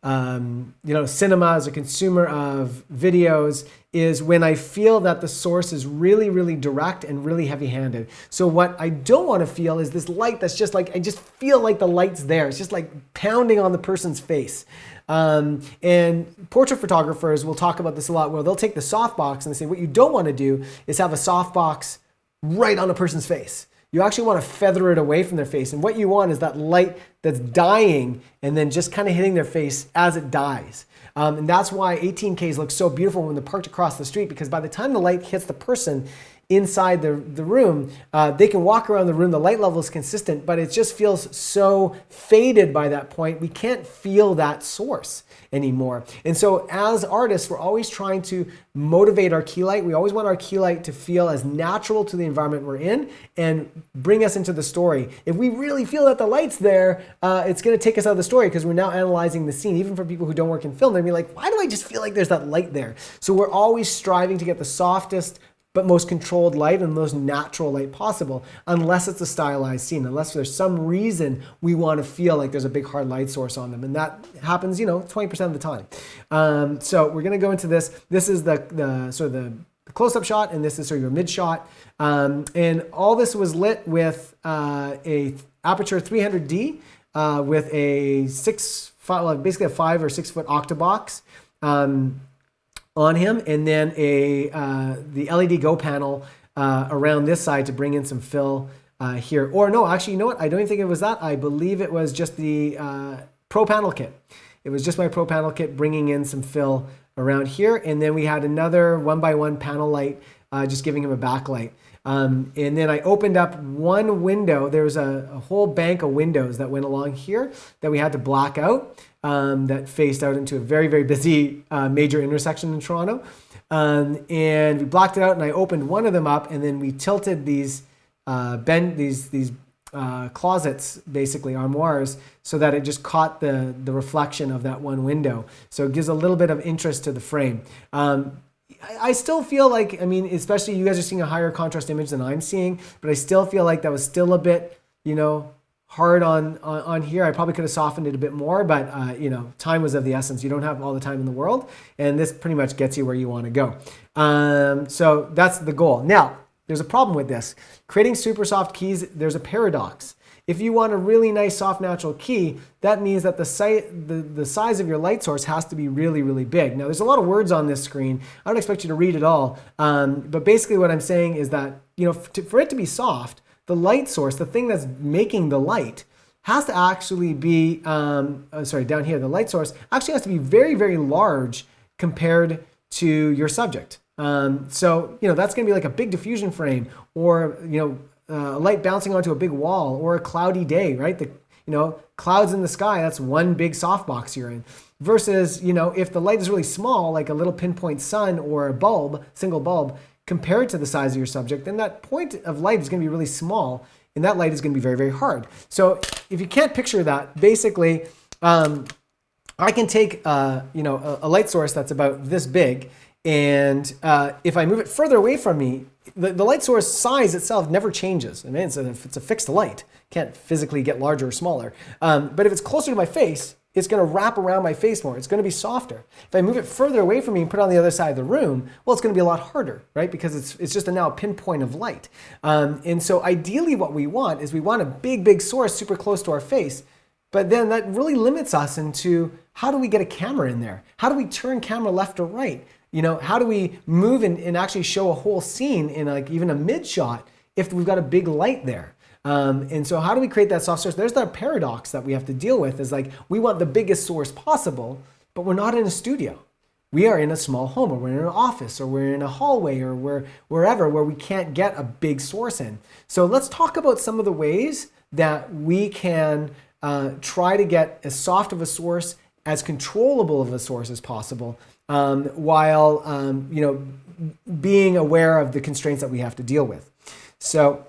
cinema, as a consumer of videos, is when I feel that the source is really, really direct and really heavy-handed. So what I don't want to feel is this light that's just like, I just feel like the light's there. It's just like pounding on the person's face. And portrait photographers will talk about this a lot, where they'll take the softbox and they say, what you don't want to do is have a softbox right on a person's face. You actually want to feather it away from their face. And what you want is that light that's dying and then just kind of hitting their face as it dies. And that's why 18Ks look so beautiful when they're parked across the street, because by the time the light hits the person inside the room, they can walk around the room, the light level is consistent, but it just feels so faded by that point. We can't feel that source anymore. And so as artists, we're always trying to motivate our key light. We always want our key light to feel as natural to the environment we're in and bring us into the story. If we really feel that the light's there, it's going to take us out of the story, because we're now analyzing the scene. Even for people who don't work in film, they'll be like, why do I just feel like there's that light there? So we're always striving to get the softest but most controlled light and the most natural light possible, unless it's a stylized scene, unless there's some reason we want to feel like there's a big hard light source on them. And that happens, 20% of the time. So we're going to go into this. This is the sort of the close-up shot, and this is sort of your mid shot. And all this was lit with a aperture 300D with a basically a 5 or 6 foot octabox. On him, and then the LED Go panel around this side to bring in some fill here. Or no, actually, you know what? I don't even think it was that. I believe it was just the Pro Panel kit. It was just my Pro Panel kit bringing in some fill around here, and then we had another 1x1 panel light just giving him a backlight. And then I opened up one window. There was a whole bank of windows that went along here that we had to black out, that faced out into a very, very busy major intersection in Toronto. And we blocked it out, and I opened one of them up, and then we tilted these closets, basically armoires, so that it just caught the reflection of that one window. So it gives a little bit of interest to the frame. I still feel like, I mean, especially you guys are seeing a higher contrast image than I'm seeing, but I still feel like that was still a bit, hard on here. I probably could have softened it a bit more, but time was of the essence. You don't have all the time in the world, and this pretty much gets you where you want to go. So that's the goal. Now, there's a problem with this. Creating super soft keys, there's a paradox. If you want a really nice soft natural key, that means that the size of your light source has to be really, really big. Now, there's a lot of words on this screen. I don't expect you to read it all, but basically what I'm saying is that for it to be soft, the light source, the thing that's making the light, has to actually be, down here, the light source actually has to be very, very large compared to your subject. So that's going to be like a big diffusion frame, or a light bouncing onto a big wall, or a cloudy day, right? Clouds in the sky, that's one big softbox you're in. Versus, if the light is really small, like a little pinpoint sun or a bulb, single bulb, compared to the size of your subject, then that point of light is going to be really small, and that light is going to be very, very hard. So if you can't picture that, basically, I can take a light source that's about this big, and if I move it further away from me, the light source size itself never changes. I mean, it's a fixed light. Can't physically get larger or smaller. But if it's closer to my face, it's going to wrap around my face more. It's going to be softer. If I move it further away from me and put it on the other side of the room, well, it's going to be a lot harder, right? Because it's just now a pinpoint of light. And so ideally what we want is we want a big, big source super close to our face. But then that really limits us into how do we get a camera in there? How do we turn camera left or right? How do we move and actually show a whole scene in like even a mid shot if we've got a big light there? And so how do we create that soft source? There's that paradox that we have to deal with, is like we want the biggest source possible, but we're not in a studio. We are in a small home, or we're in an office, or we're in a hallway, or wherever where we can't get a big source in. So let's talk about some of the ways that we can try to get as soft of a source, as controllable of a source as possible, while being aware of the constraints that we have to deal with. So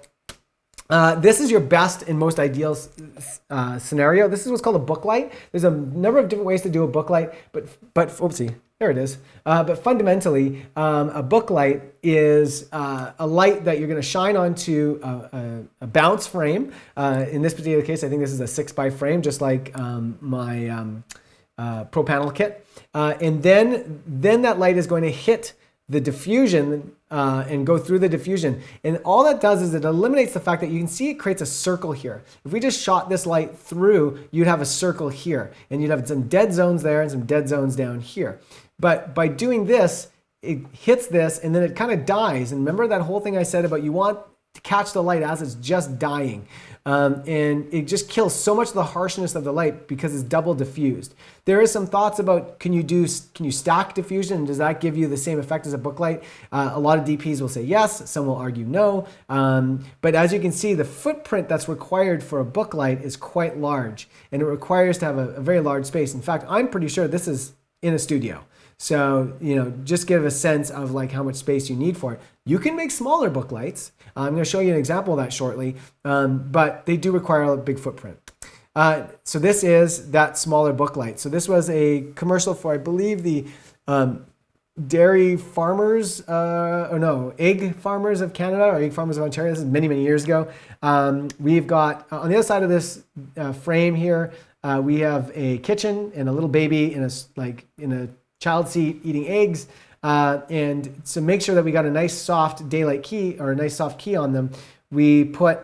this is your best and most ideal scenario. This is what's called a book light. There's a number of different ways to do a book light, but oopsie, there it is. But fundamentally, a book light is a light that you're going to shine onto a bounce frame. In this particular case, I think this is a 6x frame, just like my Pro Panel kit. And then that light is going to hit the diffusion and go through the diffusion. And all that does is it eliminates the fact that you can see it creates a circle here. If we just shot this light through, you'd have a circle here, and you'd have some dead zones there and some dead zones down here. But by doing this, it hits this and then it kind of dies. And remember that whole thing I said about you want to catch the light as it's just dying. And it just kills so much of the harshness of the light because it's double diffused. There is some thoughts about can you stack diffusion, and does that give you the same effect as a book light? A lot of DPs will say yes, some will argue no. But as you can see, the footprint that's required for a book light is quite large, and it requires to have a very large space. In fact, I'm pretty sure this is in a studio. So, just give a sense of like how much space you need for it. You can make smaller book lights. I'm going to show you an example of that shortly, but they do require a big footprint. So this is that smaller book light. So this was a commercial for, I believe, the dairy farmers, egg farmers of Canada, or egg farmers of Ontario. This is many, many years ago. We've got, on the other side of this frame here, we have a kitchen and a little baby in a child seat eating eggs. And to make sure that we got a nice soft daylight key, or a nice soft key on them, we put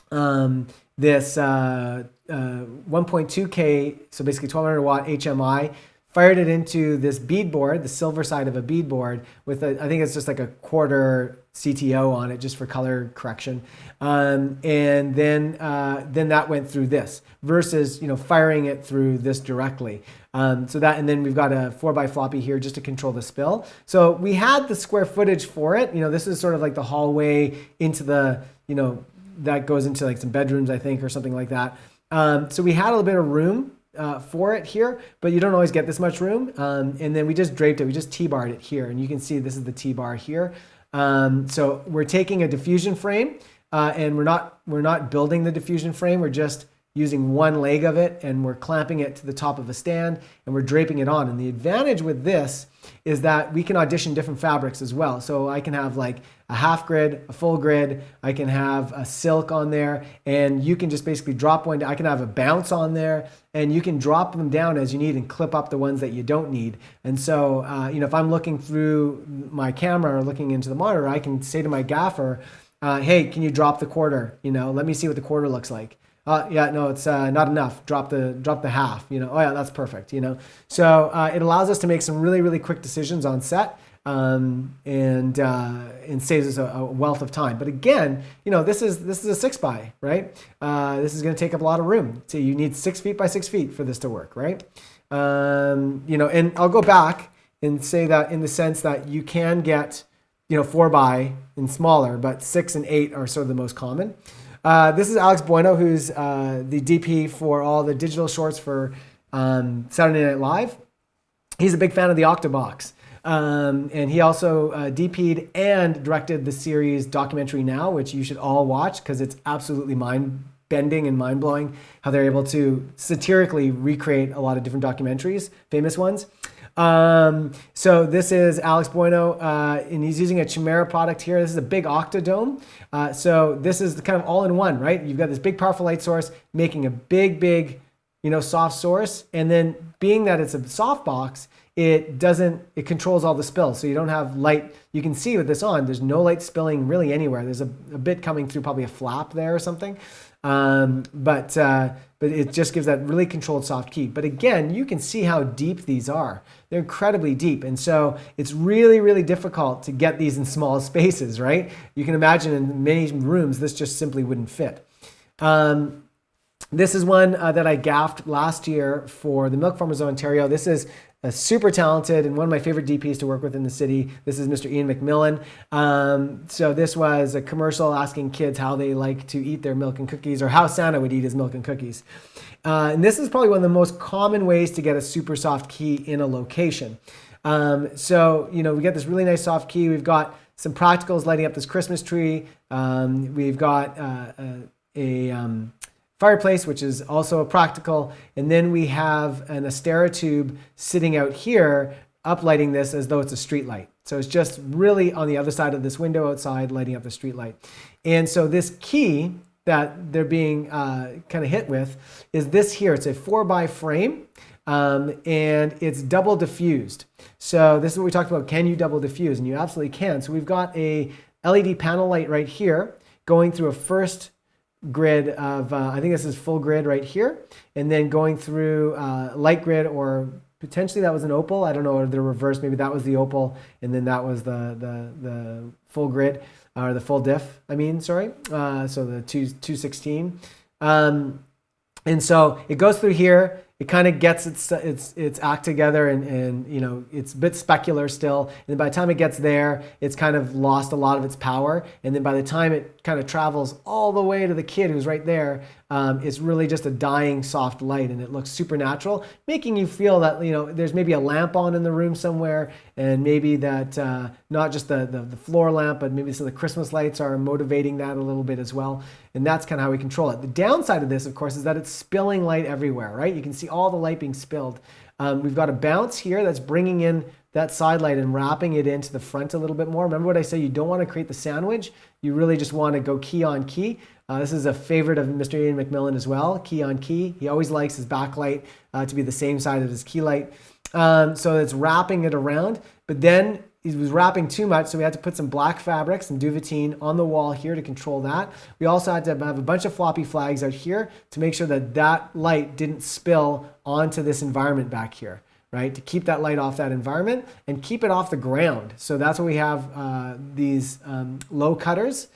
this 1.2K, so basically 1200 watt HMI fired it into this beadboard, the silver side of a beadboard with I think it's just like a quarter CTO on it just for color correction. And then that went through this versus, firing it through this directly. So that, and then we've got a 4x floppy here just to control the spill. So we had the square footage for it. This is sort of like the hallway into the, that goes into like some bedrooms, I think, or something like that. So we had a little bit of room for it here, but you don't always get this much room. And then we just draped it. We just T-barred it here. And you can see this is the T-bar here. So we're taking a diffusion frame and we're not building the diffusion frame. We're just using one leg of it and we're clamping it to the top of a stand and we're draping it on. And the advantage with this is that we can audition different fabrics as well. So I can have like a half grid, a full grid, I can have a silk on there, and you can just basically drop one. I can have a bounce on there, and you can drop them down as you need and clip up the ones that you don't need. And so, if I'm looking through my camera or looking into the monitor, I can say to my gaffer, hey, can you drop the quarter? Let me see what the quarter looks like. Yeah, no, it's not enough. Drop the half. Oh yeah, that's perfect. So it allows us to make some really, really quick decisions on set, and saves us a wealth of time. But again, this is a 6x, right? This is going to take up a lot of room. So you need 6 feet by 6 feet for this to work, right? And I'll go back and say that in the sense that you can get 4x and smaller, but 6 and 8 are sort of the most common. This is Alex Bueno, who's the DP for all the digital shorts for Saturday Night Live. He's a big fan of the Octobox. And he also DP'd and directed the series Documentary Now, which you should all watch because it's absolutely mind-bending and mind-blowing how they're able to satirically recreate a lot of different documentaries, famous ones. So this is Alex Bueno, and he's using a Chimera product here. This is a big Octodome. So this is kind of all-in-one, right? You've got this big powerful light source making a big, soft source. And then being that it's a soft box, it controls all the spills. So you don't have light. You can see with this on, there's no light spilling really anywhere. There's a bit coming through probably a flap there or something. But it just gives that really controlled soft key. But again, you can see how deep these are. They're incredibly deep. And so it's really, really difficult to get these in small spaces, right? You can imagine in many rooms, this just simply wouldn't fit. This is one that I gaffed last year for the Milk Farmers of Ontario. This is super talented and one of my favorite DPs to work with in the city. This is Mr. Ian McMillan. So this was a commercial asking kids how they like to eat their milk and cookies, or how Santa would eat his milk and cookies. And this is probably one of the most common ways to get a super soft key in a location. So, we get this really nice soft key. We've got some practicals lighting up this Christmas tree. We've got a fireplace, which is also a practical. And then we have an Astera tube sitting out here, uplighting this as though it's a street light. So it's just really on the other side of this window outside, lighting up the street light. And so this key that they're being kind of hit with is this here. It's a 4x frame, and it's double diffused. So this is what we talked about. Can you double diffuse? And you absolutely can. So we've got a LED panel light right here going through a first grid of, I think this is full grid right here, and then going through light grid, or potentially that was an opal. I don't know, or the reverse. Maybe that was the opal, and then that was the full grid, or the full diff. So the 216. And so it goes through here. It kind of gets its act together, and it's a bit specular still. And then by the time it gets there, it's kind of lost a lot of its power. And then by the time it kind of travels all the way to the kid who's right there, it's really just a dying soft light, and it looks supernatural, making you feel that there's maybe a lamp on in the room somewhere, and maybe that not just the floor lamp, but maybe some of the Christmas lights are motivating that a little bit as well. And that's kind of how we control it. The downside of this, of course, is that it's spilling light everywhere, right? You can see all the light being spilled. We've got a bounce here that's bringing in that side light and wrapping it into the front a little bit more. Remember what I say, you don't want to create the sandwich. You really just want to go key on key. This is a favorite of Mr. Ian McMillan as well, key on key. He always likes his backlight to be the same side as his key light. So it's wrapping it around, but then he was wrapping too much, so we had to put some black fabrics and duvetine on the wall here to control that. We also had to have a bunch of floppy flags out here to make sure that that light didn't spill onto this environment back here. right? To keep that light off that environment and keep it off the ground. So that's why we have these low cutters,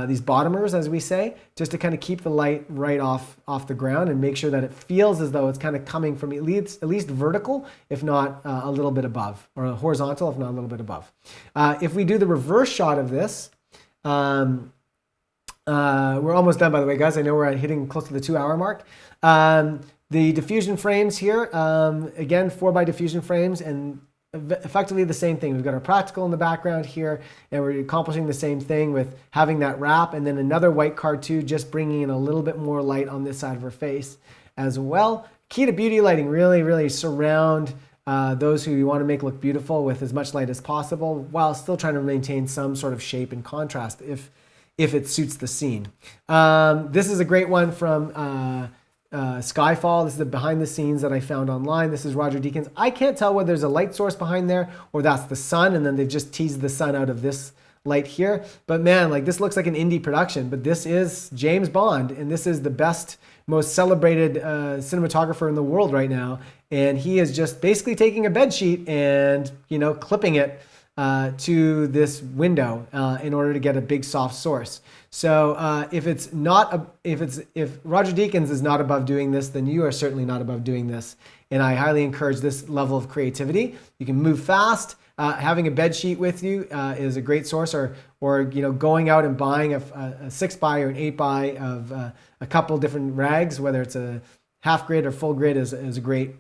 these bottomers, as we say, just to kind of keep the light right off the ground and make sure that it feels as though it's kind of coming from at least vertical, if not a little bit above, or horizontal, if not a little bit above. If we do the reverse shot of this, we're almost done, by the way, guys. I know we're hitting close to the 2-hour mark. The diffusion frames here, again, 4x diffusion frames, and effectively the same thing. We've got our practical in the background here, and we're accomplishing the same thing with having that wrap, and then another white card too, just bringing in a little bit more light on this side of her face as well. Key to beauty lighting, really, really surround those who you want to make look beautiful with as much light as possible, while still trying to maintain some sort of shape and contrast if it suits the scene. This is a great one from Skyfall. This is the behind the scenes that I found online. This is Roger Deakins. I can't tell whether there's a light source behind there or that's the sun, and then they've just teased the sun out of this light here. But man, like, this looks like an indie production, but this is James Bond, and this is the best, most celebrated cinematographer in the world right now. And he is just basically taking a bed sheet and, you know, clipping it to this window in order to get a big soft source. So if Roger Deakins is not above doing this, then you are certainly not above doing this. And I highly encourage this level of creativity. You can move fast. Having a bed sheet with you is a great source, or you know, going out and buying a 6x or an 8x of a couple different rags, whether it's a half grid or full grid, is a great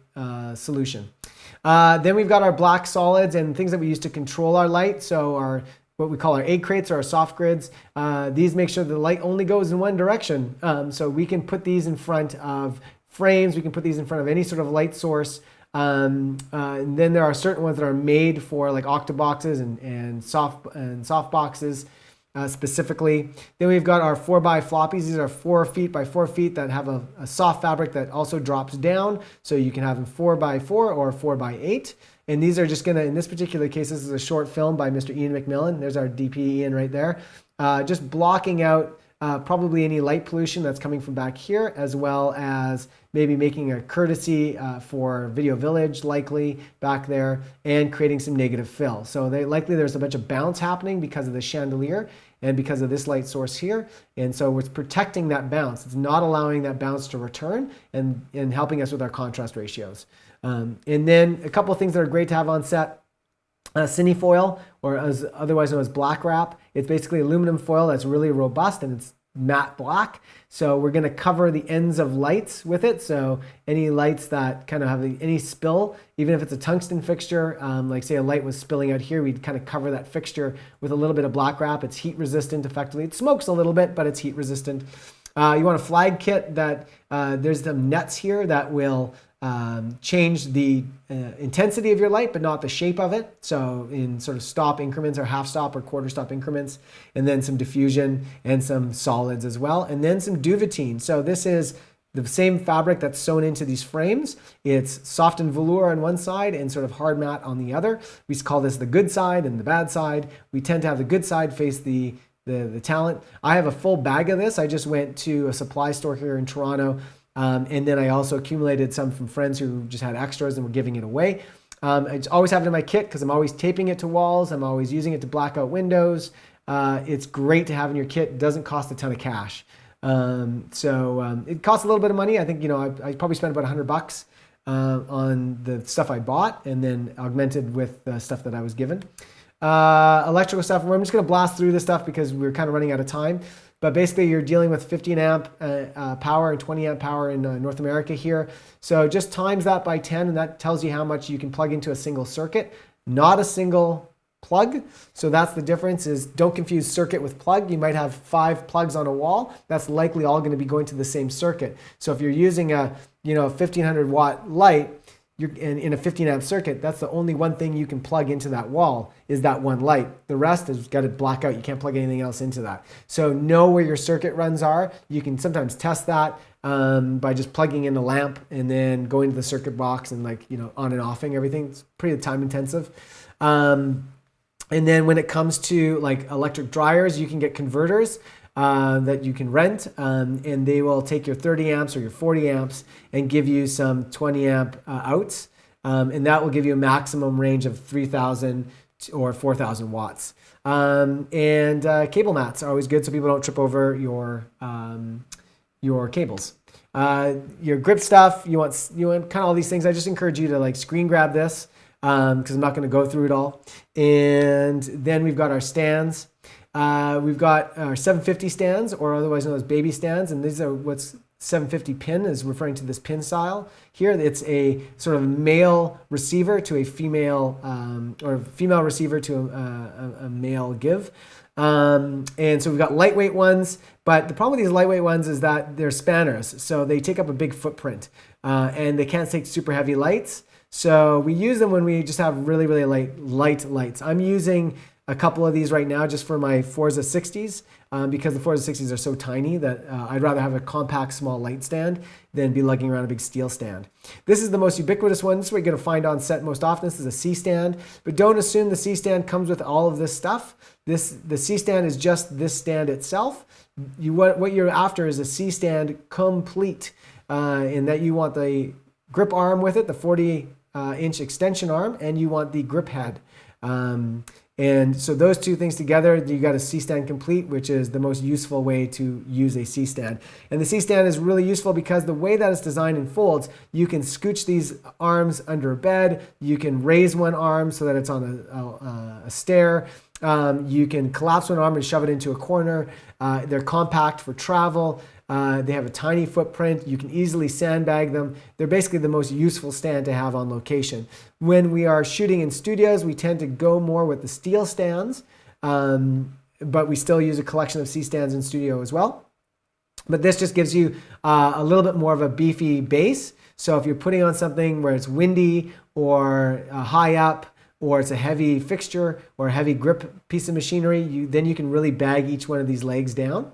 solution. Then we've got our black solids and things that we use to control our light. So our what we call our A crates or our soft grids. These make sure the light only goes in one direction. So we can put these in front of frames. We can put these in front of any sort of light source. And then there are certain ones that are made for like octoboxes and soft boxes specifically. Then we've got our 4x floppies. These are 4 feet by 4 feet that have a soft fabric that also drops down. So you can have them 4x4 or 4x8. And these are just gonna, in this particular case, this is a short film by Mr. Ian McMillan. There's our DP Ian right there. Just blocking out probably any light pollution that's coming from back here, as well as maybe making a courtesy for Video Village, likely back there, and creating some negative fill. So there's a bunch of bounce happening because of the chandelier and because of this light source here. And so it's protecting that bounce. It's not allowing that bounce to return and helping us with our contrast ratios. And then a couple of things that are great to have on set. Cinefoil, or as otherwise known as black wrap. It's basically aluminum foil that's really robust and it's matte black. So we're going to cover the ends of lights with it. So any lights that kind of have any spill, even if it's a tungsten fixture, like say a light was spilling out here, we'd kind of cover that fixture with a little bit of black wrap. It's heat resistant effectively. It smokes a little bit, but it's heat resistant. You want a flag kit that there's some nets here that will change the intensity of your light, but not the shape of it. So in sort of stop increments or half stop or quarter stop increments, and then some diffusion and some solids as well. And then some duvetine. So this is the same fabric that's sewn into these frames. It's soft and velour on one side and sort of hard matte on the other. We call this the good side and the bad side. We tend to have the good side face the talent. I have a full bag of this. I just went to a supply store here in Toronto. And then I also accumulated some from friends who just had extras and were giving it away. I always have it in my kit because I'm always taping it to walls. I'm always using it to black out windows. It's great to have in your kit. It doesn't cost a ton of cash. It costs a little bit of money. I think, I probably spent about $100 on the stuff I bought and then augmented with the stuff that I was given. Electrical stuff. I'm just going to blast through this stuff because we're kind of running out of time. But basically, you're dealing with 15 amp power and 20 amp power in North America here. So just times that by 10, and that tells you how much you can plug into a single circuit, not a single plug. So that's the difference, is don't confuse circuit with plug. You might have 5 plugs on a wall. That's likely all going to be going to the same circuit. So if you're using a 1500 watt light, you're in a 15 amp circuit, that's the only one thing you can plug into that wall is that one light. The rest has got to black out. You can't plug anything else into that. So know where your circuit runs are. You can sometimes test that by just plugging in a lamp and then going to the circuit box and on and offing everything. It's pretty time intensive. And then when it comes to like electric dryers, you can get converters that you can rent, and they will take your 30 amps or your 40 amps and give you some 20 amp outs. and that will give you a maximum range of 3,000 or 4,000 watts. Cable mats are always good so people don't trip over your cables. Your grip stuff, you want kind of all these things. I just encourage you to like screen grab this because I'm not going to go through it all. And then we've got our stands. We've got our 750 stands, or otherwise known as baby stands, and these are what's 750 pin is referring to this pin style. Here it's a sort of male receiver to a female, or female receiver to a male give. And so we've got lightweight ones, but the problem with these lightweight ones is that they're spanners, so they take up a big footprint, and they can't take super heavy lights. So we use them when we just have really, really light lights. I'm using a couple of these right now just for my Forza 60s because the Forza 60s are so tiny that I'd rather have a compact small light stand than be lugging around a big steel stand. This is the most ubiquitous one. This is what you're going to find on set most often. This is a C stand, but don't assume the C stand comes with all of this stuff. The C stand is just this stand itself. What you're after is a C stand complete, in that you want the grip arm with it, the 40-inch extension arm, and you want the grip head. And so those two things together, you got a C-stand complete, which is the most useful way to use a C-stand. And the C-stand is really useful because the way that it's designed and folds, you can scooch these arms under a bed. You can raise one arm so that it's on a stair. You can collapse one arm and shove it into a corner. They're compact for travel. They have a tiny footprint. You can easily sandbag them. They're basically the most useful stand to have on location. When we are shooting in studios, we tend to go more with the steel stands, but we still use a collection of C-stands in studio as well. But this just gives you a little bit more of a beefy base. So if you're putting on something where it's windy or high up, or it's a heavy fixture or a heavy grip piece of machinery, then you can really bag each one of these legs down.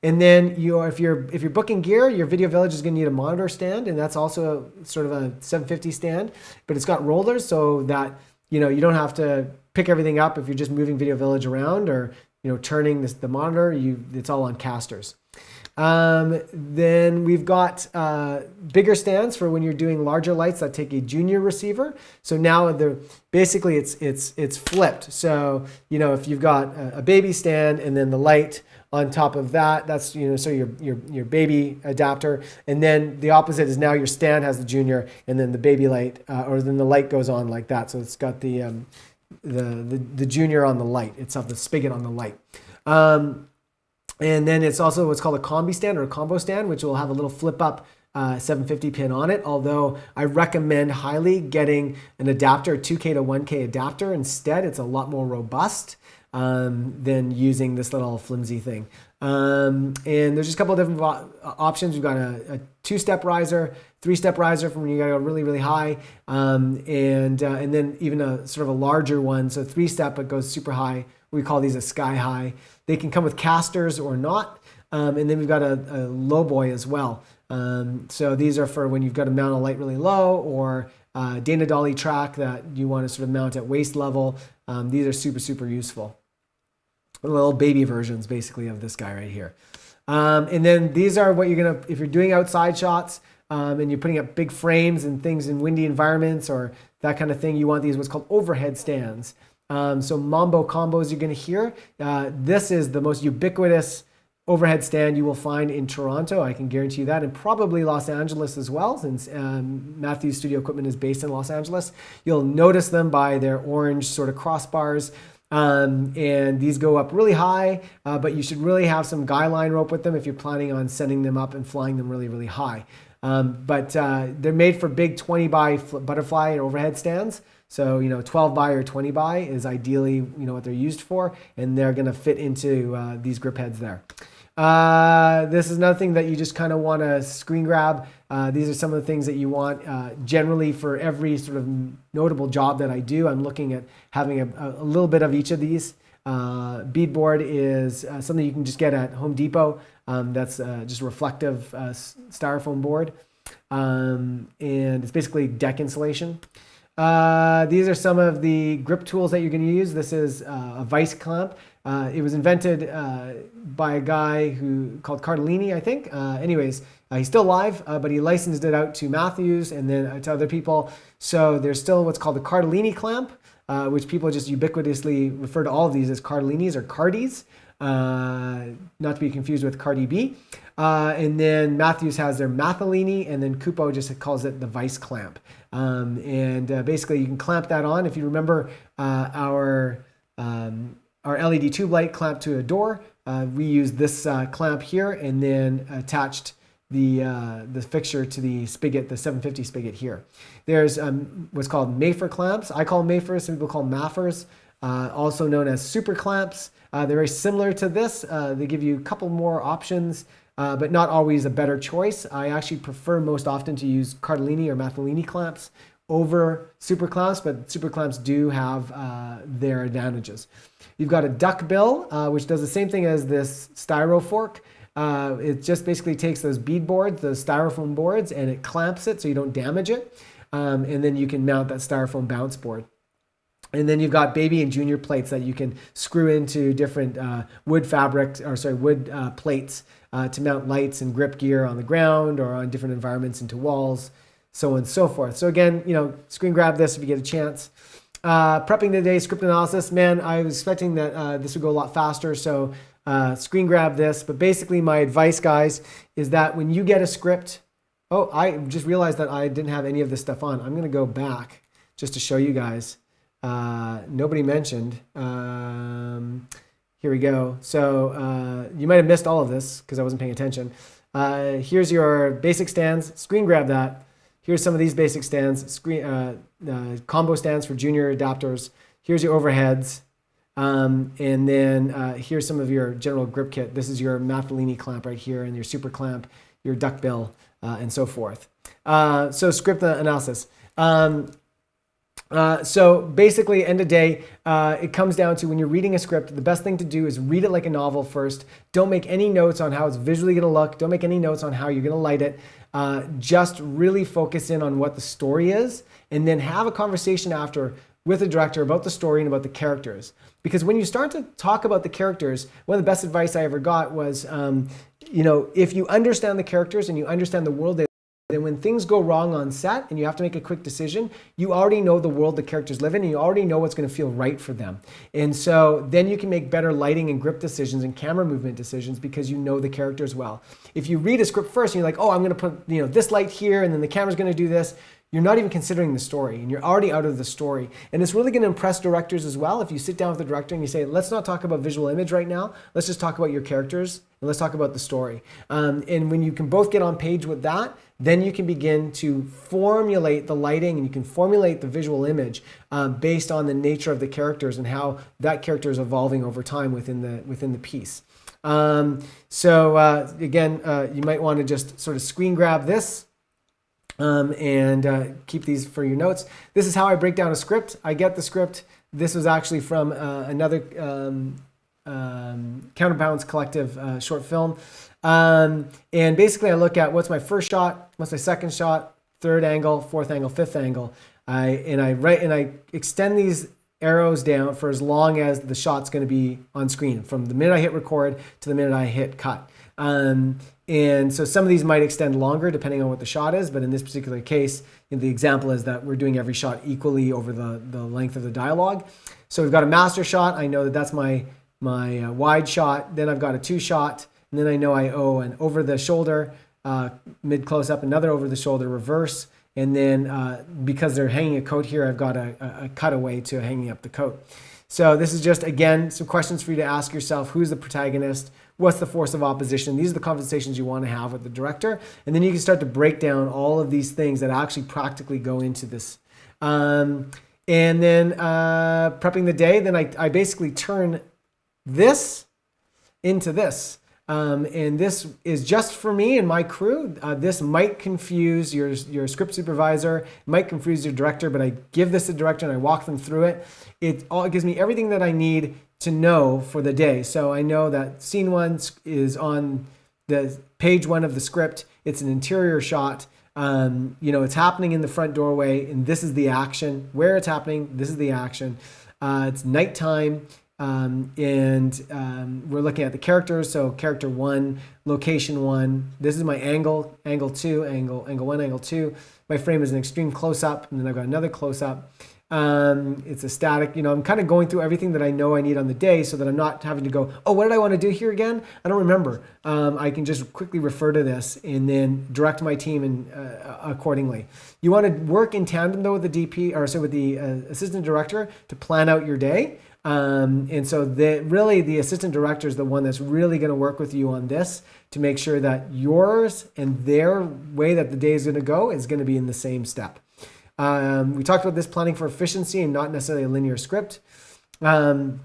And then if you're booking gear, your Video Village is going to need a monitor stand, and that's also sort of a 750 stand, but it's got rollers so that you don't have to pick everything up if you're just moving Video Village around or turning the monitor. It's all on casters. Then we've got bigger stands for when you're doing larger lights that take a junior receiver. So now basically it's flipped. So if you've got a baby stand and then the light on top of that, that's so your baby adapter, and then the opposite is now your stand has the junior, and then the baby light, or then the light goes on like that. So it's got the junior on the light itself, the spigot on the light. And then it's also what's called a combi stand or a combo stand, which will have a little flip up 750 pin on it. Although I recommend highly getting an adapter, a 2K to 1K adapter instead. It's a lot more robust than using this little flimsy thing. And there's just a couple of different options. We've got a 2-step riser, 3-step riser from when you go really, really high, and then even a sort of a larger one. So 3-step, but goes super high. We call these a sky high. They can come with casters or not. And then we've got a low boy as well. So these are for when you've got to mount a light really low, or Dana Dolly track that you want to sort of mount at waist level. These are super, super useful. Little baby versions basically of this guy right here. And then these are what you're going to, if you're doing outside shots and you're putting up big frames and things in windy environments or that kind of thing, you want these what's called overhead stands. So Mambo combos you're going to hear. This is the most ubiquitous overhead stand you will find in Toronto. I can guarantee you that, and probably Los Angeles as well, since Matthew's studio equipment is based in Los Angeles. You'll notice them by their orange sort of crossbars. And these go up really high, but you should really have some guy line rope with them if you're planning on sending them up and flying them really, really high. But they're made for big 20 by butterfly and overhead stands. So 12 by or 20 by is ideally what they're used for, and they're going to fit into these grip heads there. This is another thing that you just kind of want to screen grab. These are some of the things that you want generally for every sort of notable job that I do. I'm looking at having a little bit of each of these. Beadboard is something you can just get at Home Depot. That's just a reflective styrofoam board. And it's basically deck insulation. These are some of the grip tools that you're going to use. This is a vice clamp. It was invented by a guy called Cardellini, I think. Anyways, he's still alive, but he licensed it out to Matthews and then to other people. So there's still what's called the Cardellini clamp, which people just ubiquitously refer to all of these as Cardellinis or Cardis, not to be confused with Cardi B. And then Matthews has their Mathellini, and then Coupeau just calls it the vice clamp. Basically you can clamp that on. If you remember our LED tube light clamped to a door, we use this clamp here and then attached the fixture to the spigot, the 750 spigot here. There's what's called Mayfer clamps. I call them Mayfers, some people call them Maffers, also known as super clamps. They're very similar to this. They give you a couple more options, but not always a better choice. I actually prefer most often to use Cardellini or Mathellini clamps over super clamps, but super clamps do have their advantages. You've got a duck bill, which does the same thing as this styro fork. It just basically takes those bead boards, those styrofoam boards, and it clamps it so you don't damage it. And then you can mount that styrofoam bounce board. And then you've got baby and junior plates that you can screw into different wood plates to mount lights and grip gear on the ground or on different environments into walls, so on and so forth. So again, screen grab this if you get a chance. Prepping the day, script analysis. Man, I was expecting that this would go a lot faster, so screen grab this. But basically my advice, guys, is that when you get a script, I just realized that I didn't have any of this stuff on. I'm going to go back just to show you guys. Nobody mentioned. Here we go. So you might have missed all of this because I wasn't paying attention. Here's your basic stands. Screen grab that. Here's some of these basic stands. Combo stands for junior adapters. Here's your overheads. And then here's some of your general grip kit. This is your Mathellini clamp right here, and your super clamp, your duck bill, and so forth. So script analysis. So basically, end of day, it comes down to when you're reading a script, the best thing to do is read it like a novel first. Don't make any notes on how it's visually going to look. Don't make any notes on how you're going to light it. Just really focus in on what the story is, and then have a conversation after with the director about the story and about the characters. Because when you start to talk about the characters, one of the best advice I ever got was, if you understand the characters and you understand the world, then when things go wrong on set and you have to make a quick decision, you already know the world the characters live in, and you already know what's going to feel right for them. And so then you can make better lighting and grip decisions and camera movement decisions because you know the characters well. If you read a script first and you're like, I'm going to put this light here and then the camera's going to do this, you're not even considering the story, and you're already out of the story. And it's really going to impress directors as well if you sit down with the director and you say, let's not talk about visual image right now. Let's just talk about your characters and let's talk about the story. And when you can both get on page with that, then you can begin to formulate the lighting and you can formulate the visual image based on the nature of the characters and how that character is evolving over time within the piece. Again, you might want to just sort of screen grab this. Keep these for your notes. This is how I break down a script. I get the script. This was actually from another Counterbalance Collective short film. And basically I look at what's my first shot, what's my second shot, third angle, fourth angle, fifth angle. I extend these arrows down for as long as the shot's going to be on screen, from the minute I hit record to the minute I hit cut. And so some of these might extend longer depending on what the shot is, but in this particular case, the example is that we're doing every shot equally over the length of the dialogue. So we've got a master shot. I know that that's my wide shot. Then I've got a two shot, and then I know I owe an over the shoulder, mid close up, another over the shoulder reverse. And then because they're hanging a coat here, I've got a cutaway to hanging up the coat. So this is just, again, some questions for you to ask yourself. Who's the protagonist? What's the force of opposition? These are the conversations you want to have with the director. And then you can start to break down all of these things that actually practically go into this. And then prepping the day, then I basically turn this into this. And this is just for me and my crew. This might confuse your script supervisor, might confuse your director, but I give this to the director and I walk them through it. It gives me everything that I need to know for the day. So I know that scene one is on the page one of the script. It's an interior shot. It's happening in the front doorway, and this is the action. Where it's happening, this is the action. It's nighttime, and we're looking at the characters. So character 1, location 1. This is my angle, angle 2, angle 1, angle 2. My frame is an extreme close-up, and then I've got another close-up. It's a static, I'm kind of going through everything that I know I need on the day so that I'm not having to go, oh, what did I want to do here again? I don't remember. I can just quickly refer to this and then direct my team accordingly. You want to work in tandem though with the DP, or so with the assistant director to plan out your day. And so really the assistant director is the one that's really going to work with you on this to make sure that yours and their way that the day is going to go is going to be in the same step. We talked about this planning for efficiency and not necessarily a linear script. And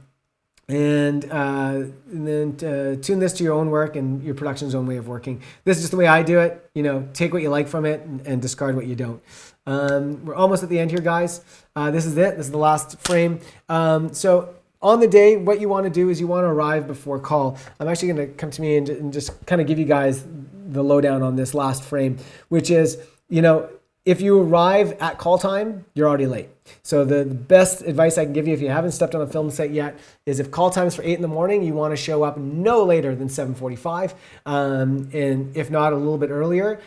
then tune this to your own work and your production's own way of working. This is just the way I do it. Take what you like from it and discard what you don't. We're almost at the end here, guys. This is it. This is the last frame. So on the day, what you want to do is you want to arrive before call. I'm actually going to come to me and just kind of give you guys the lowdown on this last frame, which is, if you arrive at call time, you're already late. So the best advice I can give you if you haven't stepped on a film set yet is if call time is for 8 in the morning, you want to show up no later than 7:45. And if not a little bit earlier,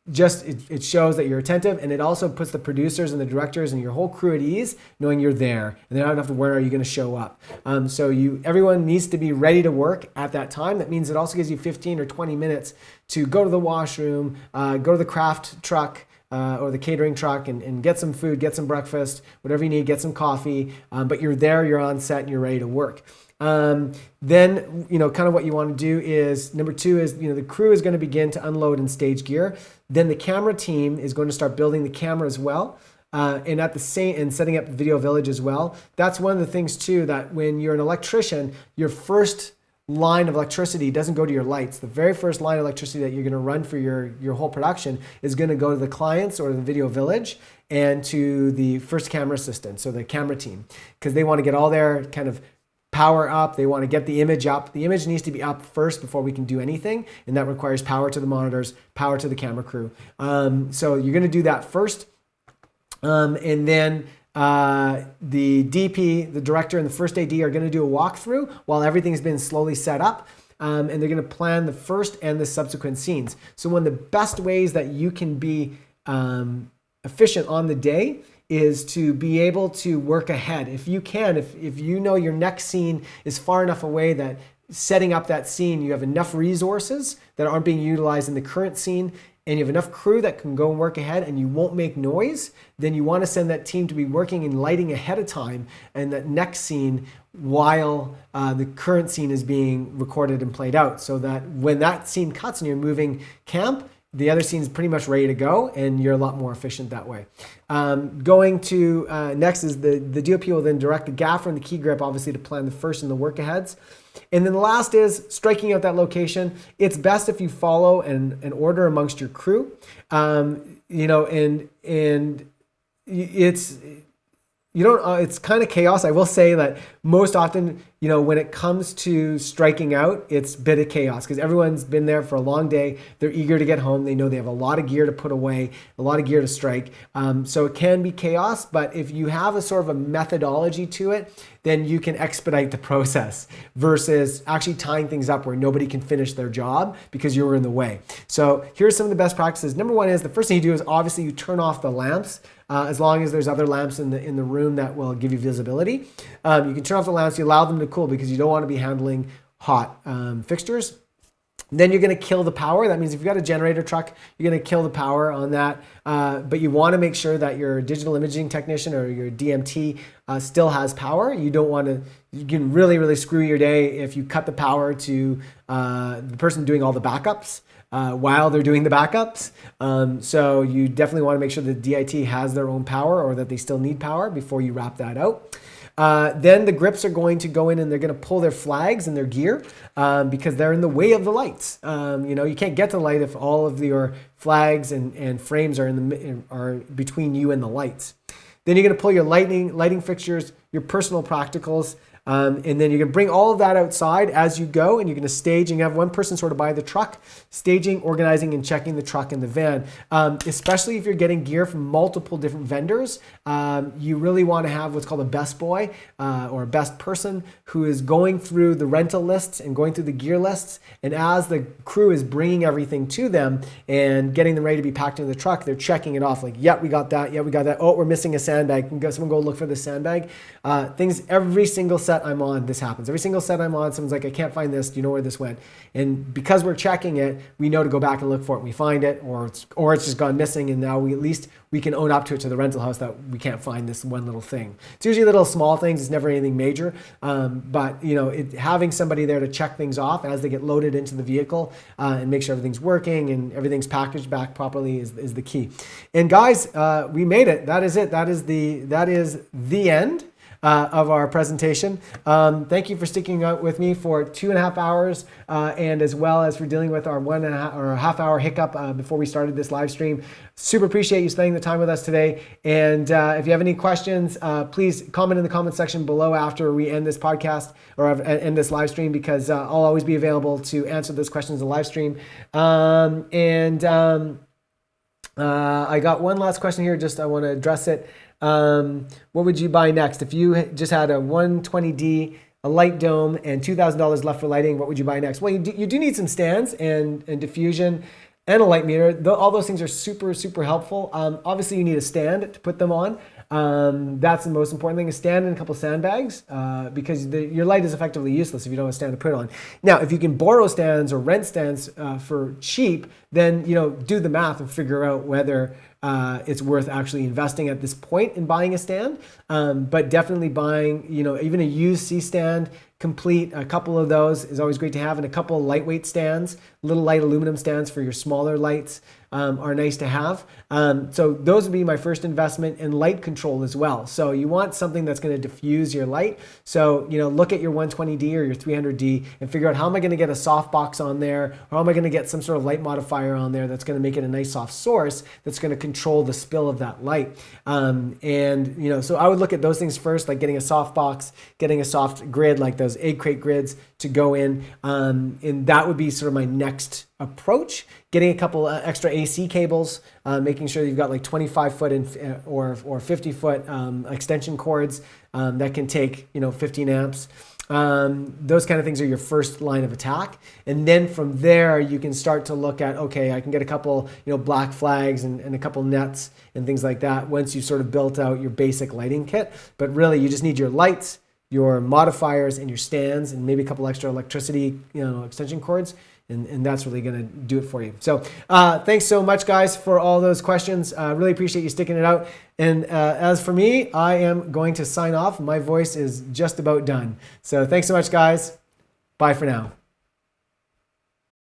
it shows that you're attentive, and it also puts the producers and the directors and your whole crew at ease knowing you're there and they don't have to worry, are you going to show up? So everyone needs to be ready to work at that time. That means it also gives you 15 or 20 minutes to go to the washroom, go to the craft truck or the catering truck and get some food, get some breakfast, whatever you need, get some coffee, but you're there, you're on set, and you're ready to work. Then, kind of what you want to do is, number 2 is, the crew is going to begin to unload and stage gear. Then the camera team is going to start building the camera as well. And at the same, and setting up the video village as well. That's one of the things too, that when you're an electrician, your first line of electricity doesn't go to your lights. The very first line of electricity that you're going to run for your whole production is going to go to the clients or the video village and to the first camera assistant, so the camera team, because they want to get all their kind of power up. They want to get the image up. The image needs to be up first before we can do anything, and that requires power to the monitors, power to the camera crew. So you're going to do that first, and then the DP, the director, and the first AD are going to do a walkthrough while everything's been slowly set up, and they're going to plan the first and the subsequent scenes. So one of the best ways that you can be efficient on the day is to be able to work ahead. If you can, if you know your next scene is far enough away that setting up that scene, you have enough resources that aren't being utilized in the current scene, and you have enough crew that can go and work ahead and you won't make noise, then you want to send that team to be working and lighting ahead of time and that next scene while the current scene is being recorded and played out, so that when that scene cuts and you're moving camp, the other scene is pretty much ready to go, and you're a lot more efficient that way. Going to next is the DOP will then direct the gaffer and the key grip, obviously, to plan the first and the work aheads. And then the last is striking out that location. It's best if you follow an order amongst your crew, and it's it's kind of chaos. I will say that most often, when it comes to striking out, it's a bit of chaos because everyone's been there for a long day. They're eager to get home. They know they have a lot of gear to put away, a lot of gear to strike. So it can be chaos, but if you have a sort of a methodology to it, then you can expedite the process versus actually tying things up where nobody can finish their job because you were in the way. So here's some of the best practices. Number 1 is the first thing you do is obviously you turn off the lamps. As long as there's other lamps in the room that will give you visibility. You can turn off the lamps, you allow them to cool because you don't want to be handling hot fixtures. Then you're going to kill the power. That means if you've got a generator truck, you're going to kill the power on that. But you want to make sure that your digital imaging technician or your DMT still has power. You don't want to, you can really, really screw your day if you cut the power to the person doing all the backups. While they're doing the backups. So you definitely want to make sure that DIT has their own power or that they still need power before you wrap that out. Then the grips are going to go in and they're going to pull their flags and their gear because they're in the way of the lights. You can't get to the light if all of your flags and frames are between you and the lights. Then you're going to pull your lighting fixtures, your personal practicals, And then you're going to bring all of that outside as you go, and you're going to stage, and you have one person sort of by the truck, staging, organizing, and checking the truck and the van. Especially if you're getting gear from multiple different vendors, you really want to have what's called a best boy or a best person who is going through the rental lists and going through the gear lists. And as the crew is bringing everything to them and getting them ready to be packed into the truck, they're checking it off like, yeah, we got that. Yeah, we got that. Oh, we're missing a sandbag. Someone go look for the sandbag. Every single set I'm on, this happens. Every single set I'm on, someone's like, I can't find this. Do you know where this went? And because we're checking it, we know to go back and look for it. We find it, or it's just gone missing. And now we can own up to it to the rental house that we can't find this one little thing. It's usually little small things. It's never anything major. But having somebody there to check things off as they get loaded into the vehicle and make sure everything's working and everything's packaged back properly is the key. And guys, we made it. That is it. That is the end of our presentation. Thank you for sticking out with me for 2.5 hours, and as well as for dealing with our 1.5 or half hour hiccup before we started this live stream. Super appreciate you spending the time with us today. And if you have any questions, please comment in the comment section below after we end this podcast or end this live stream, because I'll always be available to answer those questions in the live stream. I got one last question here. I want to address it. What would you buy next? If you just had a 120D, a light dome, and $2,000 left for lighting, what would you buy next? Well, you do need some stands and diffusion and a light meter. All those things are super, super helpful. Obviously, you need a stand to put them on. That's the most important thing, a stand and a couple sandbags, because your light is effectively useless if you don't have a stand to put it on. Now, if you can borrow stands or rent stands for cheap, then do the math and figure out whether it's worth actually investing at this point in buying a stand. But definitely buying, even a used C-stand complete, a couple of those is always great to have, and a couple of lightweight stands, little light aluminum stands for your smaller lights are nice to have. So those would be my first investment, in light control as well. So you want something that's going to diffuse your light. So, look at your 120D or your 300D and figure out, how am I going to get a softbox on there? Or how am I going to get some sort of light modifier on there that's going to make it a nice soft source that's going to control the spill of that light? So I would look at those things first, like getting a softbox, getting a soft grid like those egg crate grids to go in. And that would be sort of my next approach. Getting a couple extra AC cables, making sure you've got like 25-foot or 50-foot extension cords that can take 15 amps. Those kind of things are your first line of attack, and then from there you can start to look at, okay, I can get a couple black flags and a couple nets and things like that once you've sort of built out your basic lighting kit. But really, you just need your lights, your modifiers, and your stands, and maybe a couple extra electricity extension cords. And that's really going to do it for you. So thanks so much, guys, for all those questions. Really appreciate you sticking it out. And as for me, I am going to sign off. My voice is just about done. So thanks so much, guys. Bye for now.